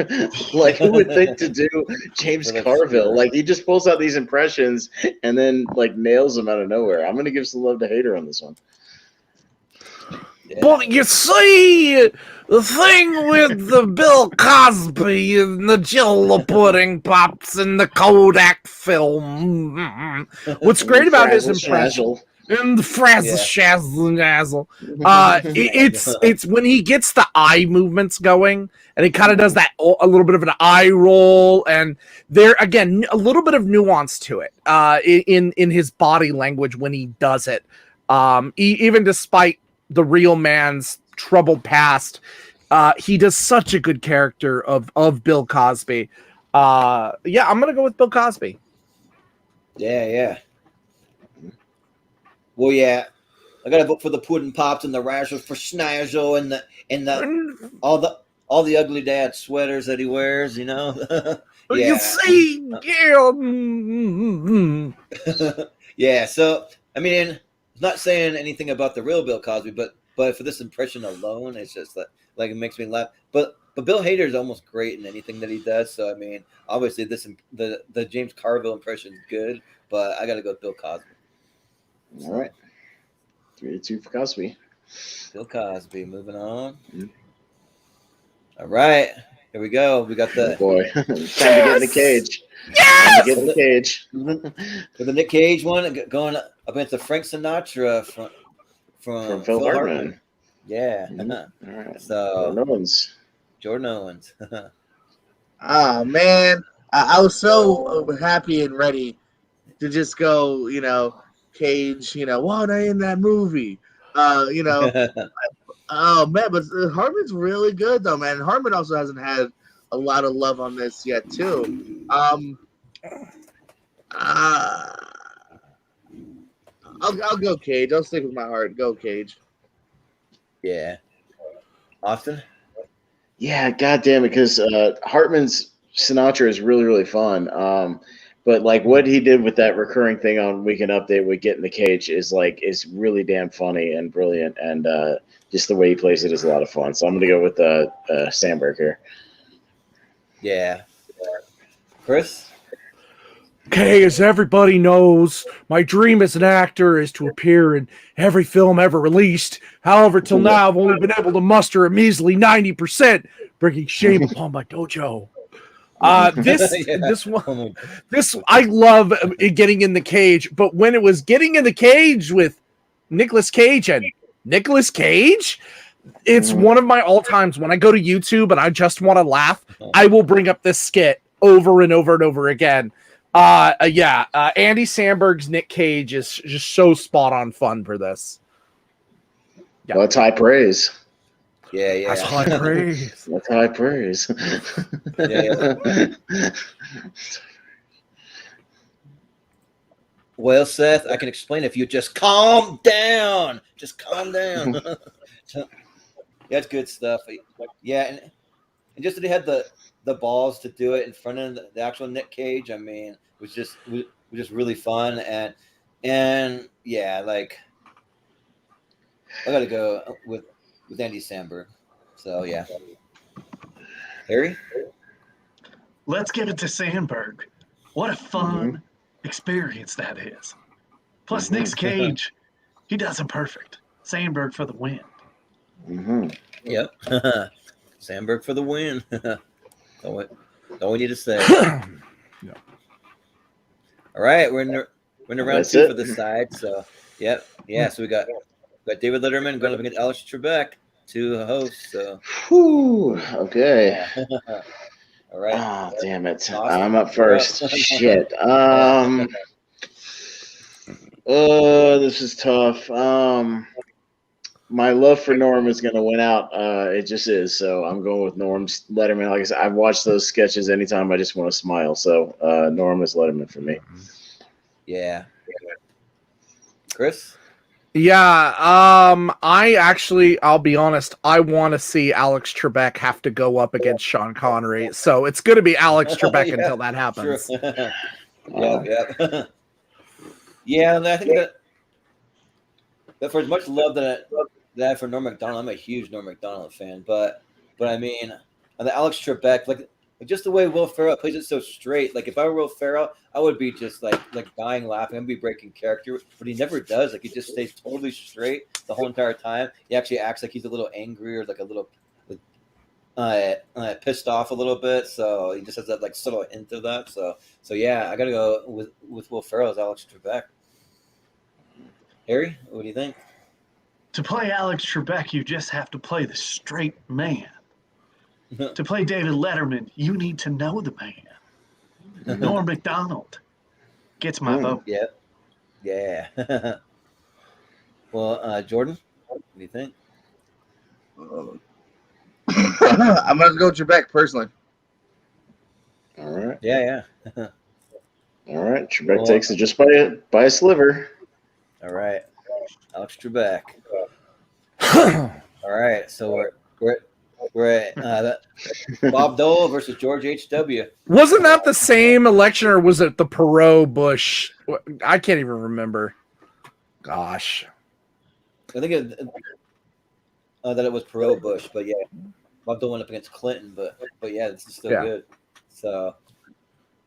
Who would think to do James Carville? He just pulls out these impressions and then nails them out of nowhere. I'm gonna give some love to Hader on this one. Yeah. But you see, the thing with the Bill Cosby and the Jello pudding pops and the Kodak film, what's great about his impression and the frazzle shazzle nazzle, it's when he gets the eye movements going and he kind of does that a little bit of an eye roll, and there again a little bit of nuance to it in his body language when he does it, even despite the real man's troubled past. He does such a good character of Bill Cosby. I'm gonna go with Bill Cosby. Yeah. Well, yeah, I gotta vote for the pudding pops and the rashers for Schnazzle and the all the ugly dad sweaters that he wears. Yeah. You see, Yeah. So I mean, it's not saying anything about the real Bill Cosby, but for this impression alone, it's just it makes me laugh. But Bill Hader is almost great in anything that he does. So I mean, obviously the James Carville impression is good, but I gotta go with Bill Cosby. All right. 3-2 for Cosby. Bill Cosby. Moving on. All right. Here we go. We got the boy. Time to get in the cage. Yes! Get in the cage. For the Nick Cage one, going up against the Frank Sinatra from Phil Hartman. Yeah. Mm-hmm. All right. So Jordan Owens. Oh man, I was so happy and ready to just go, Cage, what are in that movie? Oh man, but Harmon's really good though, man. Harmon also hasn't had a lot of love on this yet too. I'll go Cage. I'll stick with my heart. Go Cage. Yeah. Austin? Yeah, goddamn it, because Hartman's Sinatra is really, really fun. But like what he did with that recurring thing on Weekend Update with Get in the Cage is really damn funny and brilliant, and just the way he plays it is a lot of fun. So I'm gonna go with Sandberg here. Yeah. Chris? Okay, as everybody knows, my dream as an actor is to appear in every film ever released. However, till now, I've only been able to muster a measly 90%, bringing shame upon my dojo. This I love Getting in the Cage, but when it was Getting in the Cage with Nicolas Cage and Nicolas Cage, it's one of my all times. When I go to YouTube and I just want to laugh, I will bring up this skit over and over and over again. Andy Samberg's Nick Cage is just so spot on fun for this. Yeah. Well, that's high praise. Yeah. That's high praise. That's high praise. Yeah. Well, Seth, I can explain if you just calm down. Just calm down. That's good stuff. Yeah, and just that he had the balls to do it in front of the actual Nick Cage. I mean, was just really fun, and yeah, like I gotta go with Andy Samberg. So yeah, Harry. Let's give it to Sandberg. What a fun experience that is. Plus, Nick Cage, he does it perfect. Sandberg for the win. Yep. Sandberg for the win. That's all we need to say. Yeah. All right, we're in round two for this side. So, yeah. So we got David Letterman going up against Alex Trebek, two hosts. So, okay. Yeah. All right. Oh, damn it! Awesome. I'm up first. Shit. This is tough. My love for Norm is going to win out. It just is. So I'm going with Norm's Letterman. Like I said, I've watched those sketches anytime I just want to smile. So Norm is Letterman for me. Yeah. Chris? Yeah. I'll be honest. I want to see Alex Trebek have to go up against Sean Connery. So it's going to be Alex Trebek until that happens. Yeah. Yeah, and I think that for as much love that I have for Norm Macdonald, I'm a huge Norm Macdonald fan. But I mean, the Alex Trebek, like just the way Will Ferrell plays it so straight. Like if I were Will Ferrell, I would be just like dying laughing. I'd be breaking character, but he never does. Like he just stays totally straight the whole entire time. He actually acts like he's a little angry or like a little pissed off a little bit. So he just has that like subtle hint of that. So yeah, I gotta go with Will Ferrell as Alex Trebek. Harry, what do you think? To play Alex Trebek, you just have to play the straight man. To play David Letterman, you need to know the man. Norm Macdonald gets my vote. Yep. Yeah. Well, Jordan, what do you think? I'm going to go Trebek personally. All right. Yeah. All right. Trebek takes it just by a sliver. All right. Alex Trebek. All right. So we're at Bob Dole versus George H.W. Wasn't that the same election, or was it the Perot Bush? I can't even remember. Gosh. I think that it was Perot Bush, but yeah, Bob Dole went up against Clinton, but yeah, this is still good. So,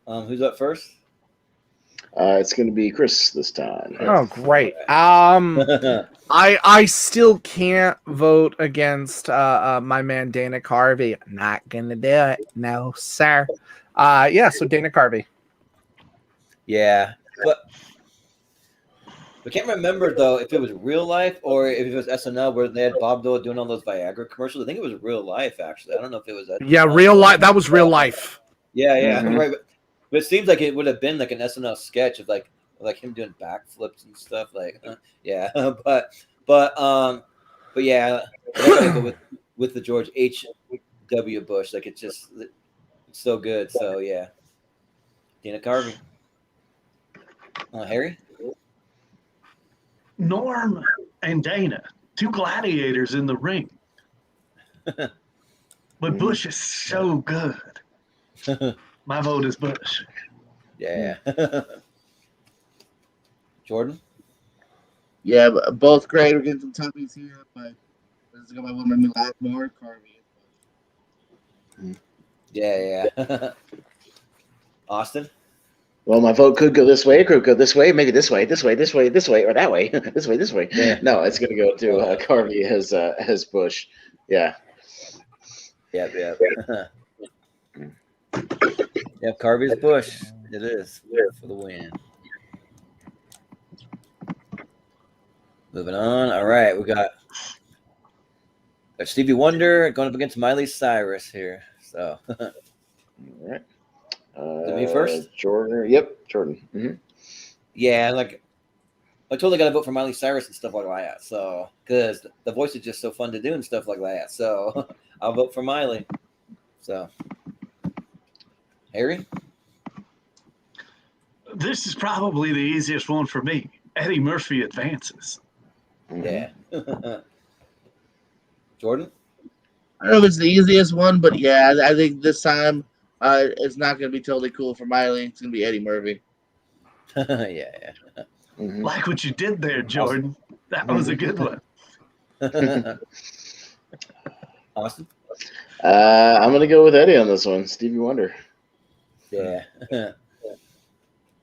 who's up first? It's going to be Chris this time. Oh, great. I still can't vote against my man Dana Carvey. I'm not gonna do it. No, sir. So Dana Carvey. Yeah, but I can't remember though if it was real life or if it was SNL where they had Bob Dole doing all those Viagra commercials. I think it was real life actually. I don't know if it was that. Yeah, real life. That was real life. Yeah, right. But it seems like it would have been like an SNL sketch of like him doing backflips and stuff. Like, yeah, but yeah, I gotta go with the George H.W. Bush. Like it's so good. So yeah, Dana Carvey, Harry. Norm and Dana, two gladiators in the ring. But Bush is so good. My vote is Bush. Yeah. Jordan? Yeah, both great. We're getting some toughies here, but this is going to make me laugh more. Carvey. Yeah. Austin? Well, my vote could go this way, it could go this way, maybe this way, this way, this way, this way, or that way, this way, this way. Yeah. No, it's going to go to Carvey as Bush. Yeah. Yeah. Yeah, Carvey's Bush. It is for the win. Moving on. All right, we got Stevie Wonder going up against Miley Cyrus here. So, All right. Is it me first? Jordan. Yep, Jordan. Mm-hmm. Yeah, like I totally got to vote for Miley Cyrus and stuff like that. So, because the voice is just so fun to do and stuff like that. So, I'll vote for Miley. So, Harry? This is probably the easiest one for me. Eddie Murphy advances. Yeah. Jordan? I don't know if it's the easiest one, but yeah, I think this time it's not going to be totally cool for Miley. It's going to be Eddie Murphy. Yeah. Mm-hmm. Like what you did there, Jordan. That was a good one. Austin? I'm going to go with Eddie on this one. Stevie Wonder. Yeah.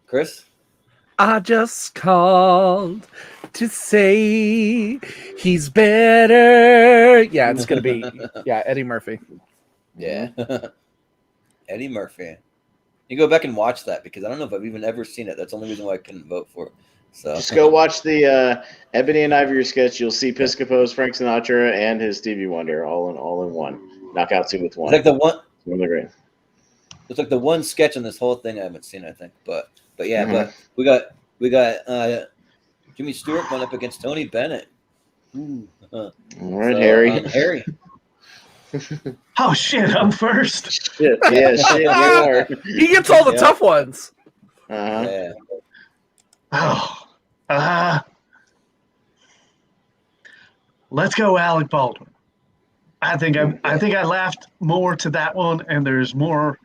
Chris? I just called to say he's better. Yeah, it's going to be, Eddie Murphy. Yeah. Eddie Murphy. You go back and watch that because I don't know if I've even ever seen it. That's the only reason why I couldn't vote for it. So Just go watch the Ebony and Ivory sketch. You'll see Piscopo's Frank Sinatra and his Stevie Wonder all in one. Knock out two with one. It's like the one. One of the great. It's like the one sketch in this whole thing I haven't seen. I think, but yeah, but we got Jimmy Stewart going up against Tony Bennett. Ooh. All right, Harry. Harry. Oh, shit, I'm first. Shit, yeah, shit, you are. He gets all the tough ones. Uh-huh. Oh, let's go Alec Baldwin. I think I laughed more to that one, and there's more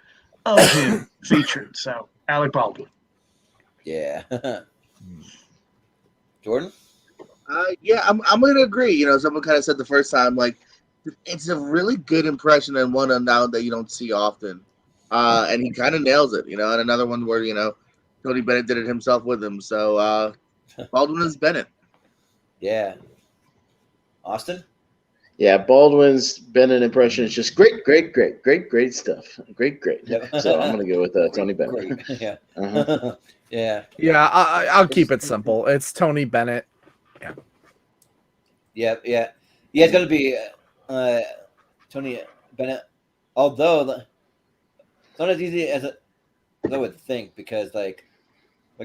of him featured. So Alec Baldwin. Yeah. Jordan? Yeah, I'm going to agree. You know, someone kind of said the first time, like, it's a really good impression and one now that you don't see often. And he kind of nails it, you know, and another one where, you know, Tony Bennett did it himself with him. So Baldwin is Bennett. Yeah. Austin? Yeah, Baldwin's Bennett impression is just great stuff. Great. Yep. So I'm going to go with Tony Bennett. Great. Yeah. Uh-huh. Yeah. Yeah, I'll keep it simple. It's Tony Bennett. Yeah. It's going to be Tony Bennett. Although it's not as easy as I would think because like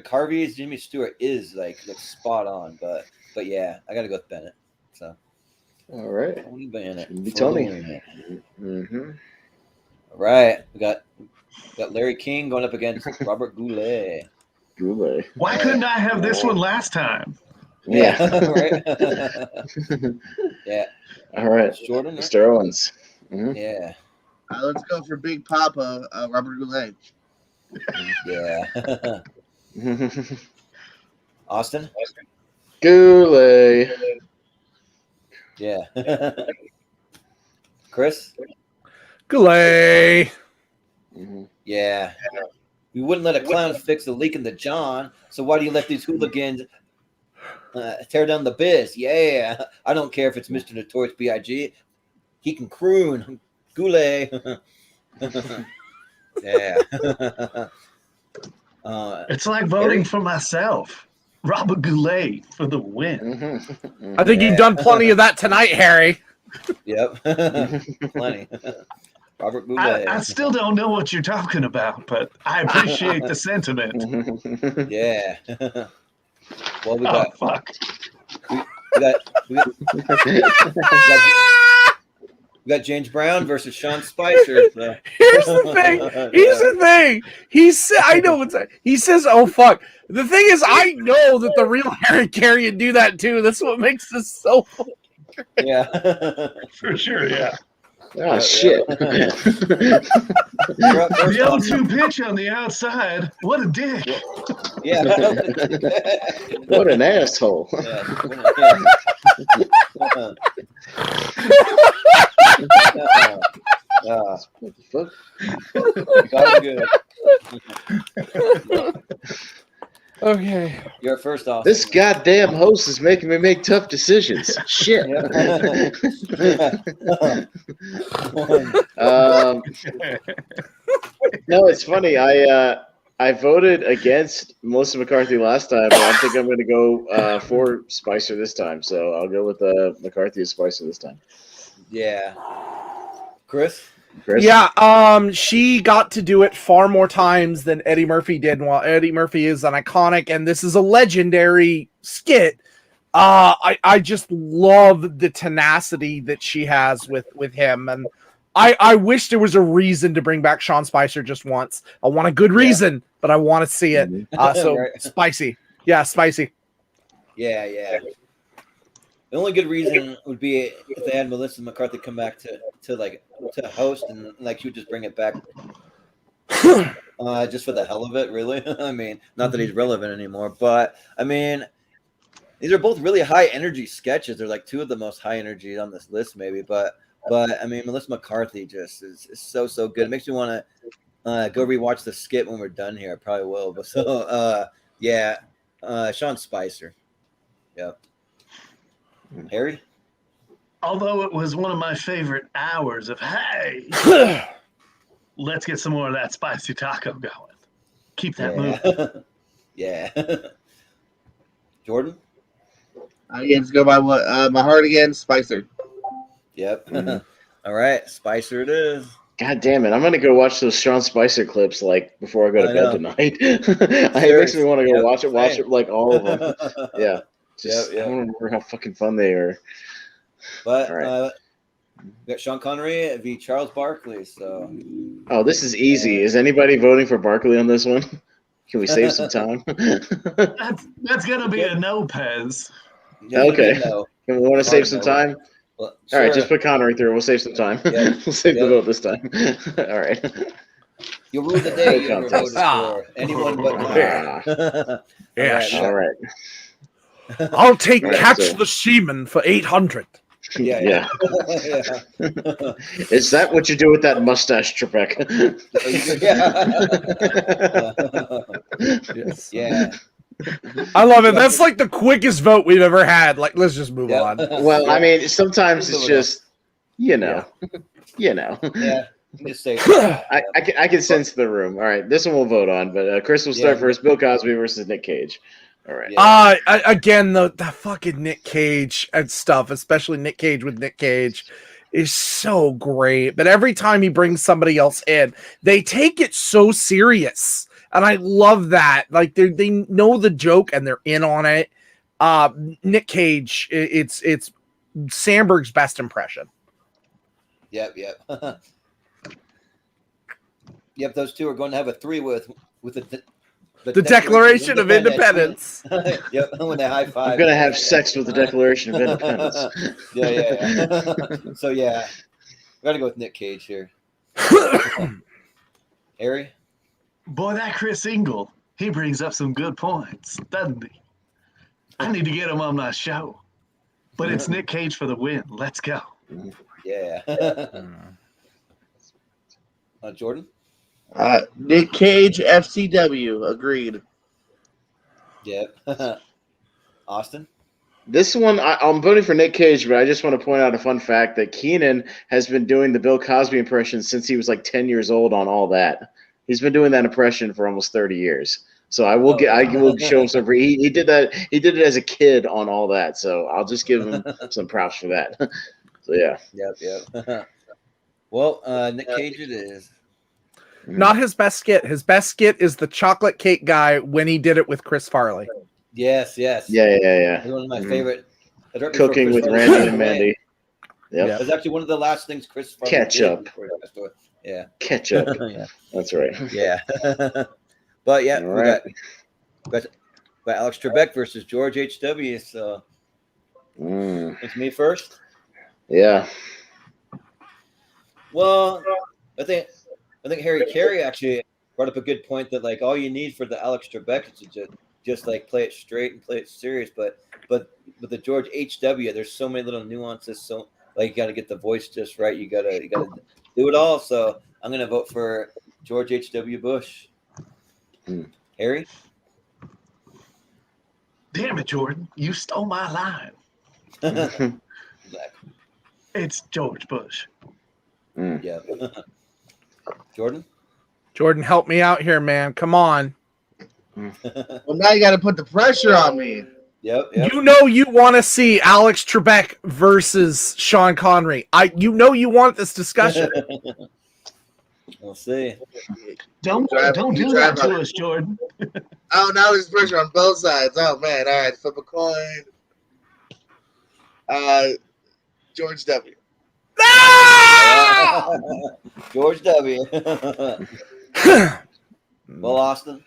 Harvey's Jimmy Stewart is like spot on, but yeah, I got to go with Bennett. So. All right. Tony Bennett. Be Tony. Mm-hmm. All right. We got Larry King going up against Robert Goulet. Goulet. Why couldn't I have this one last time? Yeah. Right. Yeah. All right. Jordan. Right? Mr. Owens. Mm-hmm. Yeah. Let's go for Big Papa, Robert Goulet. Yeah. Austin. Goulet. Yeah. Chris? Goulet. Mm-hmm. Yeah. We wouldn't let a clown fix the leak in the John, so why do you let these hooligans tear down the biz? Yeah. I don't care if it's Mr. Notorious B.I.G. He can croon. Goulet. Yeah. It's like voting for myself. Robert Goulet for the win. I think you've done plenty of that tonight, Harry. Yep. Plenty. Robert Goulet. I still don't know what you're talking about, but I appreciate the sentiment. Yeah. Well, we Oh, got. fuck. We got James Brown versus Sean Spicer. So. Here's the thing. I know what's that. He says, "Oh fuck." The thing is, I know that the real Harry Caray would do that too. That's what makes this so funny. Yeah. For sure, yeah. Oh, shit. The 0-2 pitch on the outside. What a dick. Yeah. What an asshole. What the fuck? Got it good. Okay. You're first off. This goddamn host is making me make tough decisions. Shit. No, it's funny. I voted against Melissa McCarthy last time, but I think I'm going to go for Spicer this time. So I'll go with McCarthy as Spicer this time. Yeah. Chris? Yeah, she got to do it far more times than Eddie Murphy did. While Eddie Murphy is an iconic, and this is a legendary skit, I just love the tenacity that she has with him, and I wish there was a reason to bring back Sean Spicer just once. I want a good reason, but I want to see it. So Right. Spicy, yeah, spicy. Yeah, yeah. The only good reason would be if they had Melissa McCarthy come back to host, and like she would just bring it back just for the hell of it, really. I mean, not that he's relevant anymore, but I mean, these are both really high energy sketches. They're like two of the most high energy on this list, maybe. But I mean, Melissa McCarthy just is so good. It makes me want to go rewatch the skit when we're done here. I probably will. But so yeah, Sean Spicer. Yep. Harry? Although it was one of my favorite hours of, hey, let's get some more of that spicy taco going. Keep that moving. Yeah. Jordan? Yeah, let's go by my heart again, Spicer. Yep. All right, Spicer it is. God damn it. I'm going to go watch those Sean Spicer clips like before I go to bed tonight. It makes me want to go watch it like all of them. Yeah. Just, I don't remember how fucking fun they are. But right. We got Sean Connery v. Charles Barkley. So. Oh, this is easy. Is anybody voting for Barkley on this one? Can we save some time? That's gonna be a no, Pez. Okay. Can we want to save some time? Well, all right, just put Connery through. We'll save some time. Yeah. We'll save the vote this time. All right. You'll rule the day. You ever voted for anyone but All right. I'll take Catch the Seaman for 800. Yeah. Is that what you do with that mustache, Trebek? Yes. Yeah. I love it. That's like the quickest vote we've ever had. Like, let's just move on. Well, I mean, sometimes it's just, you know. Yeah. Just say I can sense the room. All right, this one we'll vote on, but Chris will start first. Bill Cosby versus Nick Cage. All right. Again, the fucking Nick Cage and stuff, especially Nick Cage with Nick Cage, is so great. But every time he brings somebody else in, they take it so serious, and I love that. Like they know the joke and they're in on it. Nick Cage, it's Sandberg's best impression. Yep. Yep, those two are going to have a three with the Declaration of Independence. Yep, when they high five. I'm going to have sex with the Declaration of Independence. Yeah. So, yeah, we got to go with Nick Cage here. Harry? Boy, that Chris Ingle, he brings up some good points, doesn't he? I need to get him on my show. But it's Nick Cage for the win. Let's go. Yeah. Jordan? Nick Cage, FCW. Agreed. Yep. Austin? This one, I'm voting for Nick Cage, but I just want to point out a fun fact that Keenan has been doing the Bill Cosby impression since he was like 10 years old on All That. He's been doing that impression for almost 30 years. So I will show him some. He did that. He did it as a kid on all that. So I'll just give him some props for that. So yeah. Yep. Well, Nick Cage it is. Not his best skit. His best skit is the chocolate cake guy when he did it with Chris Farley. Yes. Yeah. It's one of my favorite. Cooking with Randy and Mandy. Yep. It was actually one of the last things Chris Farley Ketchup. did. Yeah. Ketchup. Yeah. That's right. Yeah. But yeah, All right. we got Alex Trebek versus George H.W. So it's me first. Yeah. Well, I think Harry Caray actually brought up a good point that like all you need for the Alex Trebek is to just like play it straight and play it serious. But with the George H.W., there's so many little nuances. So like you got to get the voice just right. You gotta do it all. So I'm gonna vote for George H.W. Bush. Harry? Damn it, Jordan. You stole my line. It's George Bush. Yeah. Jordan? Jordan, help me out here, man. Come on. Well, now you got to put the pressure on me. Yep. You know you want to see Alex Trebek versus Sean Connery. You want this discussion. We'll see. Don't do that to us, Jordan. Oh, now there's pressure on both sides. Oh man! All right, flip a coin. George W. George W. Well, Austin.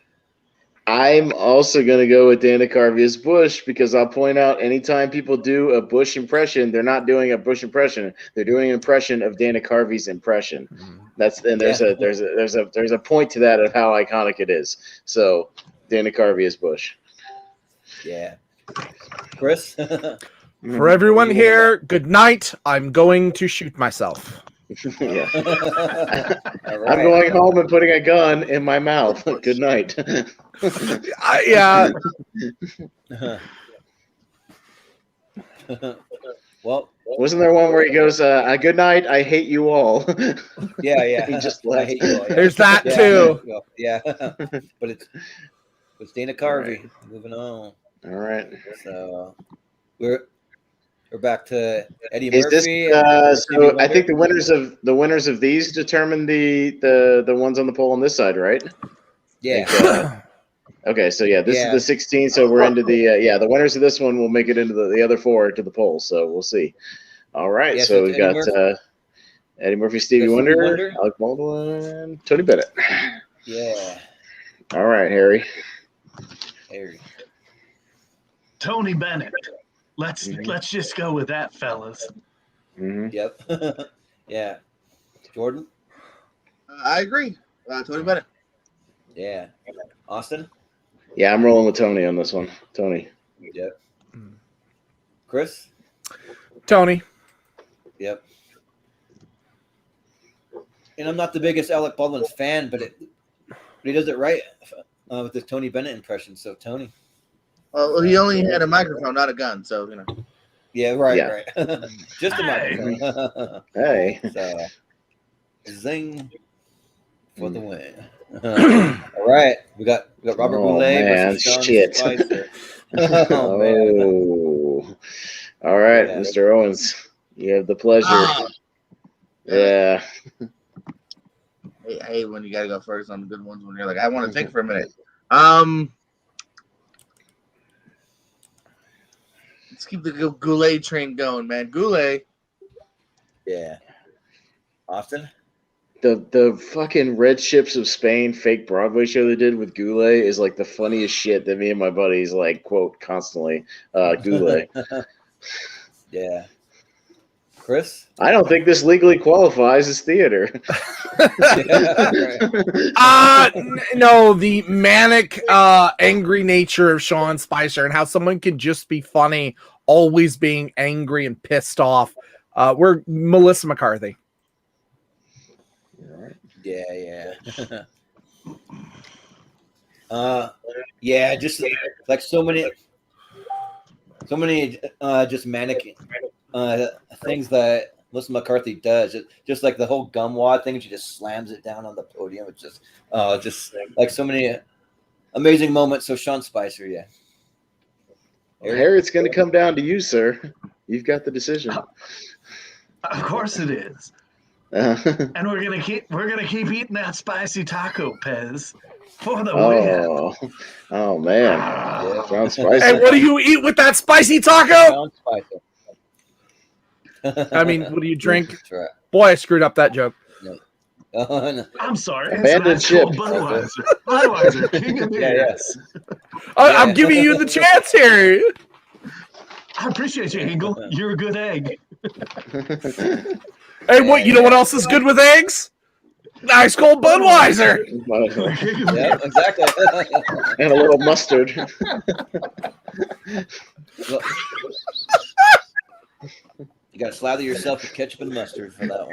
I'm also going to go with Dana Carvey as Bush because I'll point out anytime people do a Bush impression, they're not doing a Bush impression. They're doing an impression of Dana Carvey's impression. There's a point to that of how iconic it is. So Dana Carvey as Bush. Yeah. Chris? For everyone here, good night. I'm going to shoot myself. Yeah. Right. I'm going home and putting a gun in my mouth. Good night. Yeah. Well, wasn't there one where he goes, "Good night, I hate you all." Yeah. He just I left. hate you all. Yeah. There's that too. Yeah. But it's Dana Carvey. Right. Moving on. All right. So we're back to Eddie Is Murphy. This, so I think the winners of these determine the ones on the poll on this side, right? Yeah. Okay, so yeah, this is the 16, so we're into the the winners of this one will make it into the other 4 to the poll, so we'll see. All right, yeah, so we've got Eddie Murphy, Stevie Wonder, Alec Baldwin, Tony Bennett. Yeah. All right, Harry. Tony Bennett. Let's just go with that, fellas. Mm-hmm. Yep. Yeah. Jordan? I agree. Tony Bennett. Yeah. Austin? Yeah, I'm rolling with Tony on this one. Tony. Yep. Chris? Tony. Yep. And I'm not the biggest Alec Baldwin fan, but he does it right with the Tony Bennett impression. So Tony. Well, he only had a microphone, not a gun, so you know. Yeah, right. Just a microphone. Hey. So, zing for the win. All right, we got Robert Goulet versus Sean Spicer. Oh man! All right, Mr. Owens, you have the pleasure. Yeah. I hate when you gotta go first on the good ones when you're like, I want to think for a minute. Let's keep the Goulet train going, man. Goulet. Yeah. Austin? The fucking Red Ships of Spain fake Broadway show they did with Goulet is like the funniest shit that me and my buddies like quote constantly. Goulet. Yeah. Chris? I don't think this legally qualifies as theater. No, the manic, angry nature of Sean Spicer and how someone can just be funny, always being angry and pissed off. We're Melissa McCarthy. Yeah. Yeah, just like so many just manic things that Melissa McCarthy does. Just like the whole gum wad thing, she just slams it down on the podium. It's just like so many amazing moment. So Sean Spicer, yeah. Harry, it's going to come down to you, sir. You've got the decision. Of course it is. And we're gonna keep eating that spicy taco, Pez, for the win. Oh man, Sean Spicer. And what do you eat with that spicy taco? Sean Spicer. I mean, what do you drink? That's right. Boy, I screwed up that joke. No. I'm sorry. Abandoned ship. Budweiser, king of beers. I'm giving you the chance here. I appreciate you, Ingle. You're a good egg. Hey, what? You know what else is good with eggs? Nice cold Budweiser. Yeah, exactly. And a little mustard. You got to slather yourself with ketchup and mustard for that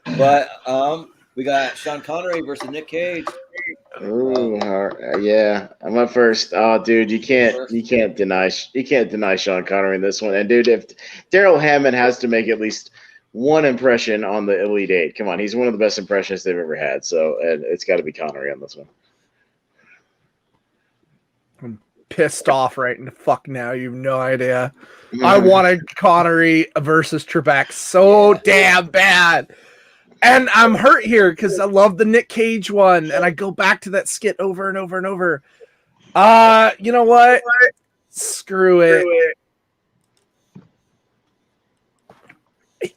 one. But we got Sean Connery versus Nick Cage. Ooh, yeah, I'm up first. Oh, dude, you can't deny Sean Connery in this one. And dude, if Daryl Hammond has to make at least one impression on the Elite Eight, come on, he's one of the best impressions they've ever had. So it's got to be Connery on this one. I'm pissed off right in the fuck now. You have no idea. I wanted Connery versus Trebek so damn bad. And I'm hurt here because I love the Nick Cage one, and I go back to that skit over and over and over. You know what? Screw it.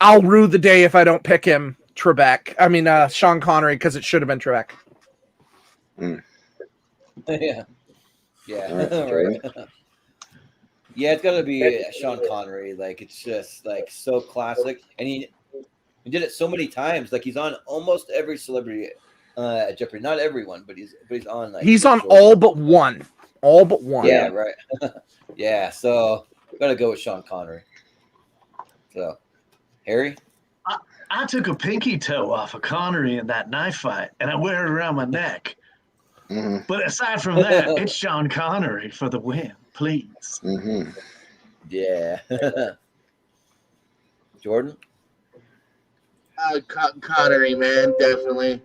I'll rue the day if I don't pick him, Trebek. I mean, Sean Connery, because it should have been Trebek. Yeah. Right. Yeah, it's got to be Sean Connery. Like, it's just like so classic, and he did it so many times. Like, he's on almost every celebrity Jeopardy. Not everyone, but he's on. Like, he's on all but one. All but one. Yeah, right. Yeah, so gotta go with Sean Connery. So, Harry. I took a pinky toe off of Connery in that knife fight, and I wear it around my neck. Mm-hmm. But aside from that, it's Sean Connery for the win, please. Mm-hmm. Yeah. Jordan. Connery, man, definitely.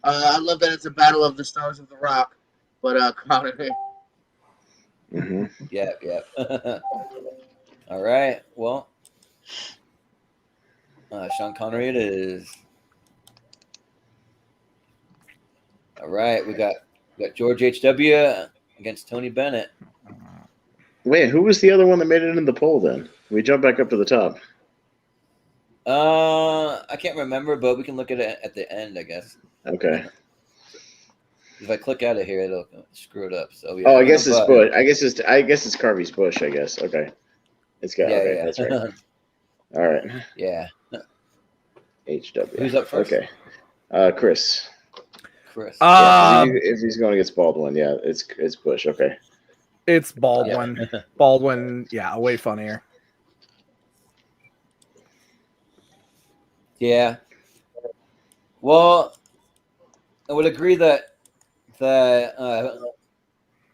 I love that it's a battle of the stars of the rock, but Connery. Mm-hmm. Yeah. All right. Well, Sean Connery it is. All right. We got George H.W. against Tony Bennett. Wait, who was the other one that made it in the poll then? We jump back up to the top. I can't remember, but we can look at it at the end, I guess. Okay. If I click out of here, it'll screw it up. So yeah. Oh, I guess it's Bush. I guess it's Carvey's Bush. I guess. Okay. It's got. Yeah. That's right. All right. Yeah. HW. Who's up first? Okay. Chris. Yeah, if he's going against Baldwin, yeah, it's Bush. Okay. It's Baldwin. Yeah. Baldwin, yeah, way funnier. Yeah. Well, I would agree that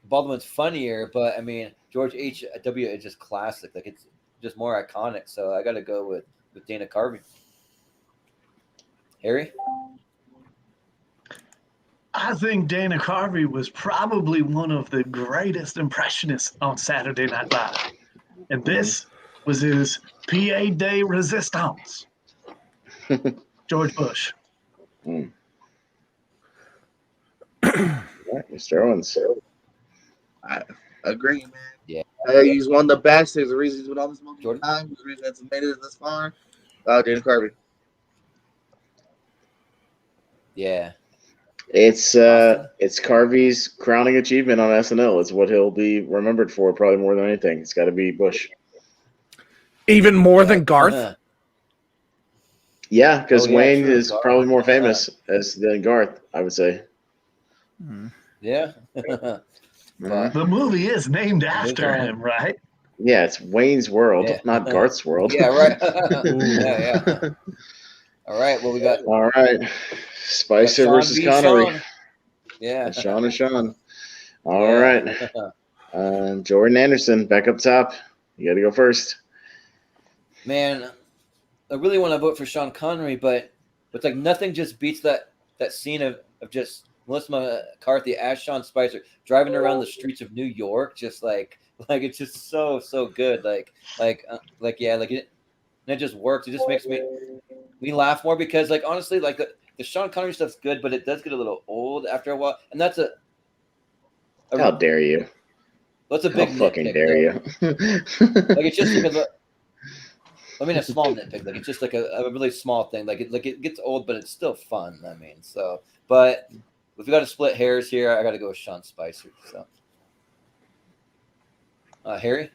Baldwin's funnier, but I mean George H.W. is just classic. Like, it's just more iconic. So I got to go with Dana Carvey. Harry? I think Dana Carvey was probably one of the greatest impressionists on Saturday Night Live. And this was his PA de resistance. George Bush. All right, Mr. Owens. I agree, man. Yeah. He's one of the best. There's a reason he's been all this multiple time. There's a reason that's made it this far. Dana Carvey. Yeah. It's Carvey's crowning achievement on SNL. It's what he'll be remembered for, probably more than anything. It's got to be Bush. Even more than Garth? Yeah, because Wayne sure, is Garth. probably more famous than Garth, I would say. Yeah. The movie is named after him, right? Yeah, it's Wayne's World, not Garth's World. Yeah, right. Yeah. All right, well, we got... All right. Spicer versus Connery. Sean. Yeah. Sean and Sean. All right. Jordan Anderson, back up top. You got to go first. Man, I really want to vote for Sean Connery, but it's like nothing just beats that scene of just Melissa McCarthy as Sean Spicer driving around the streets of New York, just like it's just so good. Like it just works. It just makes me laugh more because like honestly, like the Sean Connery stuff's good, but it does get a little old after a while, and that's a how dare you? That's a big fucking nitpick, dare you? Like it's just like a small nitpick. Like it's just like a really small thing. Like it gets old, but it's still fun. I mean, so but if we got to split hairs here, I got to go with Sean Spicer. So, Harry.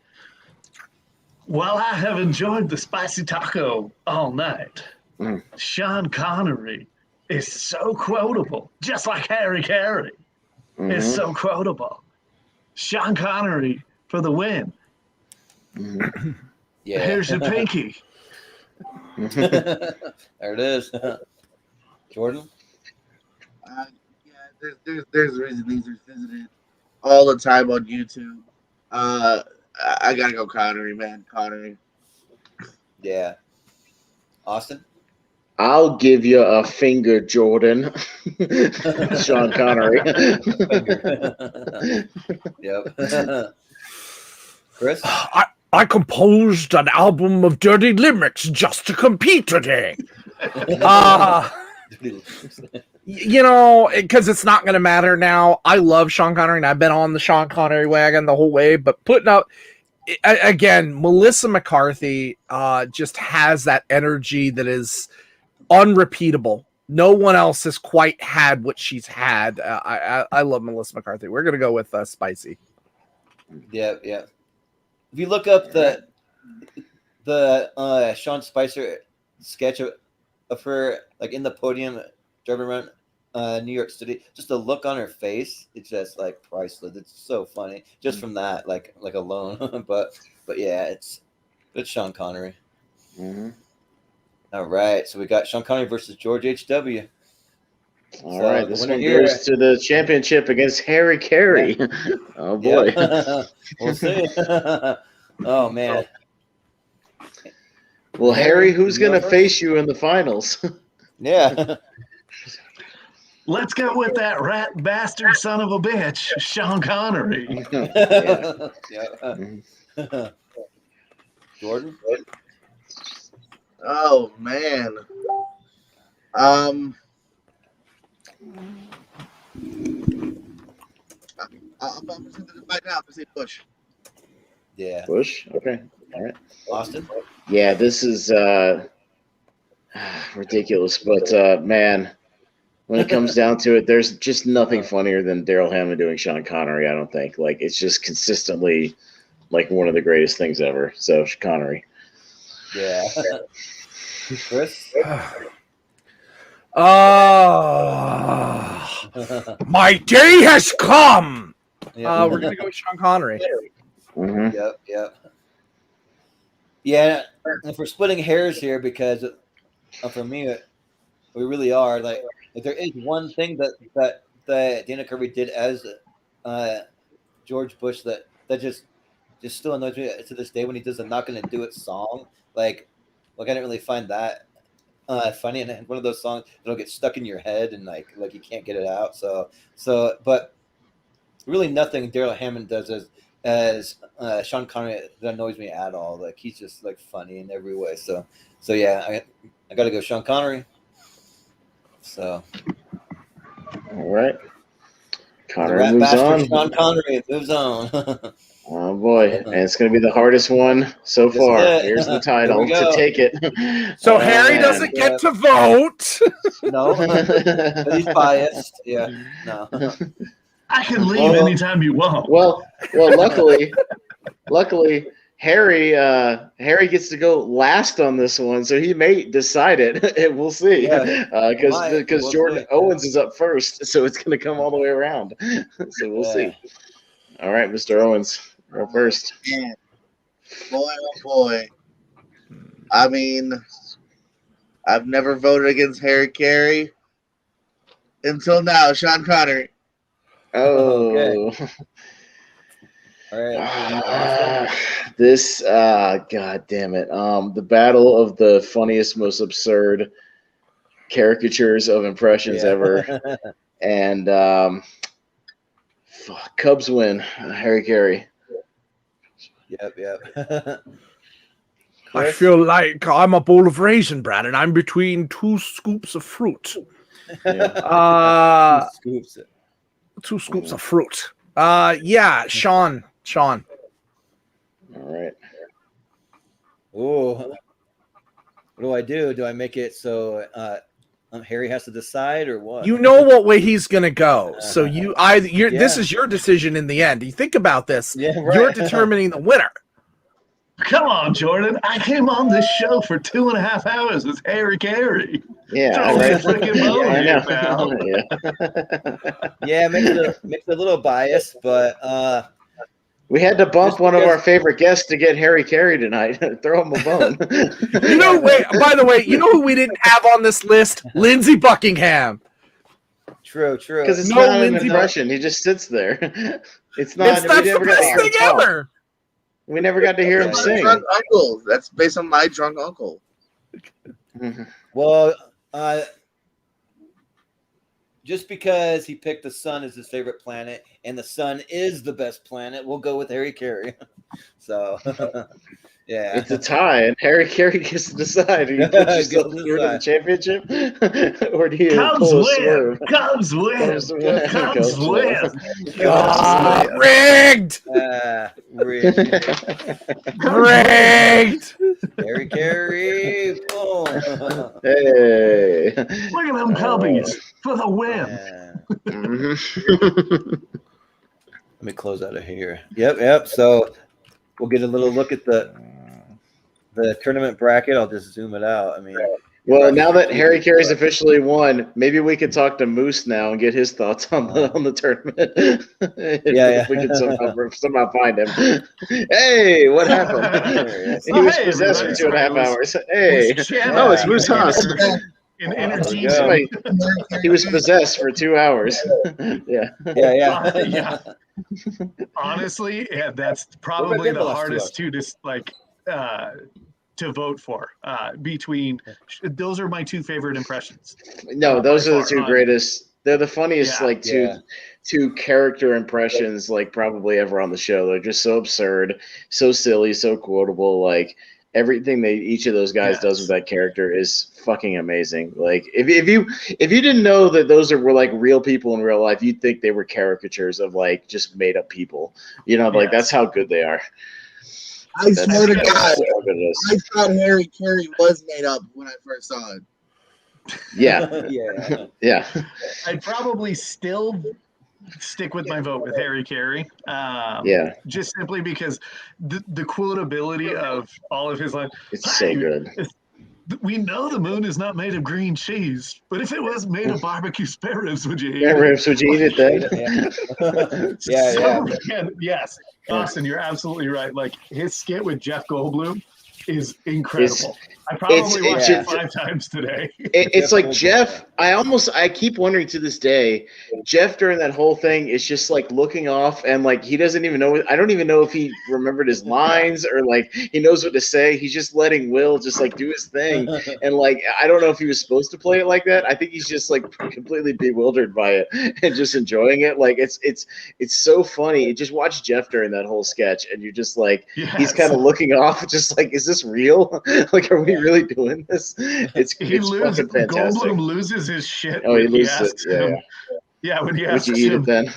While I have enjoyed the spicy taco all night, Sean Connery is so quotable, just like Harry Caray is so quotable. Sean Connery for the win. Yeah. Here's your pinky. There it is. Jordan? Yeah, there's a reason these are visited all the time on YouTube. I gotta go Connery, man. Connery. Yeah. Austin? I'll give you a finger, Jordan. Sean Connery. Yep. Chris? I composed an album of dirty lyrics just to compete today. You know, because it's not going to matter now. I love Sean Connery, and I've been on the Sean Connery wagon the whole way. But putting up, again, Melissa McCarthy just has that energy that is unrepeatable. No one else has quite had what she's had. I love Melissa McCarthy. We're going to go with Spicy. Yeah. If you look up the Sean Spicer sketch of her like in the podium driving around New York City, just the look on her face, it's just like priceless. It's so funny just from that, like alone. but yeah, it's Sean Connery. All right, so we got Sean Connery versus George H.W. All right, this one goes to the championship against Harry Caray. Oh boy, we'll see. Oh man. Well, Harry, who's going to face you in the finals? Yeah. Let's go with that rat bastard son of a bitch, Sean Connery. Yeah. Jordan? Oh man. I'm right now. I'm say Bush. Yeah. Bush? Okay. All right. Austin? Yeah, this is ridiculous, but man, when it comes down to it, there's just nothing funnier than Daryl Hammond doing Sean Connery, I don't think. Like, it's just consistently like one of the greatest things ever. So, Connery. Yeah. Chris? My day has come. We're gonna go with Sean Connery. Yep. Yeah, and for splitting hairs here, because for me, we really are like if there is one thing that Dana Carvey did as George Bush that just still annoys me to this day when he does the "Not Gonna Do It" song. Like I didn't really find that funny, and one of those songs that'll get stuck in your head and like you can't get it out. So but really nothing Daryl Hammond does as Sean Connery that annoys me at all. Like he's just like funny in every way. So yeah, I got to go Sean Connery. So all right, Connery moves on. Sean Connery moves on. Oh boy, and it's going to be the hardest one so far. Here's the title to take it. So Harry doesn't get to vote. No, but he's biased. Yeah, no. I can leave anytime you want. Well, luckily, Harry gets to go last on this one, so he may decide it. And we'll see, because Jordan Owens is up first, so it's going to come all the way around. So we'll see. All right, Mr. Owens, go first. Man. Boy, oh boy. I mean, I've never voted against Harry Caray until now. Sean Connery. Oh. Okay. All right. This god damn it. The battle of the funniest, most absurd caricatures of impressions ever. And Cubs win. Harry Caray. Yep. I feel like I'm a bowl of Raisin Bran, and I'm between 2 scoops of fruit. Yeah. Two scoops of fruit. Yeah, Sean. All right. Oh, what do I do? Do I make it so Harry has to decide, or what? You know what way he's gonna go. So this is your decision in the end. You think about this. Yeah, right. You're determining the winner. Come on, Jordan. I came on this show for 2.5 hours with Harry Caray. Yeah, right. I know. Yeah, makes it a little biased, but we had to bump one of our favorite guests to get Harry Caray tonight. Throw him a bone. By the way, you know who we didn't have on this list? Lindsey Buckingham. True. Because it's not an impression. He just sits there. It's not. That's the best thing ever. We never got to hear him sing. Drunk uncle. That's based on my drunk uncle. Well, just because he picked the sun as his favorite planet, and the sun is the best planet, we'll go with Harry Caray. So, yeah, it's a tie, and Harry Caray gets to decide. Do you put yourself through to the championship, or do you pull a swerve? Cubs win. Rigged. Rigged. Harry Caray. Oh. Hey. Look at them Cubbies for the win. Let me close out of here. Yep. So we'll get a little look at the tournament bracket. I'll just zoom it out. I mean, well, now that Harry Caray's officially won, maybe we could talk to Moose now and get his thoughts on the tournament. If we could somehow find him. Hey, what happened? He was possessed for 2.5 hours. Hey, it's Moose Haas. He was possessed for 2 hours. Yeah. Honestly, that's probably the hardest to vote for. Between those are my 2 favorite impressions. No, those are the 2 greatest. They're the funniest, two character impressions, probably ever on the show. They're just so absurd, so silly, so quotable. Everything each of those guys does with that character is fucking amazing. If you didn't know that those were real people in real life, you'd think they were caricatures of just made up people. That's how good they are. I swear to God, I thought Harry Caray was made up when I first saw it. Yeah. I'd probably still stick with my vote with Harry Caray. Just simply because the quotability of all of his lines. It's so good. We know the moon is not made of green cheese, but if it was made of barbecue spare ribs, would you eat it? Ribs, would you eat it then? Yes. Austin, you're absolutely right. His skit with Jeff Goldblum is incredible. I probably watched it 5 times today. It's like Jeff. I keep wondering to this day, Jeff during that whole thing is just looking off and he doesn't even know. I don't even know if he remembered his lines or he knows what to say. He's just letting Will just do his thing. And I don't know if he was supposed to play it like that. I think he's just completely bewildered by it and just enjoying it. It's so funny. You just watch Jeff during that whole sketch and you're just he's kind of looking off, just is this real? Are we really doing this? It's fucking fantastic. Goldblum loses his shit. Oh, he loses it. Yeah, when he asks would you eat him, it then?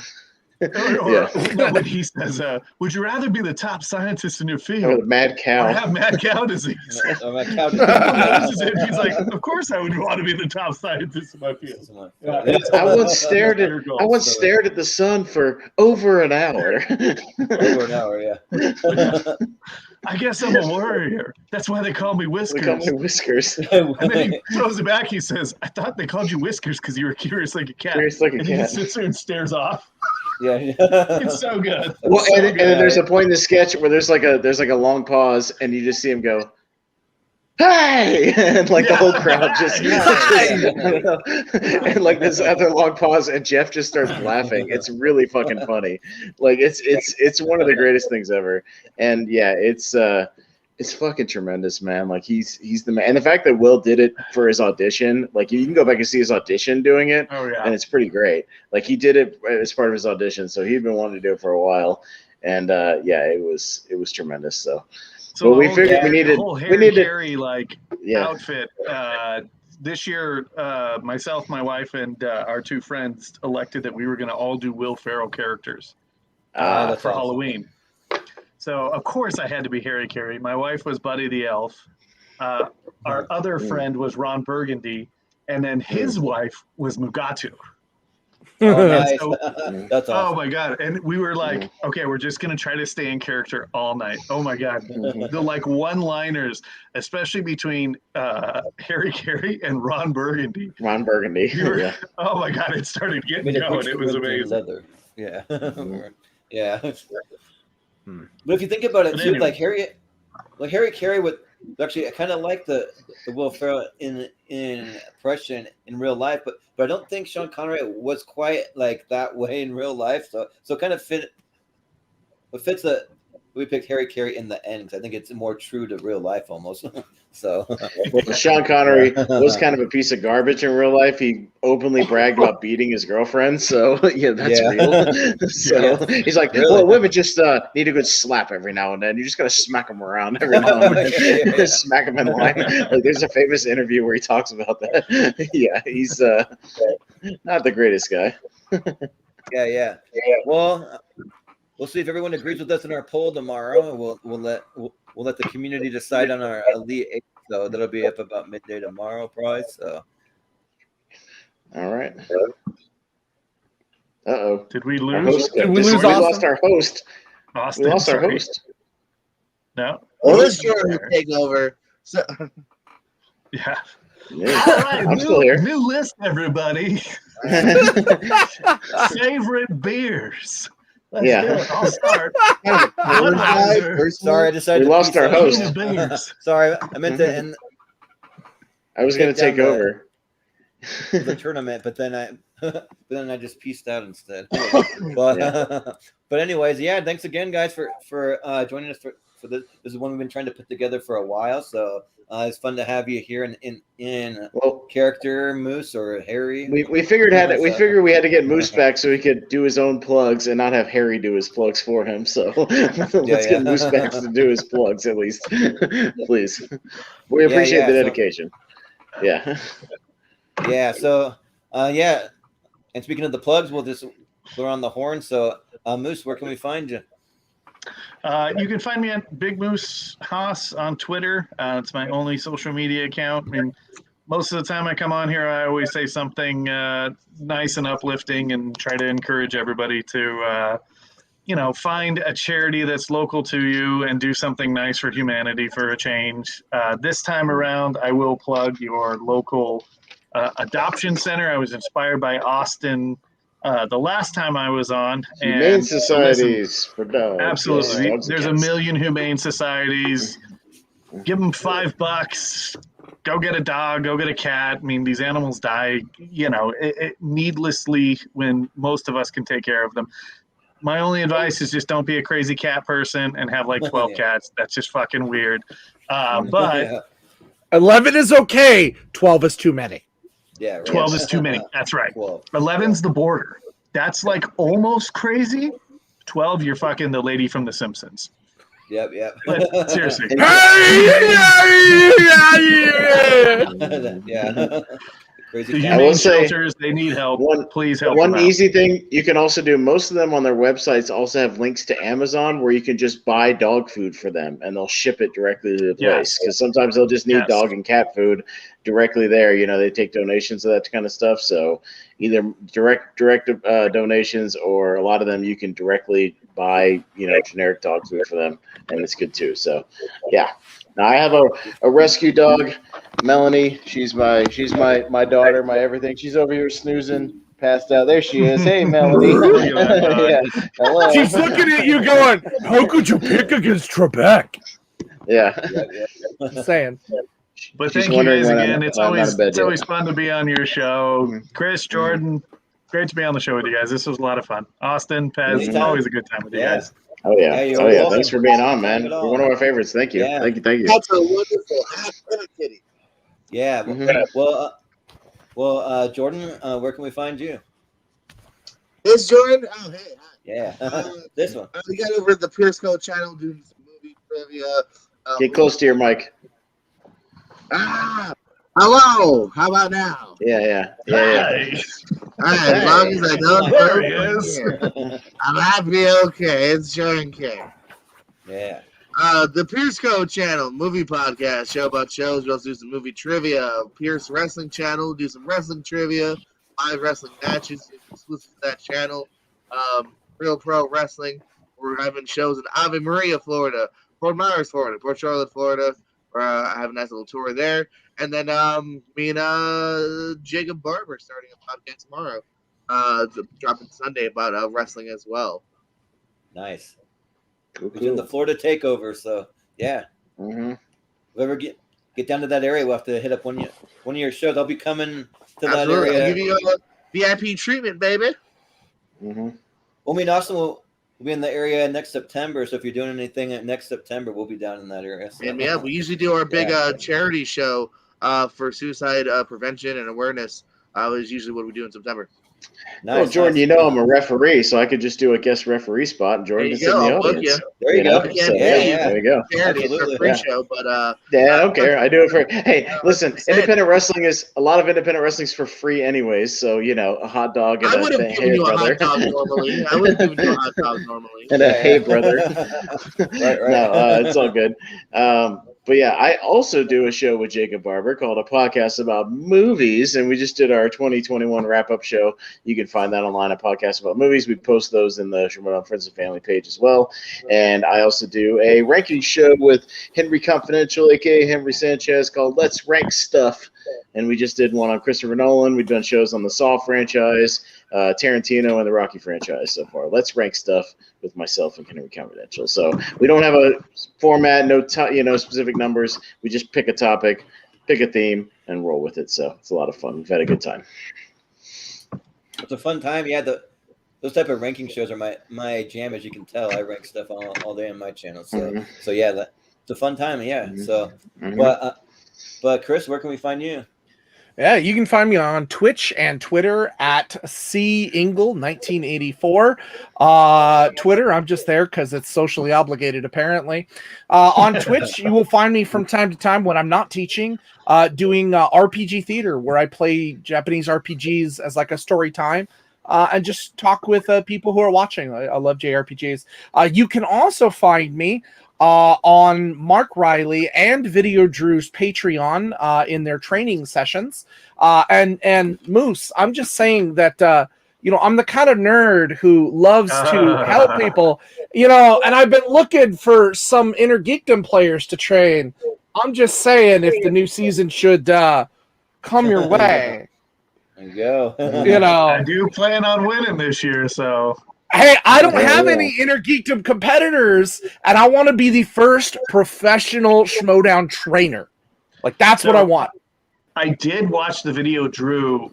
When he says, would you rather be the top scientist in your field or the mad cow? Or have mad cow disease? He's like, of course I would want to be the top scientist in my field. I once stared at the sun for over an hour. Over an hour, yeah. I guess I'm a warrior. That's why they call me Whiskers. They call me Whiskers. And then he throws it back. He says, I thought they called you Whiskers because you were curious like a cat. Curious like a and cat. he stares there and stares off. Yeah. It's so good. Well, and then there's a point in the sketch where there's a long pause and you just see him go, hey! And the whole crowd just and this other long pause and Jeff just starts laughing. It's really fucking funny. It's one of the greatest things ever. And yeah, it's It's fucking tremendous, man. Like he's the man. And the fact that Will did it for his audition, like you can go back and see his audition doing it, and it's pretty great. Like he did it as part of his audition, so he'd been wanting to do it for a while, and it was tremendous. So but we figured we needed Kerry outfit. This year, myself, my wife, and our two friends elected that we were going to all do Will Ferrell characters for Halloween. So, of course, I had to be Harry Caray. My wife was Buddy the Elf. Our other friend was Ron Burgundy. And then his wife was Mugatu. Oh, nice. So, that's awesome. Oh, my God. And we were like, okay, we're just going to try to stay in character all night. Oh, my God. The one-liners, especially between Harry Caray and Ron Burgundy. Ron Burgundy. Oh, my God. It started getting going. It was amazing. Leather. Yeah. Yeah. But if you think about it, too, like Harry Caray would actually, I kind of like the Will Ferrell in impression in real life, but I don't think Sean Connery was quite like that way in real life. So kind of fits the. We picked Harry Caray in the end because I think it's more true to real life almost. So, well, Sean Connery was kind of a piece of garbage in real life. He openly bragged about beating his girlfriend. So, that's real. So he's like, well, women just need a good slap every now and then. You just got to smack them around every now and then. Smack them in line. Like, there's a famous interview where he talks about that. He's not the greatest guy. Yeah. Well, we'll see if everyone agrees with us in our poll tomorrow, and we'll let the community decide on our Elite 8. So that'll be up about midday tomorrow, probably. So, all right. Uh-oh. Did we lose? We lost our host. Austin, we lost our host. No. Well, let's take over. So. Yeah. All right, I'm still here. New list, everybody. Favorite beers. Let's do it. I'll start. Sorry, I decided we lost our host. Sorry, I meant to end. I was going to take over the tournament, but then I just pieced out instead. But anyways, thanks again, guys, for joining us for this. This is one we've been trying to put together for a while, so it's fun to have you here in character, Moose or Harry. We figured we had to get Moose back so he could do his own plugs and not have Harry do his plugs for him. So let's get Moose back to do his plugs at least, please. We appreciate the dedication. So and speaking of the plugs, we're on the horn. So Moose, where can we find you? You can find me at Big Moose Haas on Twitter. It's my only social media account. I mean, most of the time I come on here, I always say something nice and uplifting and try to encourage everybody to, find a charity that's local to you and do something nice for humanity for a change. This time around, I will plug your local adoption center. I was inspired by Austin the last time I was on. Humane societies for dogs. Absolutely. There's a million humane societies. Give them $5. Go get a dog. Go get a cat. I mean, these animals die, needlessly when most of us can take care of them. My only advice is just don't be a crazy cat person and have like 12 cats. That's just fucking weird. But 11 is okay. 12 is too many. Yeah, right. 12 is too many. That's right. 11's the border. That's like almost crazy. 12, you're fucking the lady from The Simpsons. Yep. But seriously. Crazy. The humane shelters, they need help. Please help. One easy thing you can also do, most of them on their websites also have links to Amazon where you can just buy dog food for them and they'll ship it directly to the place. Because sometimes they'll just need dog and cat food directly there. They take donations of that kind of stuff. So either direct donations, or a lot of them you can directly buy, generic dog food for them, and it's good too. So now I have a rescue dog, Melanie. She's my daughter, my everything. She's over here snoozing, passed out. There she is. Hey, Melanie. Hello. She's looking at you going, how could you pick against Trebek? Just saying. But thank you guys again. It's always fun to be on your show. Chris, Jordan, great to be on the show with you guys. This was a lot of fun. Austin, Pez, always a good time with you guys. Oh yeah. you're Oh yeah. welcome. Thanks for being on, man. Not at You're all. one of our favorites. Thank you. Yeah. Thank you. That's a wonderful kitty. Yeah. Mhm. Well, Jordan, where can we find you? This Jordan? Oh, hey. Hi. Yeah. This one. We got over at the Pearsco channel doing some movie trivia. Get close to your mic. Hello. How about now? Yeah. Hi. All right, as long as I don't There he know is. I'm happy. Okay, it's Jordan K. Yeah. The Pearsco channel, movie podcast, show about shows. We also do some movie trivia. Pierce Wrestling channel, do some wrestling trivia, live wrestling matches exclusive to that channel. Real Pro Wrestling. We're having shows in Ave Maria, Florida, Fort Myers, Florida, Port Charlotte, Florida. I have a nice little tour there. And then me and Jacob Barber starting a podcast tomorrow, dropping Sunday about wrestling as well. Nice. Cool. We're doing the Florida takeover, so yeah. Mm-hmm. If we ever get down to that area, we'll have to hit up one of your shows. I'll be coming to that Absolutely. area. I'll give you a VIP treatment, baby. Mm-hmm. Well, I mean, Austin will be in the area next September. So if you're doing anything next September, we'll be down in that area. So. And yeah, we usually do our big charity show for suicide prevention and awareness. Is usually what we do in September. Nice, Well, Jordan, nice. you know I'm a referee, so I could just do a guest referee spot, and Jordan There can you sit in go. the I'll book audience. you. There you go. So, Yeah. there you go. Charity, it's Absolutely, a free yeah. show, but Yeah, I don't care. I do it for. Hey, listen, Said- independent wrestling is a lot of independent wrestling is for free, anyways. So a hot dog and I would have hey given you a brother, hot dog normally. and a hey brother. Right. No, it's all good. But yeah, I also do a show with Jacob Barber called A Podcast About Movies, and we just did our 2021 wrap-up show. You can find that online at Podcast About Movies. We post those in the Shimoda Friends and Family page as well. And I also do a ranking show with Henry Confidential, aka Henry Sanchez, called Let's Rank Stuff. And we just did one on Christopher Nolan. We've done shows on the Saw franchise, Tarantino, and the Rocky franchise so far. Let's Rank Stuff with myself and Henry Confidential. So we don't have a format, no specific numbers. We just pick a topic, pick a theme, and roll with it. So it's a lot of fun. We've had a good time. It's a fun time. Yeah, those type of ranking shows are my jam, as you can tell. I rank stuff all day on my channel. So so yeah, it's a fun time. Yeah. So, but Chris, where can we find you? Yeah, you can find me on Twitch and Twitter at Ingle1984. Twitter, I'm just there because it's socially obligated, apparently. On Twitch, you will find me from time to time when I'm not teaching, doing RPG theater, where I play Japanese RPGs as like a story time. And just talk with people who are watching. I love JRPGs. You can also find me on Mark Riley and Video Drew's Patreon in their training sessions. And Moose, I'm just saying that I'm the kind of nerd who loves to help people, and I've been looking for some Inner Geekdom players to train. I'm just saying if the new season should come your way. There you go. I do plan on winning this year, so. Hey, I don't have any Inner Geekdom competitors, and I want to be the first professional Schmodown trainer. Like, that's what I want. I did watch the video, Drew,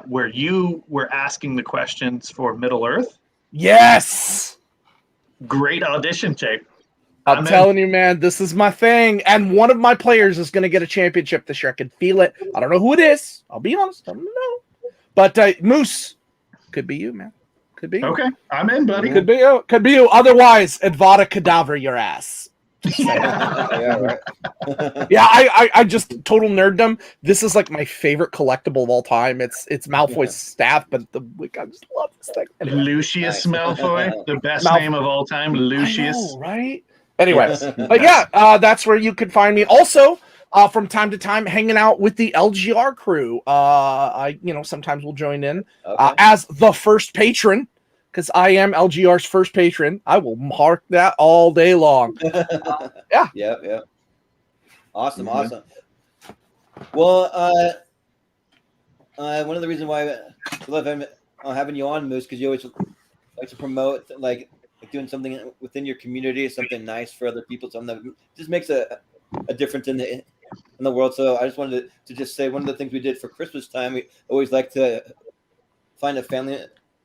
where you were asking the questions for Middle Earth. Yes! Great audition tape. I'm telling you, man, this is my thing. And one of my players is going to get a championship this year. I can feel it. I don't know who it is. I'll be honest. I don't know. But Oh, Moose, could be you, man. Could be you. Okay, I'm in, buddy. Could be you. Could be you. Otherwise, Advada Cadaver your ass. Yeah, right. Yeah, I just total nerddom. This is like my favorite collectible of all time. It's Malfoy's staff, but I just love this thing. Anyway. Lucius Malfoy, the best Malfoy. name of all time, Lucius. I know, right? Anyways, but yeah, that's where you could find me. Also, from time to time, hanging out with the LGR crew. I sometimes will join in as the first patron. Because I am LGR's first patron. I will mark that all day long. Yeah. Yeah. Awesome. Well, one of the reasons why I love having you on, Moose, because you always like to promote like doing something within your community, something nice for other people, something that just makes a difference in the world. So I just wanted to just say one of the things we did for Christmas time, we always like to find a family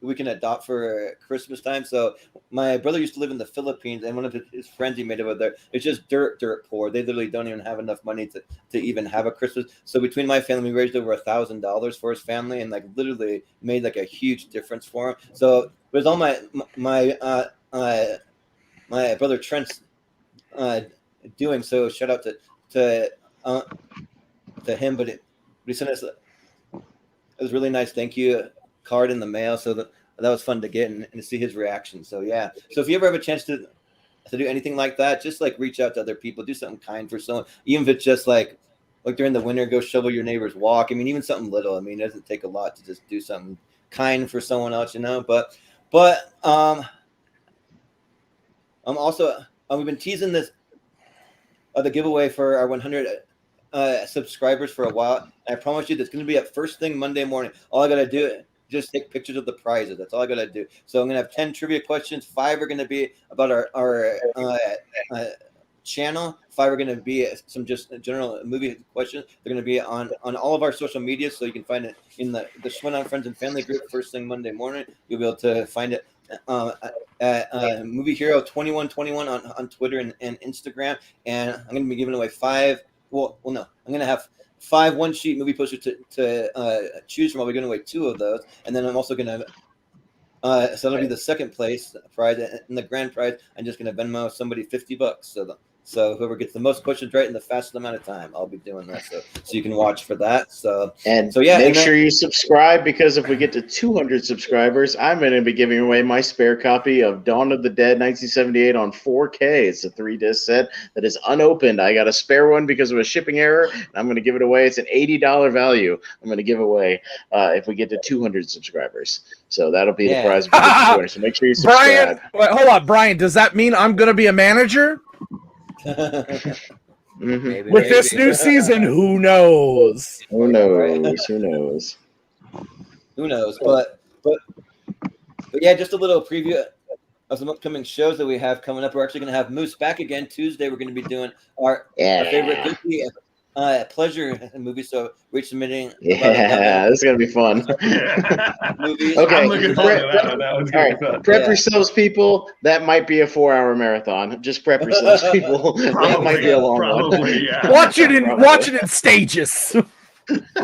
we can adopt for Christmas time. So my brother used to live in the Philippines, and one of his friends he made over there, it's just dirt poor. They literally don't even have enough money to even have a Christmas. So between my family, we raised over $1,000 for his family, and like literally made like a huge difference for him. So it was all my brother Trent's doing. So shout out to him, but he sent us it was really nice thank you card in the mail, so that was fun to get and to see his reaction. So yeah, so if you ever have a chance to do anything like that, just like reach out to other people, do something kind for someone, even if it's just like during the winter, go shovel your neighbor's walk. I mean, even something little. I mean, it doesn't take a lot to just do something kind for someone else, but I'm also we've been teasing this the giveaway for our 100 subscribers for a while. I promise you, that's going to be at first thing Monday morning. All I got to do is just take pictures of the prizes. That's all I got to do. So I'm going to have 10 trivia questions. 5 are going to be about our channel. 5 are going to be some just general movie questions. They're going to be on all of our social media, so you can find it in the Schwinn Friends and Family group first thing Monday morning. You'll be able to find it at Movie Hero 2121 on Twitter and Instagram. And I'm going to be giving away 5. Well, no, I'm going to have 5 one-sheet movie posters to choose from. I'll be giving away 2 of those, and then I'm also going to so that'll be the second place prize, and the grand prize I'm just going to Venmo somebody $50. So whoever gets the most questions right in the fastest amount of time, I'll be doing that. So you can watch for that. So yeah, make sure you subscribe, because if we get to 200 subscribers, I'm going to be giving away my spare copy of Dawn of the Dead 1978 on 4K. It's a 3-disc set that is unopened. I got a spare one because of a shipping error. And I'm going to give it away. It's an $80 value. I'm going to give away if we get to 200 subscribers. So that'll be the prize. If we get to 200. So make sure you subscribe. Brian, hold on, Brian. Does that mean I'm going to be a manager? Maybe, with this new season, who knows? Who knows? Who knows? Who knows? But yeah, just a little preview of some upcoming shows that we have coming up. We're actually going to have Moose back again Tuesday. We're going to be doing our favorite goofy pleasure movie. So we're submitting. Yeah, this is going to be fun. Movies. Okay. I'm looking forward to that one. That one's going to be fun. Prep yourselves, people. That might be a 4-hour marathon. Just prep yourselves, people. That might be a long one. Yeah. Watch it in stages.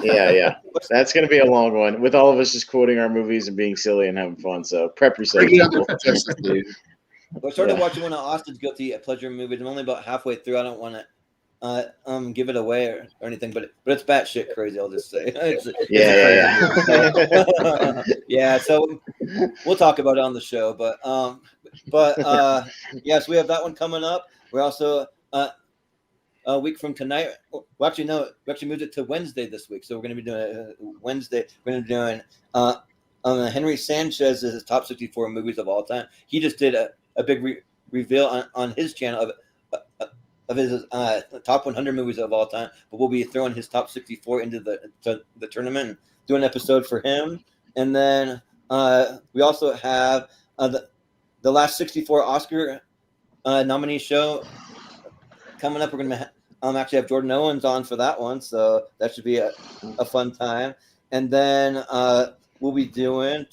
Yeah. That's going to be a long one, with all of us just quoting our movies and being silly and having fun. So prep yourselves, people. I started watching one of Austin's guilty pleasure movies. I'm only about halfway through. I don't want to give it away or anything, but it's batshit crazy. I'll just say. Yeah. So we'll talk about it on the show, but yes, we have that one coming up. We're also a week from tonight. Well, actually, no, we actually moved it to Wednesday this week, so we're going to be doing Wednesday. We're going to be doing Henry Sanchez's top 64 movies of all time. He just did a big reveal on his channel of his top 100 movies of all time, but we'll be throwing his top 64 into the tournament and do an episode for him. And then we also have the last 64 Oscar nominee show coming up. We're going to actually have Jordan Owens on for that one, so that should be a fun time. And then we'll be doing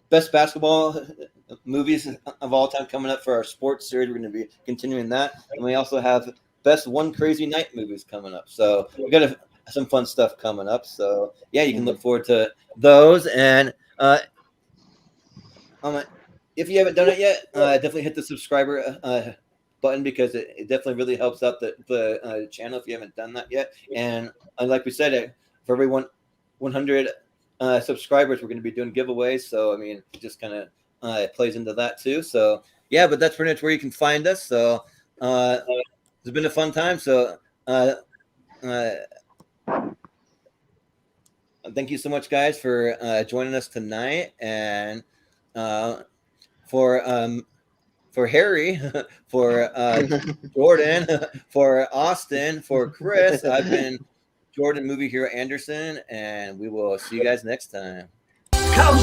best basketball movies of all time coming up for our sports series. We're going to be continuing that, and we also have best One Crazy Night movies coming up. So we got some fun stuff coming up. So yeah, you can look forward to those. And if you haven't done it yet, definitely hit the subscriber button, because it definitely really helps out the channel if you haven't done that yet. And like we said, for every 100 subscribers, we're going to be doing giveaways. So I mean, it just kind of plays into that too. So yeah, but that's pretty much where you can find us. So it's been a fun time. So thank you so much, guys, for joining us tonight. And for Harry, for Jordan, for Austin, for Chris, I've been Jordan Movie Hero Anderson, and we will see you guys next time. Come